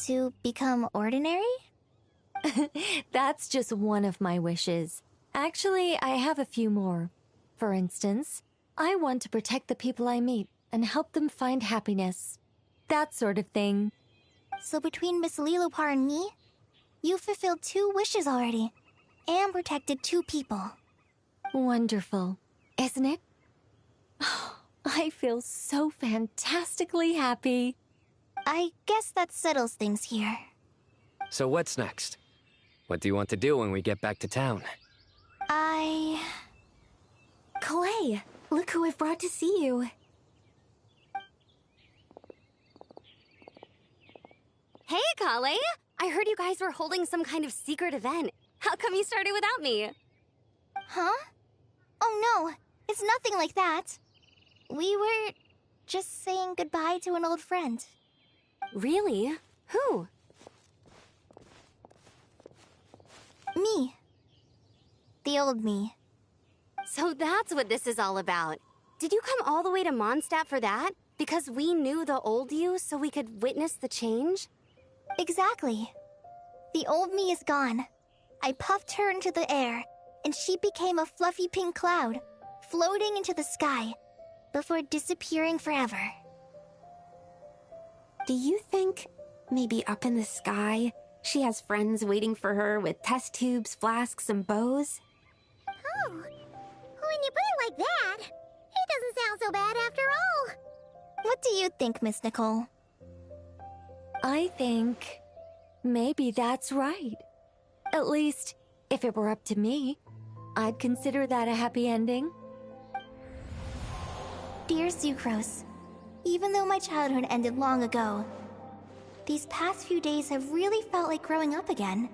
S9: To become ordinary?
S21: That's just one of my wishes. Actually, I have a few more. For instance, I want to protect the people I meet and help them find happiness. That sort of thing.
S9: So between Miss Lilupar and me, you've fulfilled 2 wishes already, and protected 2 people.
S21: Wonderful, isn't it? I feel so fantastically happy.
S9: I guess that settles things here.
S22: So what's next? What do you want to do when we get back to town?
S18: Kalei, look who I've brought to see you.
S14: Hey, Kalei! I heard you guys were holding some kind of secret event. How come you started without me?
S9: Huh? Oh no, it's nothing like that. We were just saying goodbye to an old friend.
S14: Really? Who?
S9: Me. The old me.
S14: So that's what this is all about. Did you come all the way to Mondstadt for that? Because we knew the old you so we could witness the change?
S9: Exactly. The old me is gone. I puffed her into the air, and she became a fluffy pink cloud, floating into the sky, before disappearing forever.
S18: Do you think, maybe up in the sky, she has friends waiting for her with test tubes, flasks, and bows?
S2: Oh, when you put it like that, it doesn't sound so bad after all.
S9: What do you think, Miss Nicole?
S21: I think maybe that's right. At least, if it were up to me, I'd consider that a happy ending.
S9: Dear Sucrose, even though my childhood ended long ago, these past few days have really felt like growing up again.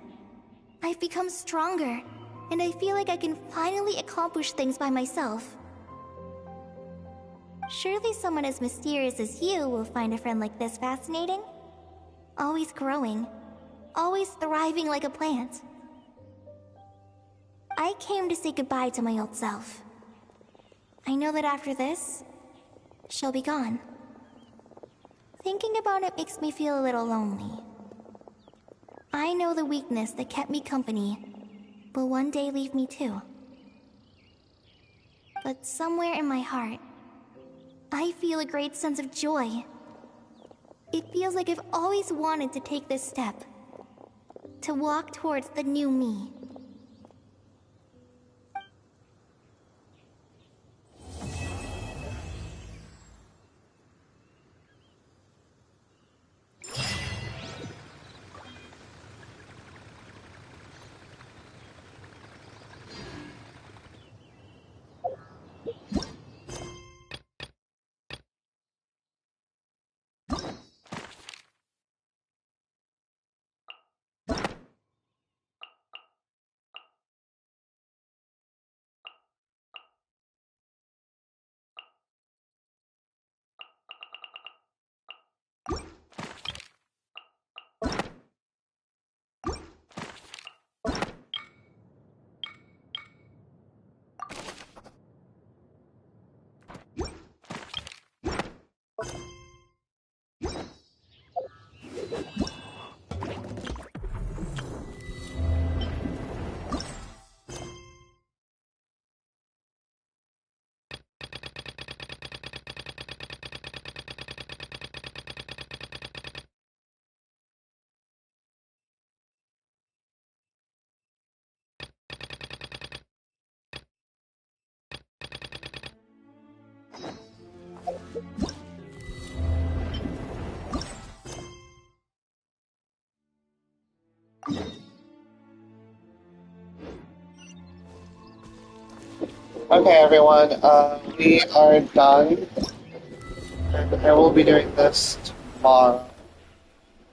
S9: I've become stronger, and I feel like I can finally accomplish things by myself. Surely someone as mysterious as you will find a friend like this fascinating? Always growing, always thriving like a plant. I came to say goodbye to my old self. I know that after this, she'll be gone. Thinking about it makes me feel a little lonely. I know the weakness that kept me company will one day leave me too. But somewhere in my heart, I feel a great sense of joy. It feels like I've always wanted to take this step, to walk towards the new me.
S13: Okay, everyone, we are done. And I will be doing this tomorrow.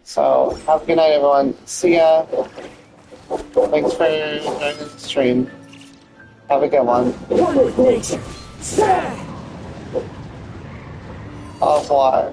S13: So, have a good night, everyone. See ya. Thanks for joining the stream. Have a good one. Au revoir.